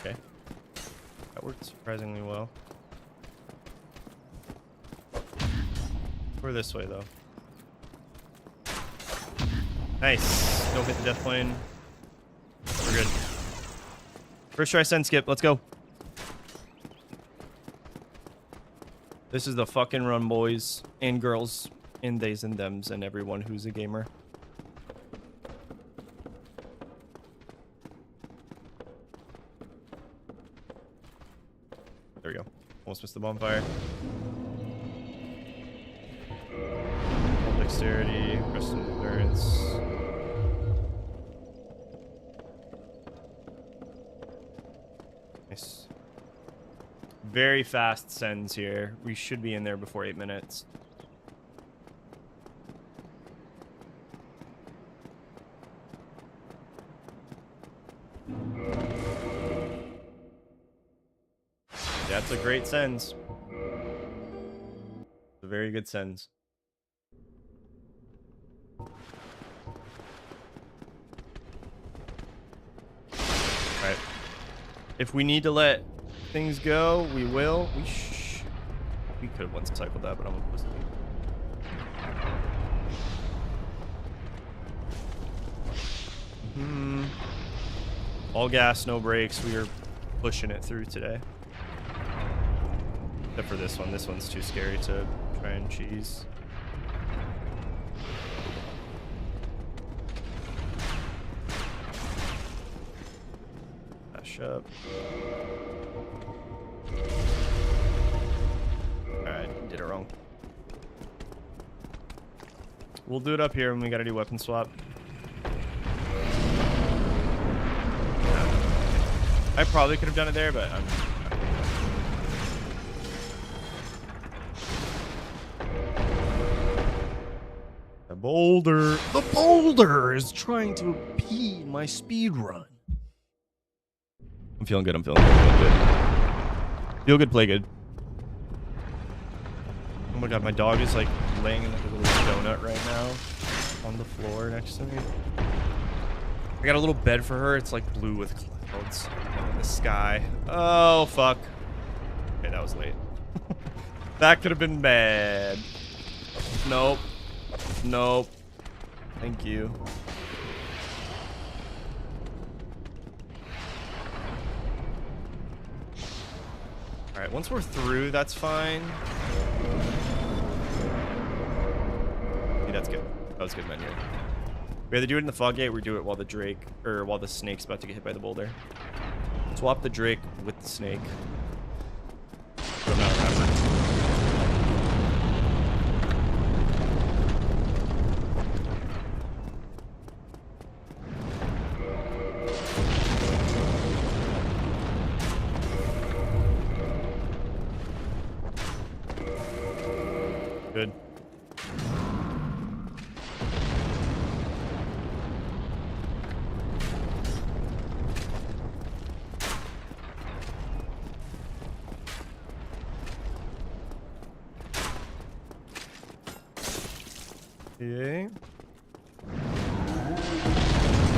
Okay. That worked surprisingly well. We're this way though. Nice. Don't hit the death plane. We're good. First try send skip. Let's go. This is the fucking run, boys and girls and theys and thems and everyone who's a gamer. There we go. Almost missed the bonfire. Dexterity, rest and endurance. Nice. Very fast sends here. We should be in there before 8 minutes. That's a great sends. A very good sentence. Alright. If we need to let things go, we will. We could have once cycled that, but I'm a pussy. All gas, no brakes. We are pushing it through today. Except for this one. This one's too scary to try and cheese. Dash up. Alright, did it wrong. We'll do it up here when we gotta do weapon swap. I probably could have done it there, but I'm... The boulder is trying to impede my speed run. I'm feeling good. I'm feeling good. Feel good, play good. Oh my god, my dog is like laying in like a little donut right now on the floor next to me. I got a little bed for her. It's like blue with clouds in the sky. Oh, fuck. Okay, that was late. That could have been bad. Nope. Nope. Thank you. Alright, once we're through, that's fine. Yeah, that's good. That was good menu. We either do it in the fog gate or we do it while the Drake, or while the snake's about to get hit by the boulder. Swap the Drake with the snake. Put him out around. Good. Okay.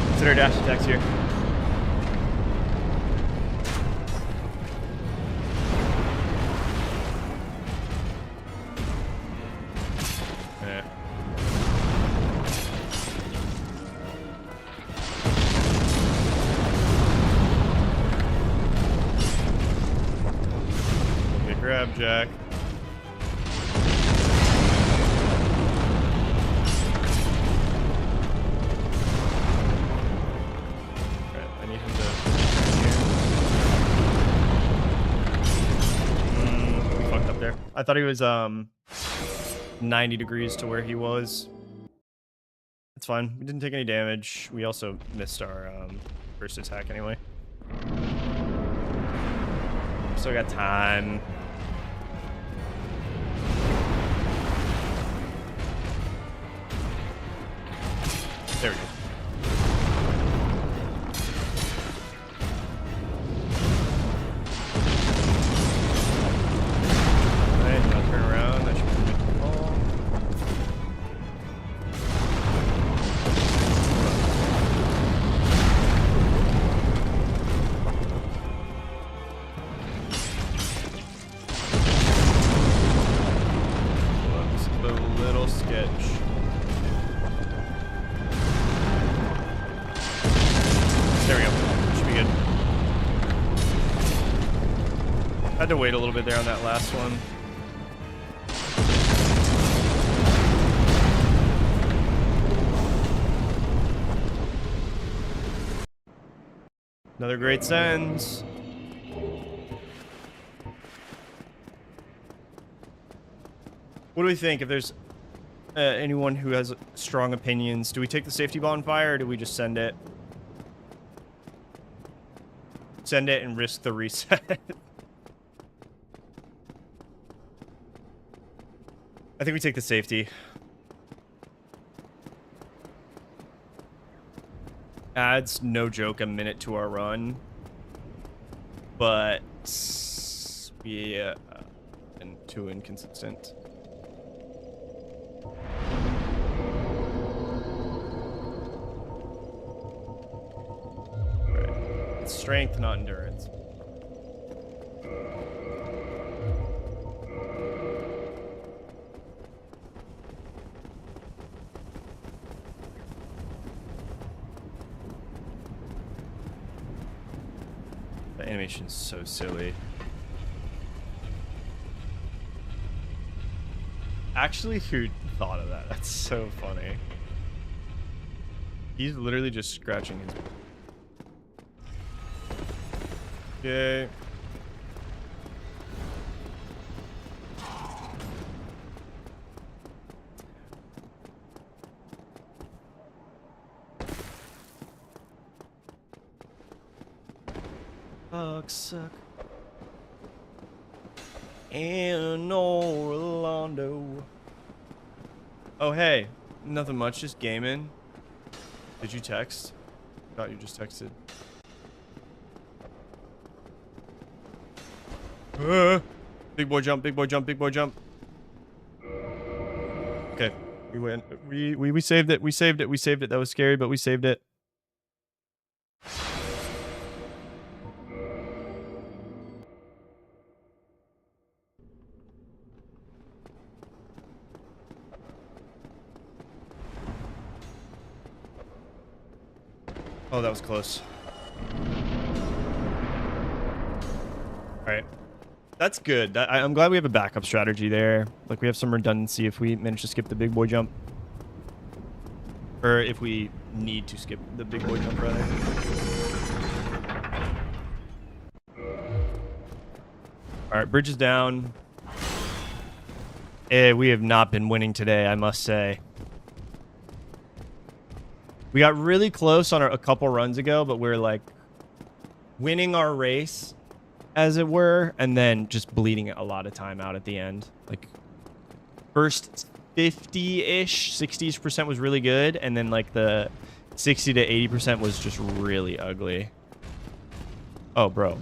Consider dash attacks here. Yeah. Okay, grab Jack. I thought he was 90 degrees to where he was. It's fine. We didn't take any damage. We also missed our first attack anyway. Still got time. There we go. Had to wait a little bit there on that last one. Another great sends. What do we think? If there's anyone who has strong opinions, do we take the safety bonfire or do we just send it? Send it and risk the reset. I think we take the safety. Adds, no joke, a minute to our run. But yeah, and too inconsistent. It's strength, not endurance. The animation's so silly. Actually, who thought of that? That's so funny. He's literally just scratching his... Okay. Suck. In Orlando. Oh, hey. Nothing much, just gaming. Did you text? Thought you just texted. Big boy jump, big boy jump, big boy jump. Okay. We went. We saved it. We saved it. We saved it. That was scary, but we saved it. Oh, that was close. Alright. That's good. I'm glad we have a backup strategy there. Like, we have some redundancy if we manage to skip the big boy jump. Or if we need to skip the big boy jump, rather. Alright, bridge is down. We have not been winning today, I must say. We got really close on a couple runs ago, but we're like winning our race, as it were, and then just bleeding a lot of time out at the end. Like, first 50-ish, 60% was really good, and then like the 60 to 80% was just really ugly. Oh, bro. You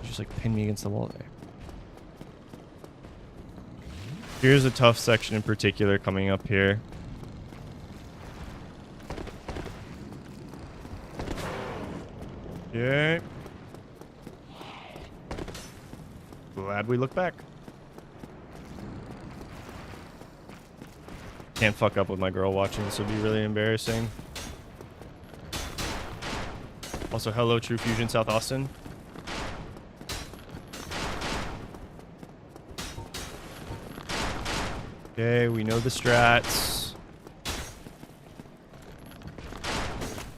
just like pinned me against the wall there. Here's a tough section in particular coming up here. Okay. Glad we look back. Can't fuck up with my girl watching. This would be really embarrassing. Also, hello, True Fusion, South Austin. Okay, we know the strats.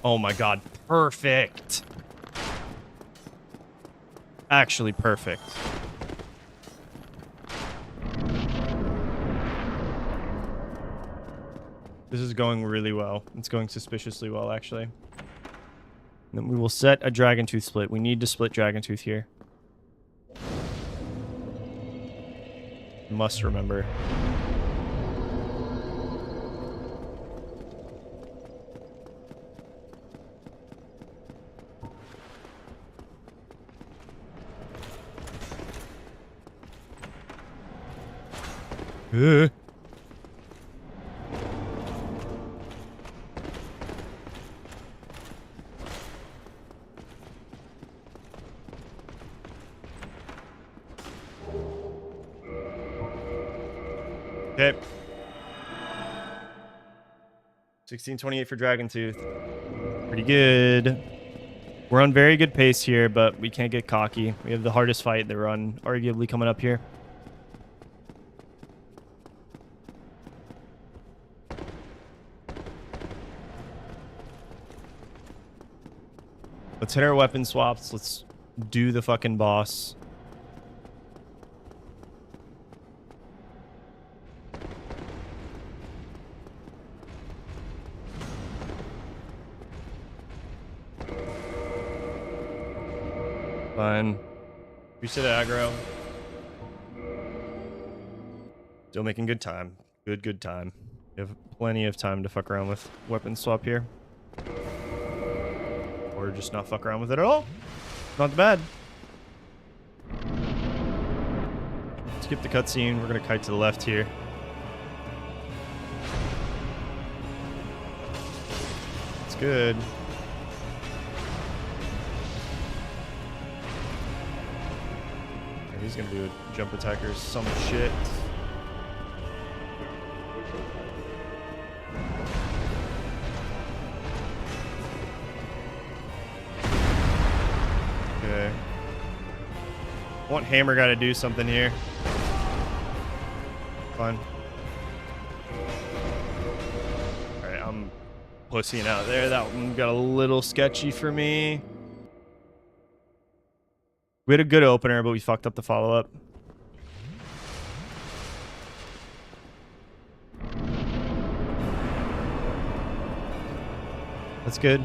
Oh my god, perfect. Actually perfect. This is going really well. It's going suspiciously well, actually. And then we will set a Dragon Tooth split. We need to split Dragon Tooth here. Must remember. Okay. 1628 for Dragon Tooth. Pretty good. We're on very good pace here, but we can't get cocky. We have the hardest fight in the run, arguably, coming up here. Let's hit our weapon swaps. Let's do the fucking boss. Fine. Reset aggro. Still making good time. Good time. We have plenty of time to fuck around with weapon swap here. Or just not fuck around with it at all. Not bad. Skip the cutscene. We're gonna kite to the left here. It's good. He's gonna do a jump attack or some shit. Okay. I want Hammer Guy to do something here. Fine. Alright, I'm pussying out there. That one got a little sketchy for me. We had a good opener, but we fucked up the follow-up. That's good.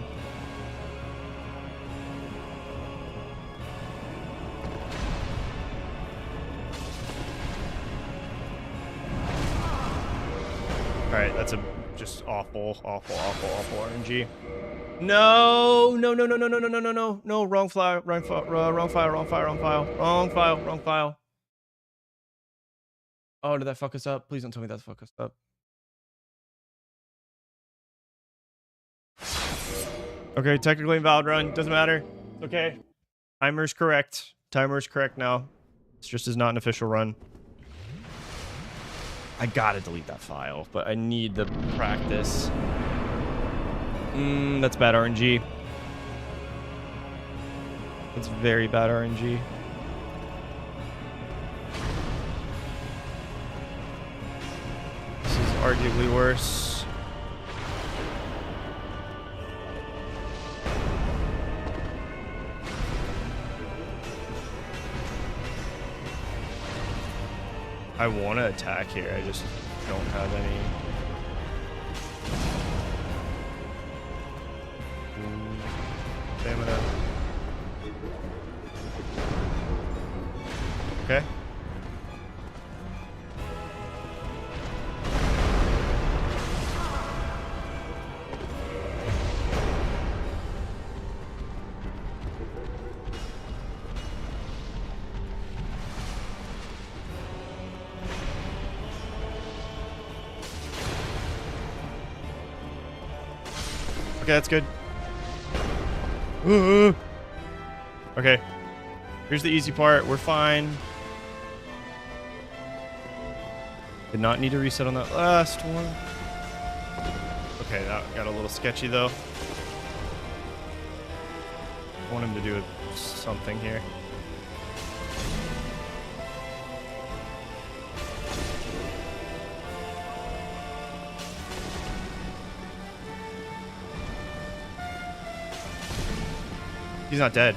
Alright, that's a just awful RNG. No, no, no, no, no, no, no, no, no, no, no, wrong file, wrong file, wrong file, wrong file, wrong file, wrong file, wrong file. Oh, did that fuck us up? Please don't tell me that fuck us up. Okay, technically invalid run, doesn't matter. It's okay. Timer's correct. Timer's correct now. It's just is not an official run. I gotta delete that file, but I need the practice. That's bad RNG. That's very bad RNG. This is arguably worse. I want to attack here, I just don't have any. Stamina. Okay. Okay, that's good. Okay. Here's the easy part. We're fine. Did not need to reset on that last one. Okay, that got a little sketchy though. I want him to do something here. He's not dead.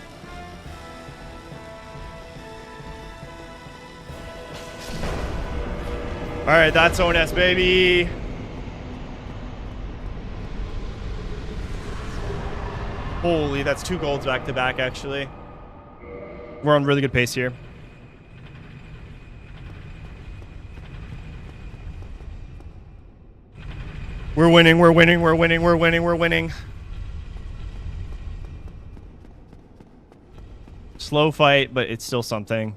All right, that's ONS, baby. Holy, that's 2 golds back to back, actually. We're on really good pace here. We're winning, we're winning, we're winning, we're winning, we're winning. Slow fight, but it's still something.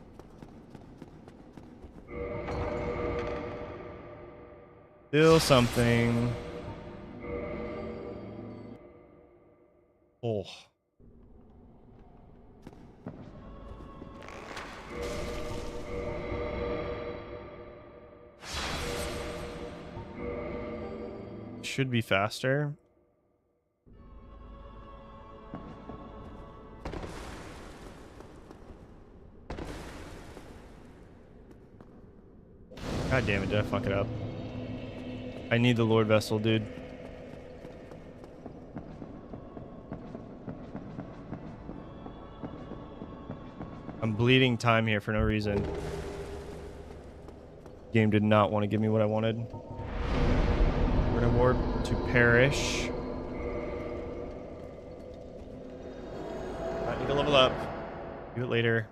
Still something. Oh. Should be faster. God damn it, did I fuck it up? I need the Lord Vessel, dude. I'm bleeding time here for no reason. Game did not want to give me what I wanted. We're gonna warp to Perish. I need to level up. Do it later.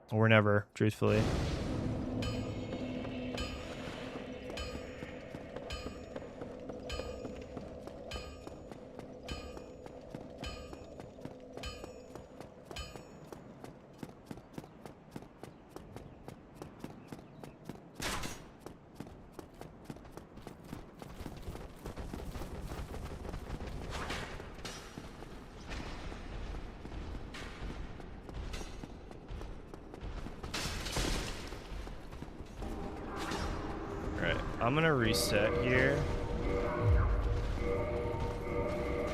Or never, truthfully. I'm gonna reset here.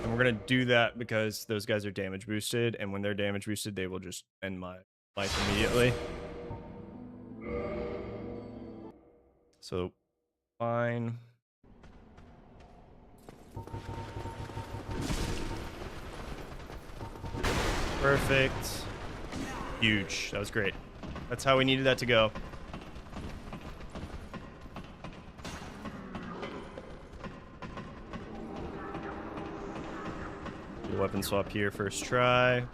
And we're gonna do that because those guys are damage boosted, and when they're damage boosted, they will just end my life immediately. So, fine. Perfect. Huge. That was great. That's how we needed that to go. Weapon swap here, first try. I'm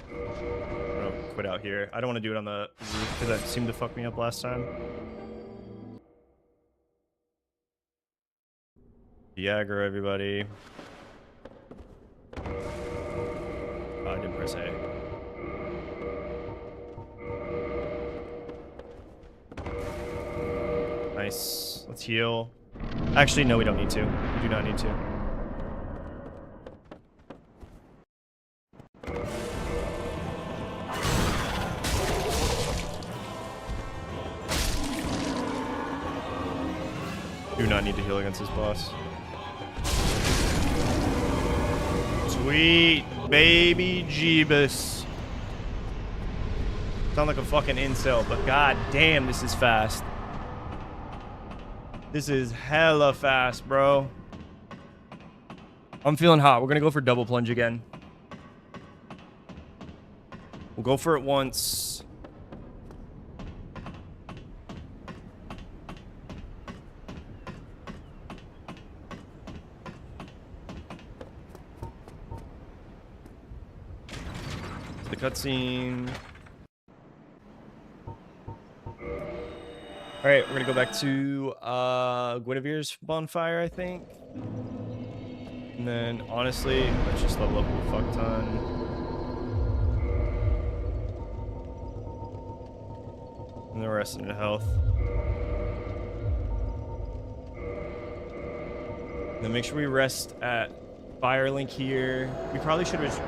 gonna quit out here. I don't want to do it on the roof because that seemed to fuck me up last time. Viagra, everybody. Oh, I didn't press A. Nice. Let's heal. Actually, no, we don't need to. We do not need to. Do not need to heal against this boss. Sweet baby Jeebus. Sound like a fucking incel, but god damn, this is fast. This is hella fast, bro. I'm feeling hot. We're gonna go for double plunge again. We'll go for it once. The cutscene. All right, we're gonna go back to Guinevere's bonfire, I think. And then, honestly, let's just level up a fuck ton. And then we're resting in health. And then make sure we rest at Firelink here. We probably should have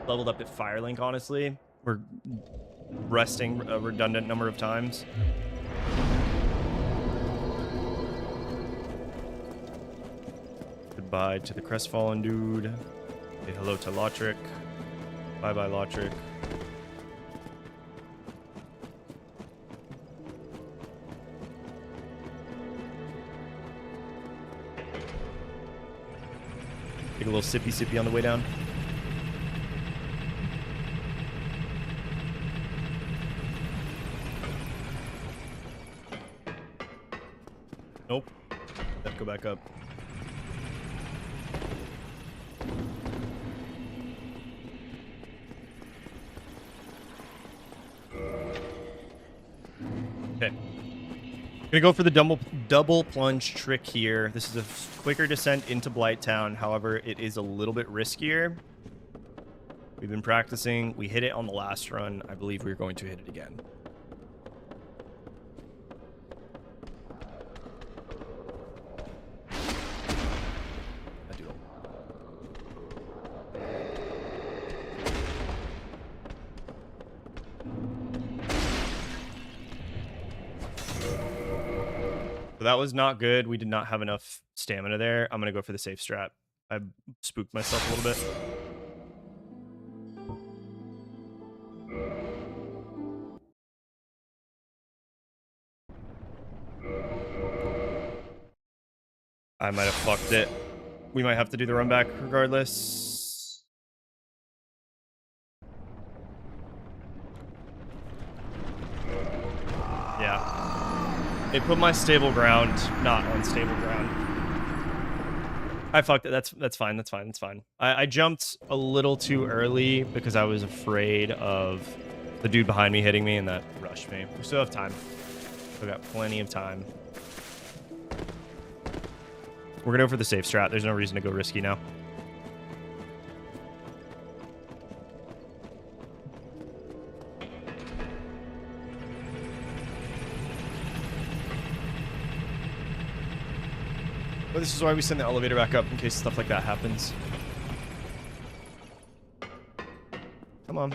leveled up at Firelink, honestly. We're resting a redundant number of times. Goodbye to the crestfallen dude. Say hello to Lotric. Bye-bye, Lotric. Take a little sippy on the way down. Nope. Let's go back up. Okay. Gonna go for the double plunge trick here. This is a quicker descent into Blighttown. However, it is a little bit riskier. We've been practicing. We hit it on the last run. I believe we're going to hit it again. So that was not good. We did not have enough stamina there. I'm going to go for the safe strat. I spooked myself a little bit. I might have fucked it. We might have to do the run back regardless. Yeah. It put my stable ground not on stable ground. I fucked it. That's fine. That's fine. That's fine. I jumped a little too early because I was afraid of the dude behind me hitting me, and that rushed me. We still have time. We've got plenty of time. We're gonna go for the safe strat. There's no reason to go risky now. But this is why we send the elevator back up, in case stuff like that happens. Come on.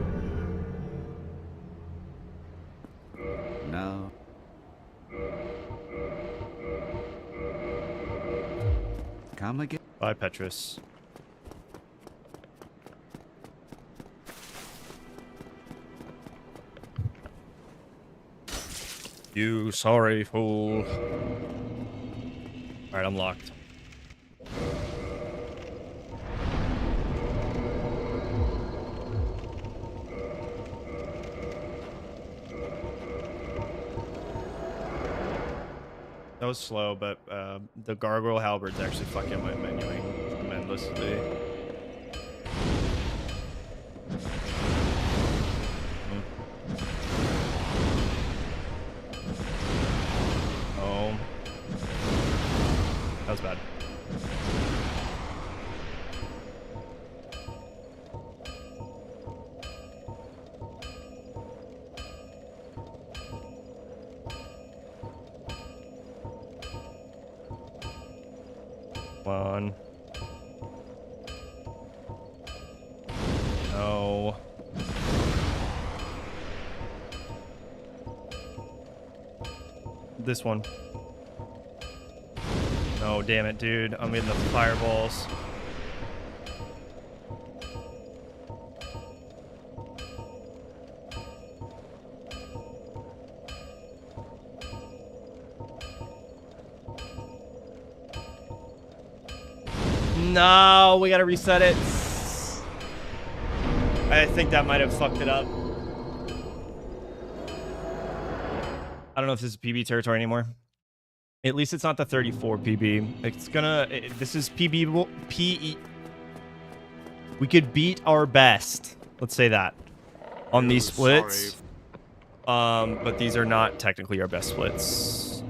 Come again. Bye, Petrus. You sorry fool. Alright, I'm locked. That was slow, but the gargoyle halberd's actually fucking my menuing tremendously. Oh. That was bad. Come on. No. This one. No, damn it, dude. I'm getting the fireballs. No, we gotta reset it. I think that might have fucked it up. I don't know if this is PB territory anymore. At least it's not the 34 PB. It's gonna... this is PB... PE... We could beat our best. Let's say that. On these splits. But these are not technically our best splits.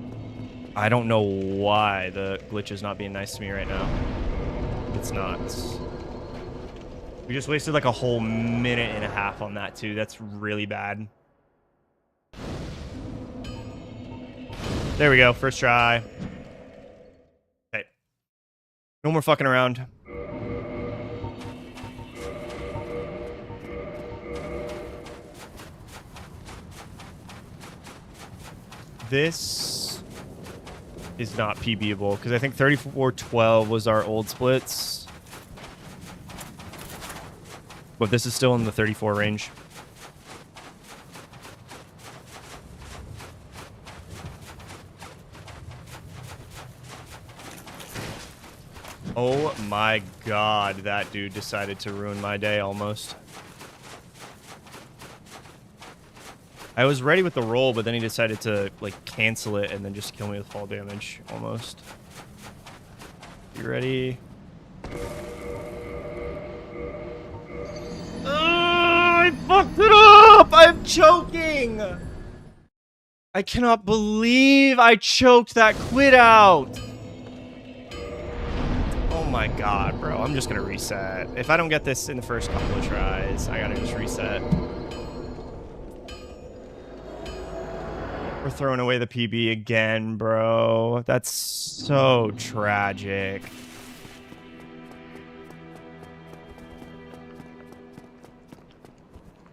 I don't know why the glitch is not being nice to me right now. It's not. We just wasted like a whole minute and a half on that too. That's really bad. There we go. First try. Okay. No more fucking around. This is not PBable because I think 3412 was our old splits. But this is still in the 34 range. Oh my god, that dude decided to ruin my day almost. I was ready with the roll, but then he decided to like cancel it and then just kill me with fall damage almost. You ready? I fucked it up! I'm choking! I cannot believe I choked that quit out! Oh my god, bro. I'm just gonna reset. If I don't get this in the first couple of tries, I gotta just reset. We're throwing away the PB again, bro. That's so tragic.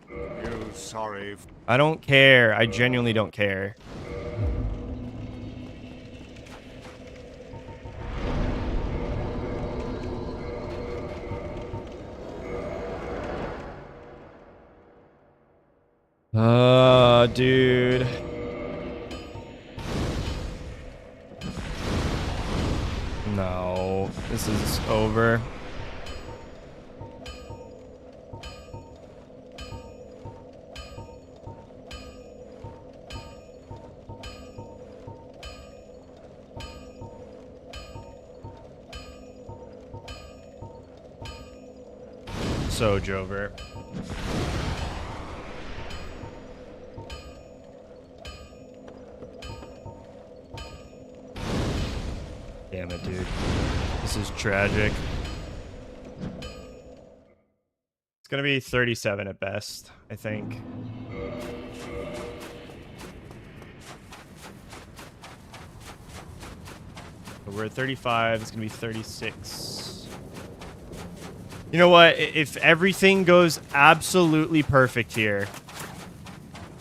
You sorry. I don't care. I genuinely don't care. Dude. No, this is over. So Jover. Damn it, dude. This is tragic. It's gonna be 37 at best, I think. But we're at 35. It's gonna be 36. You know what? If everything goes absolutely perfect here,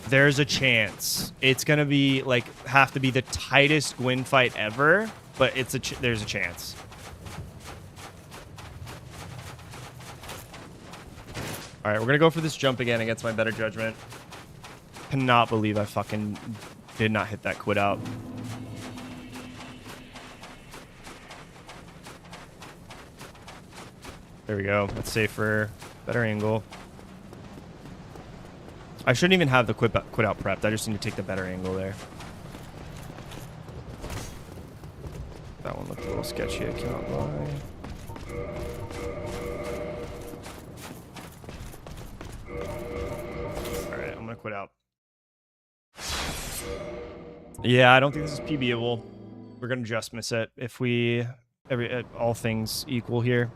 there's a chance. It's gonna be like have to be the tightest Gwyn fight ever, but it's there's a chance. All right, we're gonna go for this jump again against my better judgment. Cannot believe I fucking did not hit that quit out. There we go. That's safer. Better angle. I shouldn't even have the quit out prepped. I just need to take the better angle there. That one looked a little sketchy. I cannot lie. Alright, I'm gonna quit out. Yeah, I don't think this is PBable. We're gonna just miss it if we all things equal here.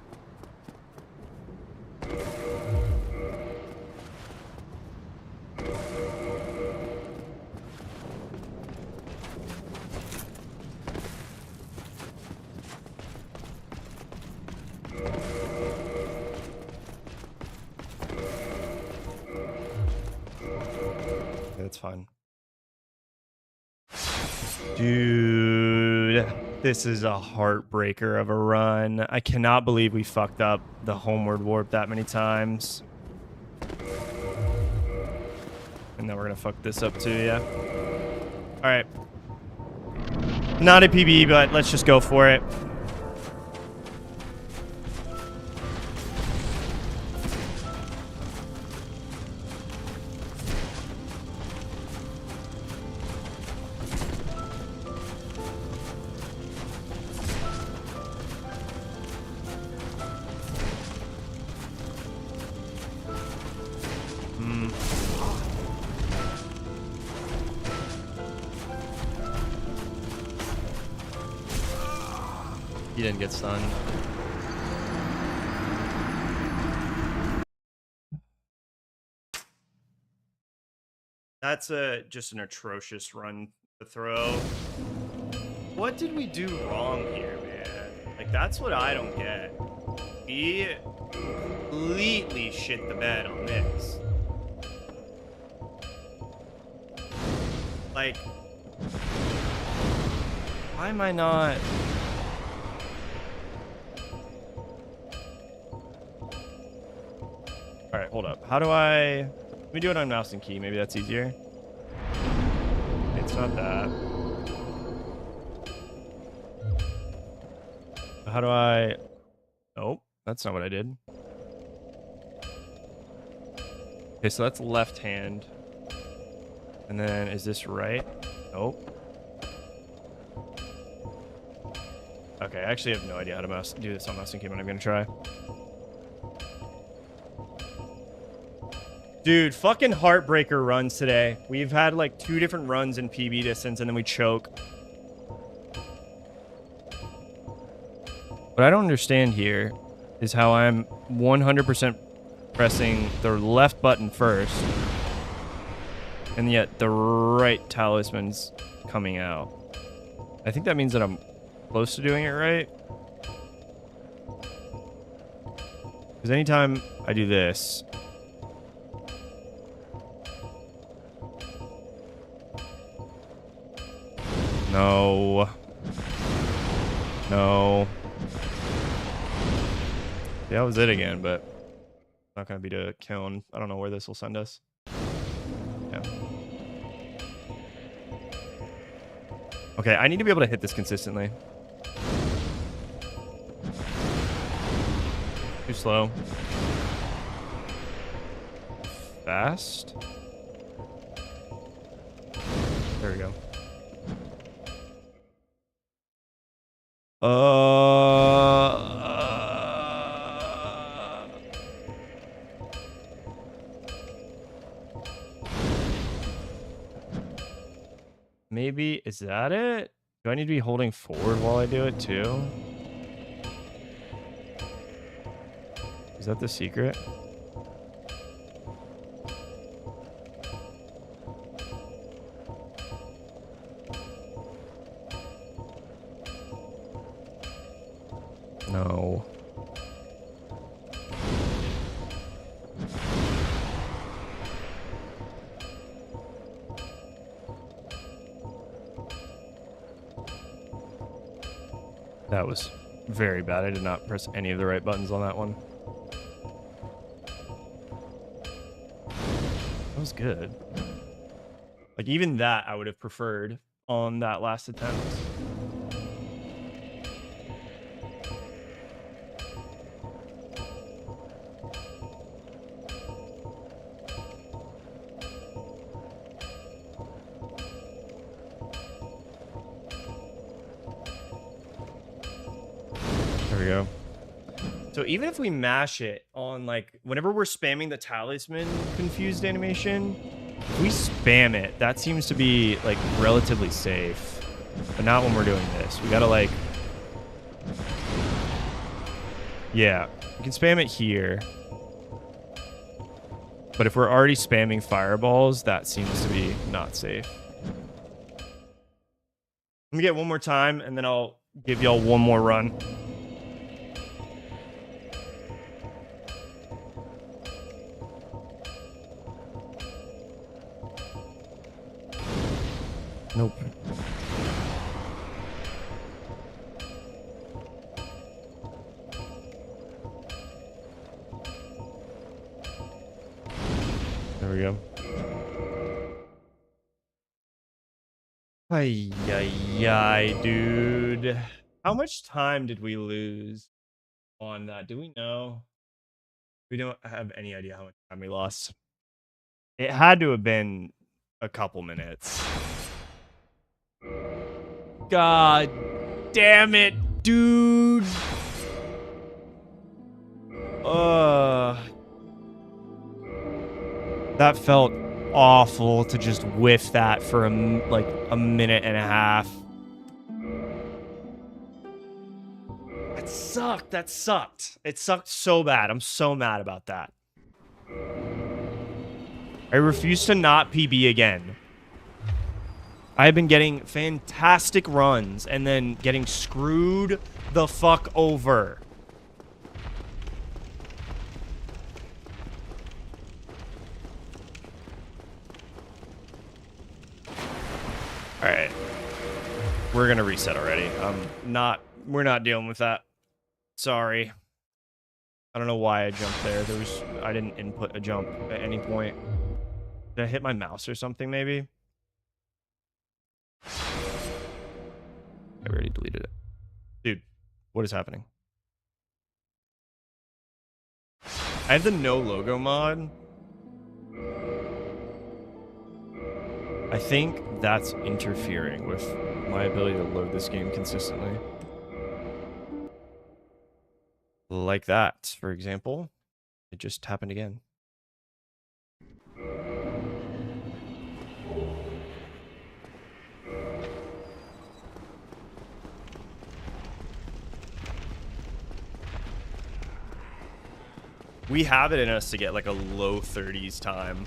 That's fine. Dude, this is a heartbreaker of a run. I cannot believe we fucked up the homeward warp that many times. And then we're gonna fuck this up too, yeah. Alright. Not a PB, but let's just go for it. He didn't get stunned. That's just an atrocious run to throw. What did we do wrong here, man? Like, that's what I don't get. We completely shit the bed on this. Like, why am I not... Alright, hold up. How do I... Let me do it on mouse and key. Maybe that's easier. It's not that. How do I... Nope. That's not what I did. Okay, so that's left hand. And then is this right? Nope. Okay, I actually have no idea how to do this on mouse and key, but I'm going to try. Dude, fucking heartbreaker runs today. We've had like 2 different runs in PB distance and then we choke. What I don't understand here is how I'm 100% pressing the left button first. And yet the right talisman's coming out. I think that means that I'm close to doing it right. Because anytime I do this... No. No. Yeah, that was it again, but not gonna be to kiln. I don't know where this will send us. Yeah. Okay, I need to be able to hit this consistently. Too slow. Fast. There we go. Maybe, is that it? Do I need to be holding forward while I do it too? Is that the secret? No. That was very bad. I did not press any of the right buttons on that one. good. Like, even that I would have preferred on that last attempt. There we go. So even if we mash it on, like, whenever we're spamming the talisman confused animation, if we spam it, that seems to be, like, relatively safe. But not when we're doing this. We gotta, like... Yeah, we can spam it here. But if we're already spamming fireballs, that seems to be not safe. Let me get one more time, and then I'll give y'all one more run. Nope. There we go. Ay, ay, ay, dude. How much time did we lose on that? Do we know? We don't have any idea how much time we lost. It had to have been a couple minutes. God damn it, dude. That felt awful to just whiff that for like a minute and a half. That sucked. That sucked. It sucked so bad. I'm so mad about that. I refuse to not PB again. I've been getting fantastic runs and then getting screwed the fuck over. All right. We're going to reset already. We're not dealing with that. Sorry. I don't know why I jumped there. I didn't input a jump at any point. Did I hit my mouse or something maybe? I already deleted it. Dude, what is happening? I have the no logo mod. I think that's interfering with my ability to load this game consistently. Like that, for example. It just happened again. We have it in us to get like a low 30s time.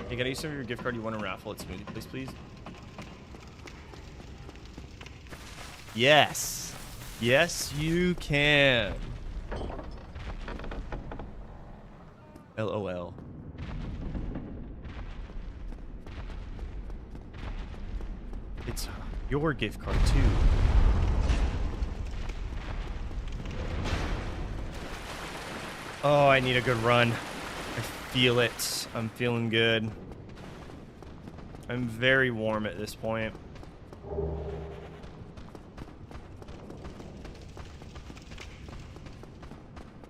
Hey, can I use some of your gift card you want to raffle at Smoothie Place, please? Yes. Yes, you can. LOL. It's your gift card, too. Oh, I need a good run. I feel it. I'm feeling good. I'm very warm at this point.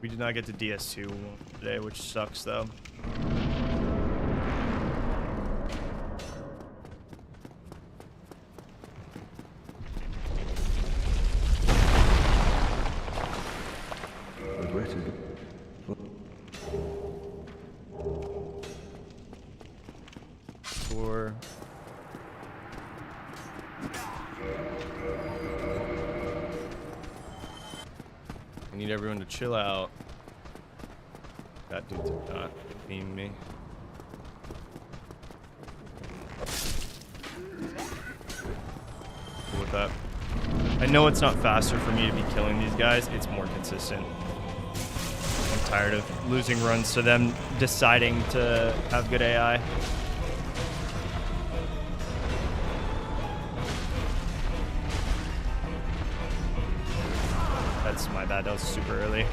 We did not get to DS2 today, which sucks, though. I need everyone to chill out. That dude's not being me. Cool with that. I know it's not faster for me to be killing these guys. It's more consistent. I'm tired of losing runs to them deciding to have good AI. That's my bad. That was super early.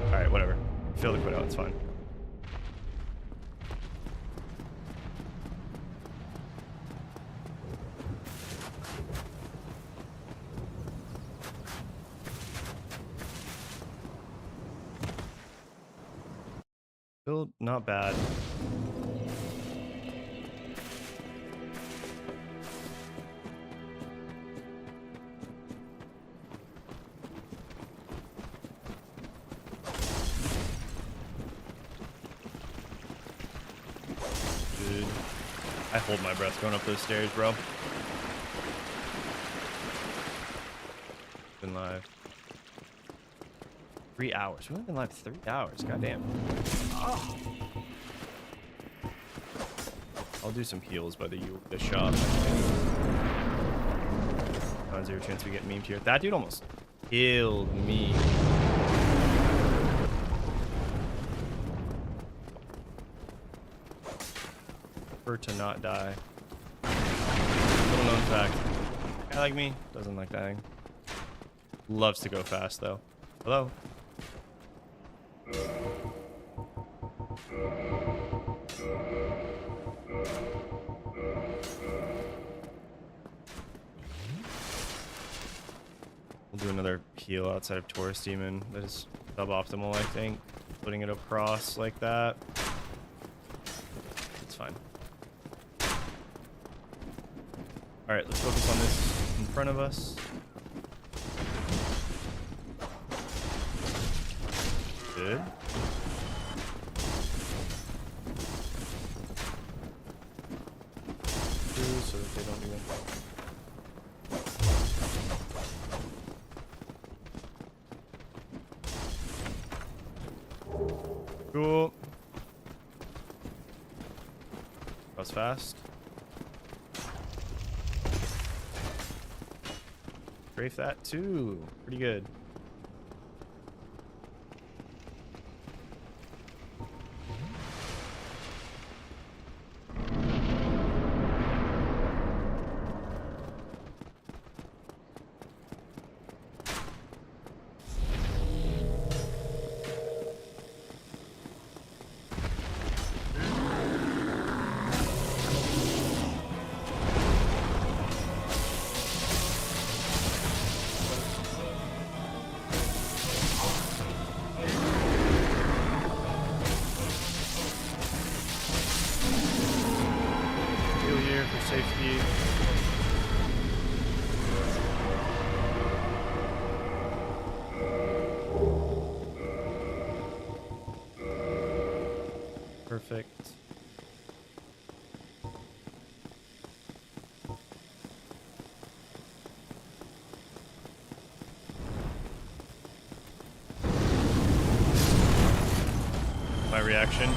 Alright, whatever. Fail to quit out. It's fine. Still not bad. Dude, I hold my breath going up those stairs, bro. Been live 3 hours. We've only been live 3 hours. Goddamn. I'll do some heals by the shop. 0 chance we get memed here. That dude almost killed me. Prefer to not die. Little known fact. Guy like me doesn't like dying. Loves to go fast though. Hello. We'll do another heal outside of Taurus Demon. That is suboptimal, I think. Putting it across like that. It's fine. Alright, let's focus on this in front of us. Good. So that they don't even... Cool. That was fast. Strafe that too. Pretty good. Safety. Perfect. My reaction.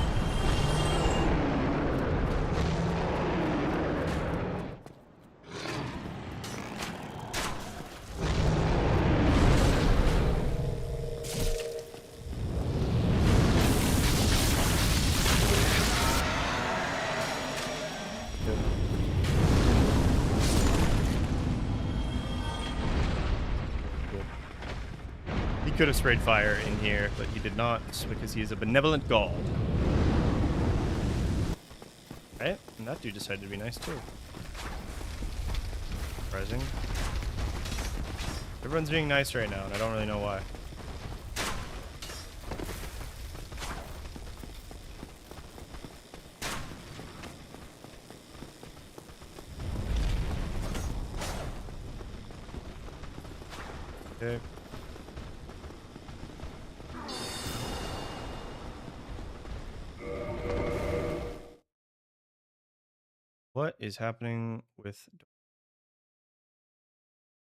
He could have sprayed fire in here, but he did not because he is a benevolent god. Right? And that dude decided to be nice too. Surprising. Everyone's being nice right now, and I don't really know why. Okay. What is happening with...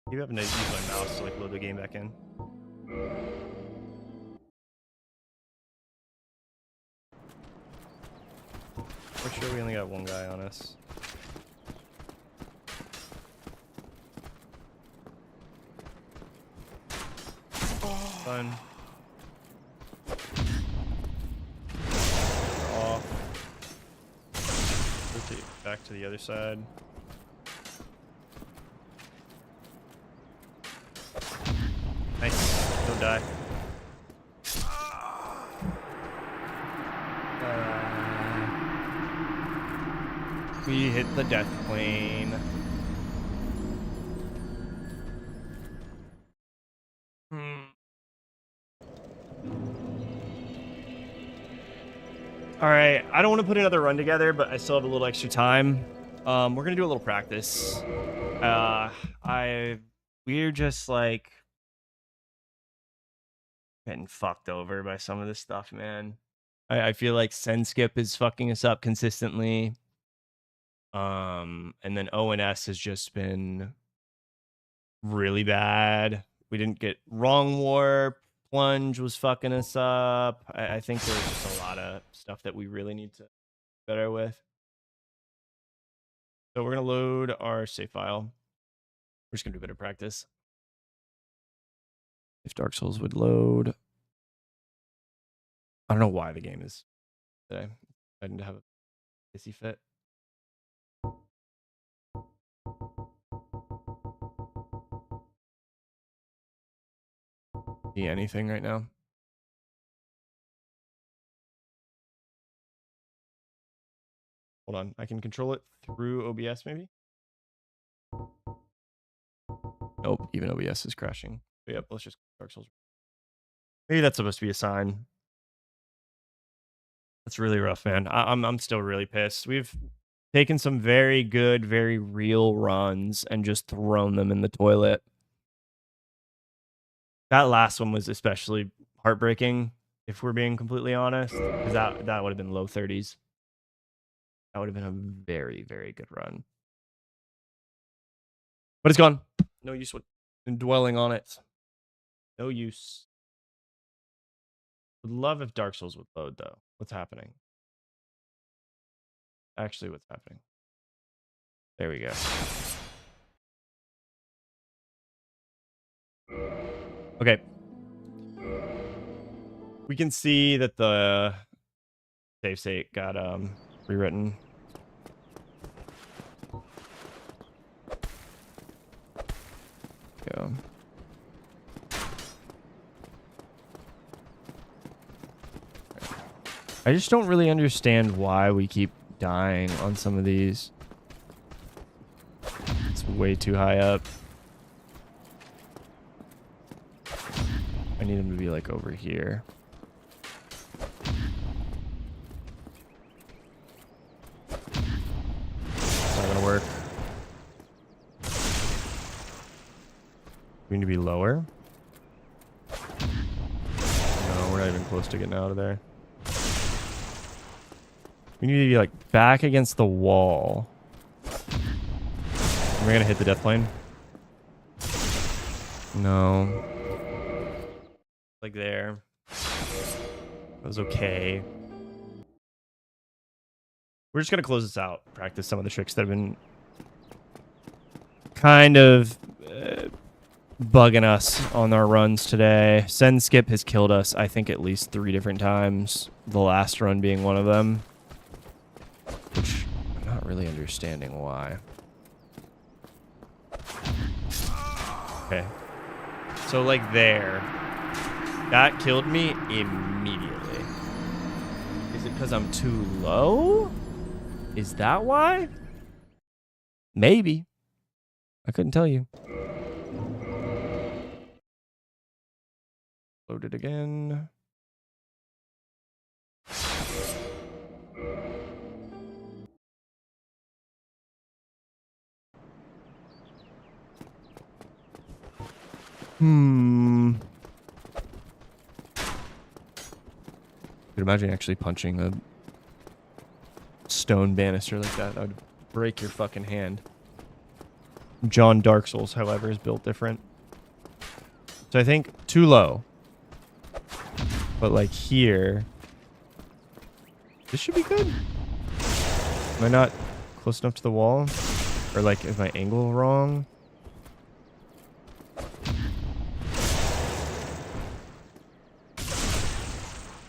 You have to use my mouse to like load the game back in. For sure we only got one guy on us. Fun. Off. Rotate back to the other side. Nice. Don't die. We hit the death plane. All right, I don't want to put another run together, but I still have a little extra time. We're gonna do a little practice. We're just like getting fucked over by some of this stuff, man. I feel like send skip is fucking us up consistently. And then ONS has just been really bad. We didn't get wrong warp. Plunge was fucking us up. I think there's just a lot of stuff that we really need to be better with. So we're gonna load our save file. We're just gonna do a bit of practice. If Dark Souls would load. I don't know why the game is today. I didn't have a pissy fit. See anything right now? Hold on, I can control it through OBS maybe? Nope, even OBS is crashing. But yep, let's just Dark Souls. Maybe that's supposed to be a sign. That's really rough, man. I'm still really pissed. We've taken some very good, very real runs and just thrown them in the toilet. That last one was especially heartbreaking, if we're being completely honest, because that would have been low 30s. That would have been a very, very good run. But it's gone. No use in dwelling on it. No use. Would love if Dark Souls would load, though. What's happening? Actually, what's happening? There we go. Okay. We can see that the save state got rewritten. Go. I just don't really understand why we keep dying on some of these. It's way too high up. I need him to be like over here. It's not gonna work. We need to be lower. No, we're not even close to getting out of there. We need to be like back against the wall. We're gonna hit the death plane. No. Like there. That was okay. We're just gonna close this out. Practice some of the tricks that have been kind of bugging us on our runs today. Send skip has killed us, I think, at least 3 different times. The last run being one of them. Which I'm not really understanding why. Okay. So like there. That killed me immediately. Is it because I'm too low? Is that why? Maybe. I couldn't tell you. Load it again. Could imagine actually punching a stone banister like that. That would break your fucking hand. John Dark Souls, however, is built different. So I think too low. But like here, this should be good. Am I not close enough to the wall? Or like, is my angle wrong?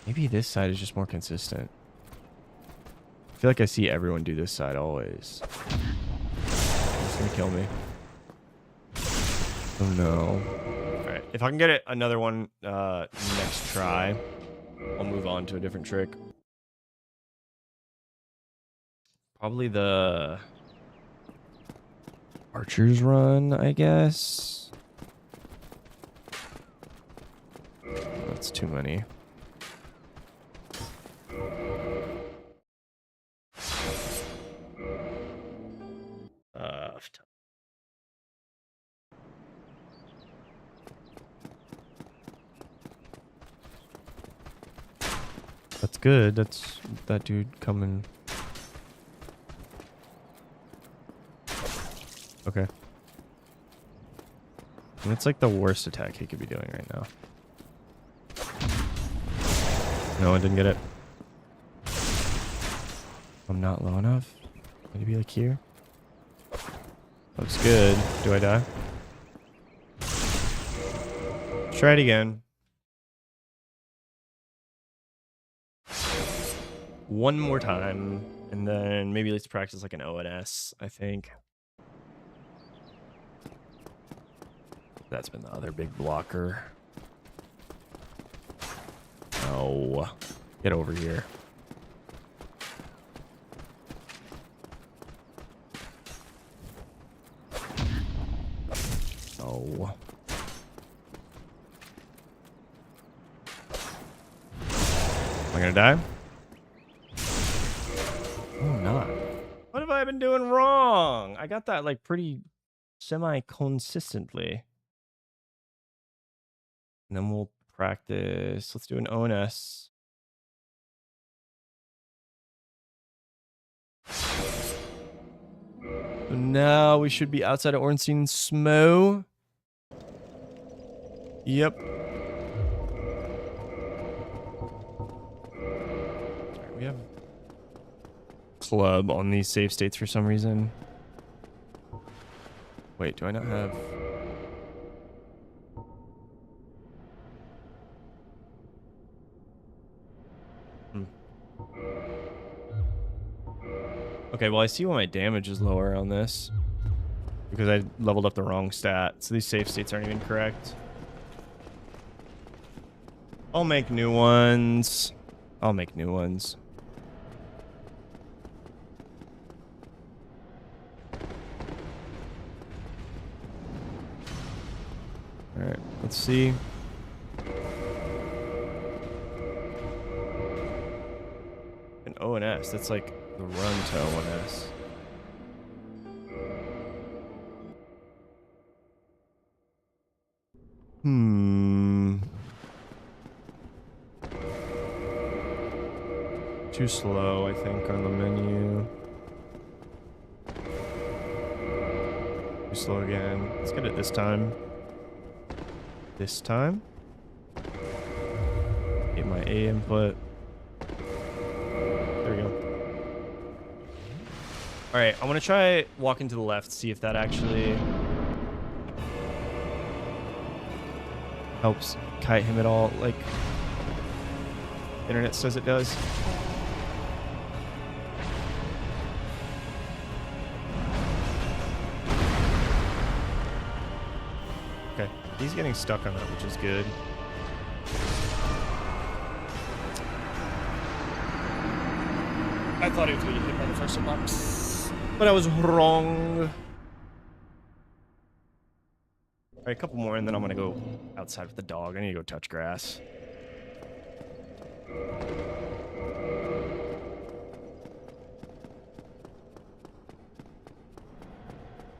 Maybe this side is just more consistent. I feel like I see everyone do this side always. It's gonna kill me. Oh no. Alright, if I can get it another one next try, I'll move on to a different trick. Probably the Archer's Run, I guess. That's too many. That's good. That's that dude coming. Okay. And it's like the worst attack he could be doing right now. No, I didn't get it. I'm not low enough. Maybe be like here. Looks good. Do I die? Let's try it again. One more time, and then maybe let's practice like an ONS, I think. That's been the other big blocker. Oh, get over here. Oh. Am I gonna die? Oh, not. What have I been doing wrong? I got that like pretty semi-consistently. And then we'll practice. Let's do an ONS. So now we should be outside of Ornstein Smo. Yep. Sorry, we have club on these save states for some reason. Wait, do I not have... Okay, well I see why my damage is lower on this. Because I leveled up the wrong stat. So these save states aren't even correct. I'll make new ones. I'll make new ones. Alright, let's see. An ONS, that's like the run to ONS. Too slow, I think, on the menu. Too slow again. Let's get it this time. This time. Get my A input. There we go. Alright, I want to try walking to the left, see if that actually helps kite him at all, like internet says it does. Okay, he's getting stuck on that, which is good. I thought he was going to get hit by the first box, but I was wrong. All right, a couple more, and then I'm going to go outside with the dog. I need to go touch grass.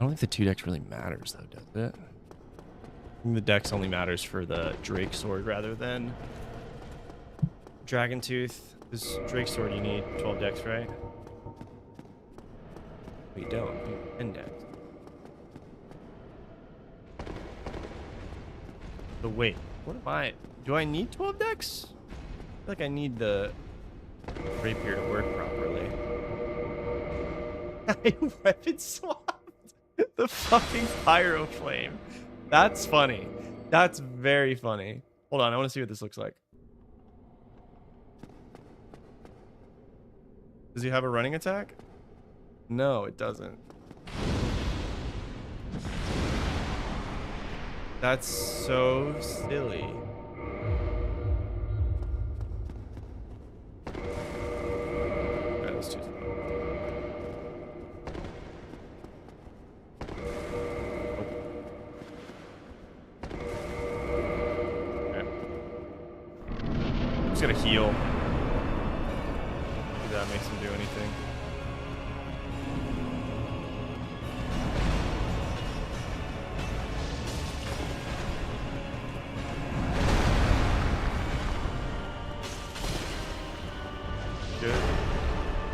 I don't think the 2 dex really matters, though, does it? I think the dex only matters for the Drake Sword rather than Dragon Tooth. This Drake Sword, you need 12 dex, right? But you don't. You need 10 dex. So wait, what am I? Do I need 12 dex? I feel like I need the rapier to work properly. I weapon swapped the fucking pyro flame. That's funny. That's very funny. Hold on, I want to see what this looks like. Does he have a running attack? No, it doesn't. That's so silly. That was too slow. Okay. I'm just gonna heal. See if that makes him do anything. Good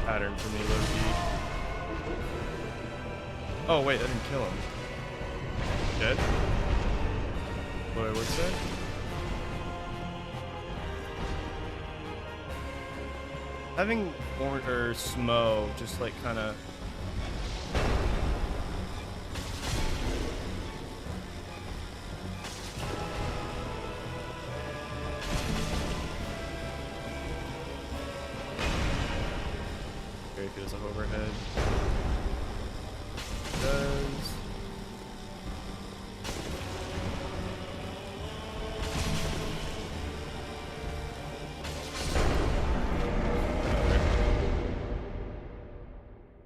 pattern for me, low-key. Oh wait, that didn't kill him. Dead? Wait, what's that? Having or Smo just like kind of. Very good as a overhead. Does.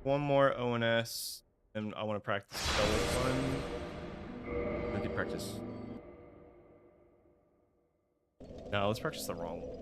One more ONS, and I want to practice double one. I could practice. No, let's practice the wrong one.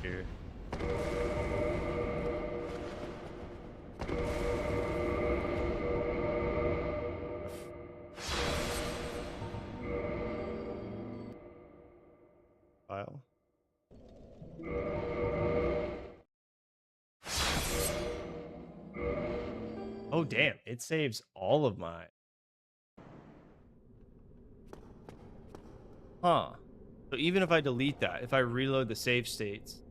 Here. File. Oh damn, it saves all of my. Huh. So even if I delete that, if I reload the save states.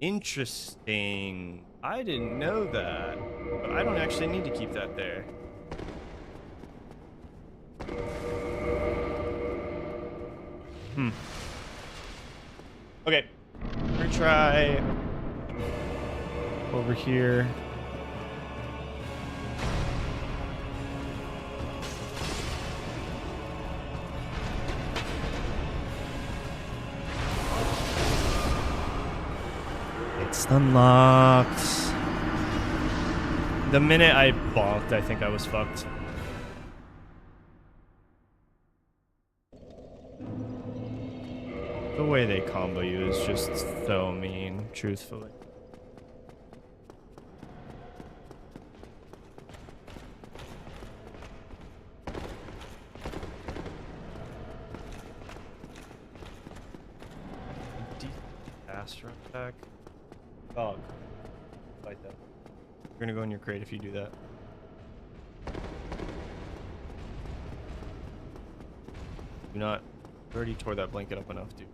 Interesting. I didn't know that. But I don't actually need to keep that there. Okay. We're gonna try over here. It's unlocked. The minute I bonked, I think I was fucked. The way they combo you is just so mean, truthfully. Fast run attack. Dog. Fight that. You're gonna go in your crate if you do that. Do not. You already tore that blanket up enough, dude.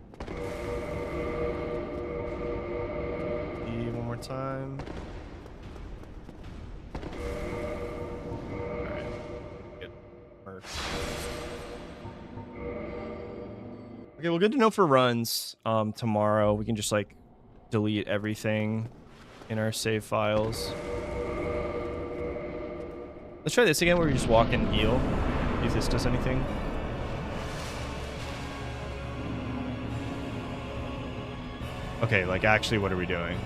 One more time. Alright. Get murked. Okay, well, good to know for runs. Tomorrow we can just like delete everything in our save files. Let's try this again where we just walk and heal. See if this does anything. Okay, like actually what are we doing?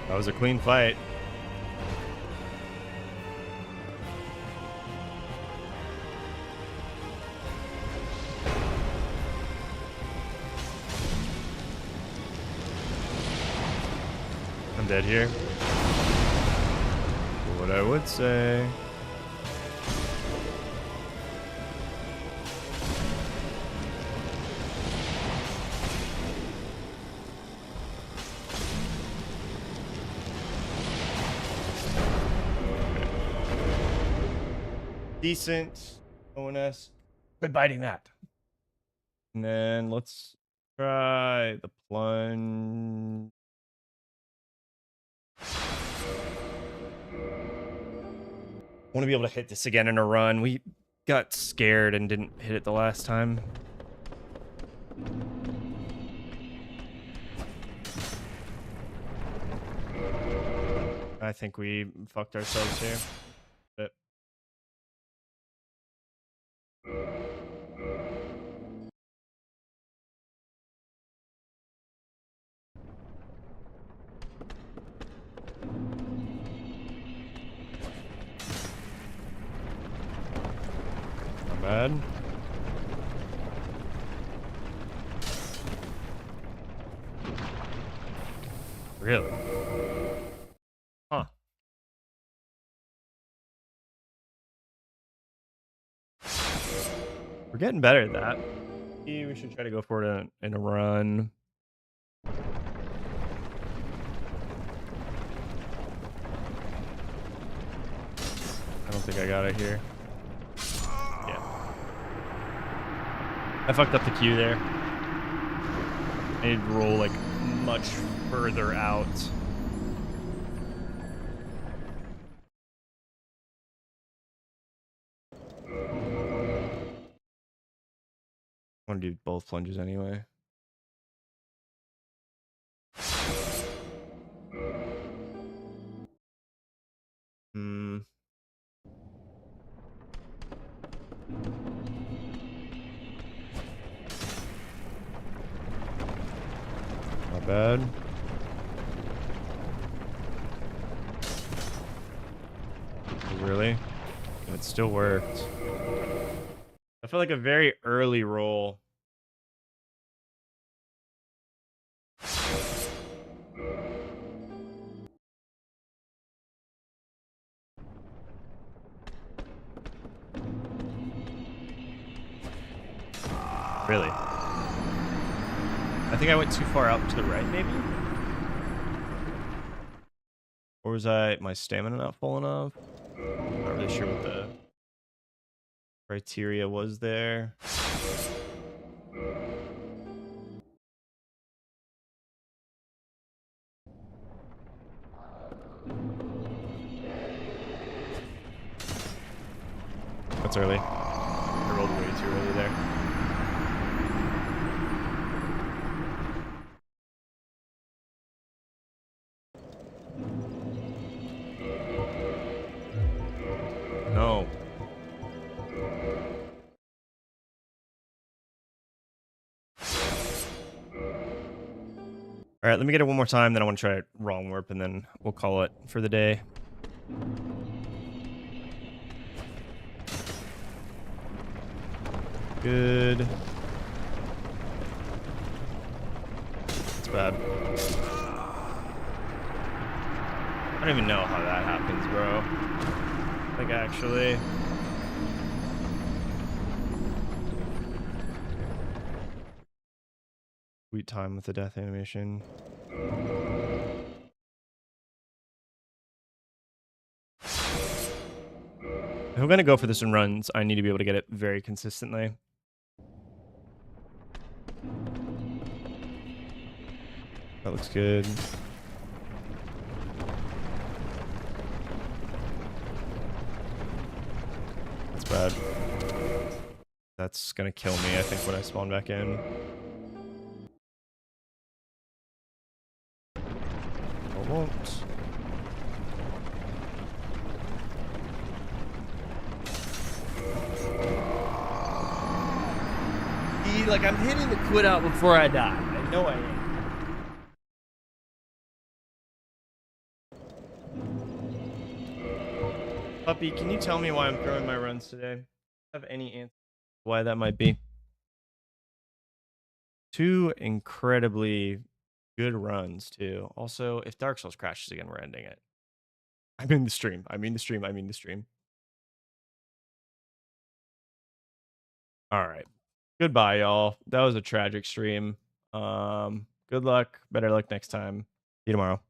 That was a clean fight. I'm dead here. What I would say. decent. ONS. Good biting that. And then let's try the plunge. Want to be able to hit this again in a run. We got scared and didn't hit it the last time. I think we fucked ourselves here. But not bad. Really? Huh. We're getting better at that. Maybe we should try to go for it in a run. I don't think I got it here. Yeah. I fucked up the queue there. I need to roll like much further out. I want to do both plunges anyway. Hmm. Not bad. Really? And it still worked. I feel like a very early roll. Really? I think I went too far out to the right, maybe? Or was my stamina not full enough? Not really sure what the criteria was there. That's early. I rolled way too early there. No. All right, let me get it one more time, then I want to try wrong warp, and then we'll call it for the day. Good. It's bad. I don't even know how that happens, bro. Like, actually. Sweet time with the death animation. If I'm gonna go for this in runs, I need to be able to get it very consistently. That looks good. That's bad. That's gonna kill me, I think, when I spawn back in. It won't. Like, I'm hitting the quit out before I die. I know I am. Puppy, can you tell me why I'm throwing my runs today? Have any answer why that might be? 2 incredibly good runs, too. Also, if Dark Souls crashes again, we're ending it. I mean the stream. I mean the stream. I mean the stream. All right. Goodbye, y'all. That was a tragic stream. Good luck. Better luck next time. See you tomorrow.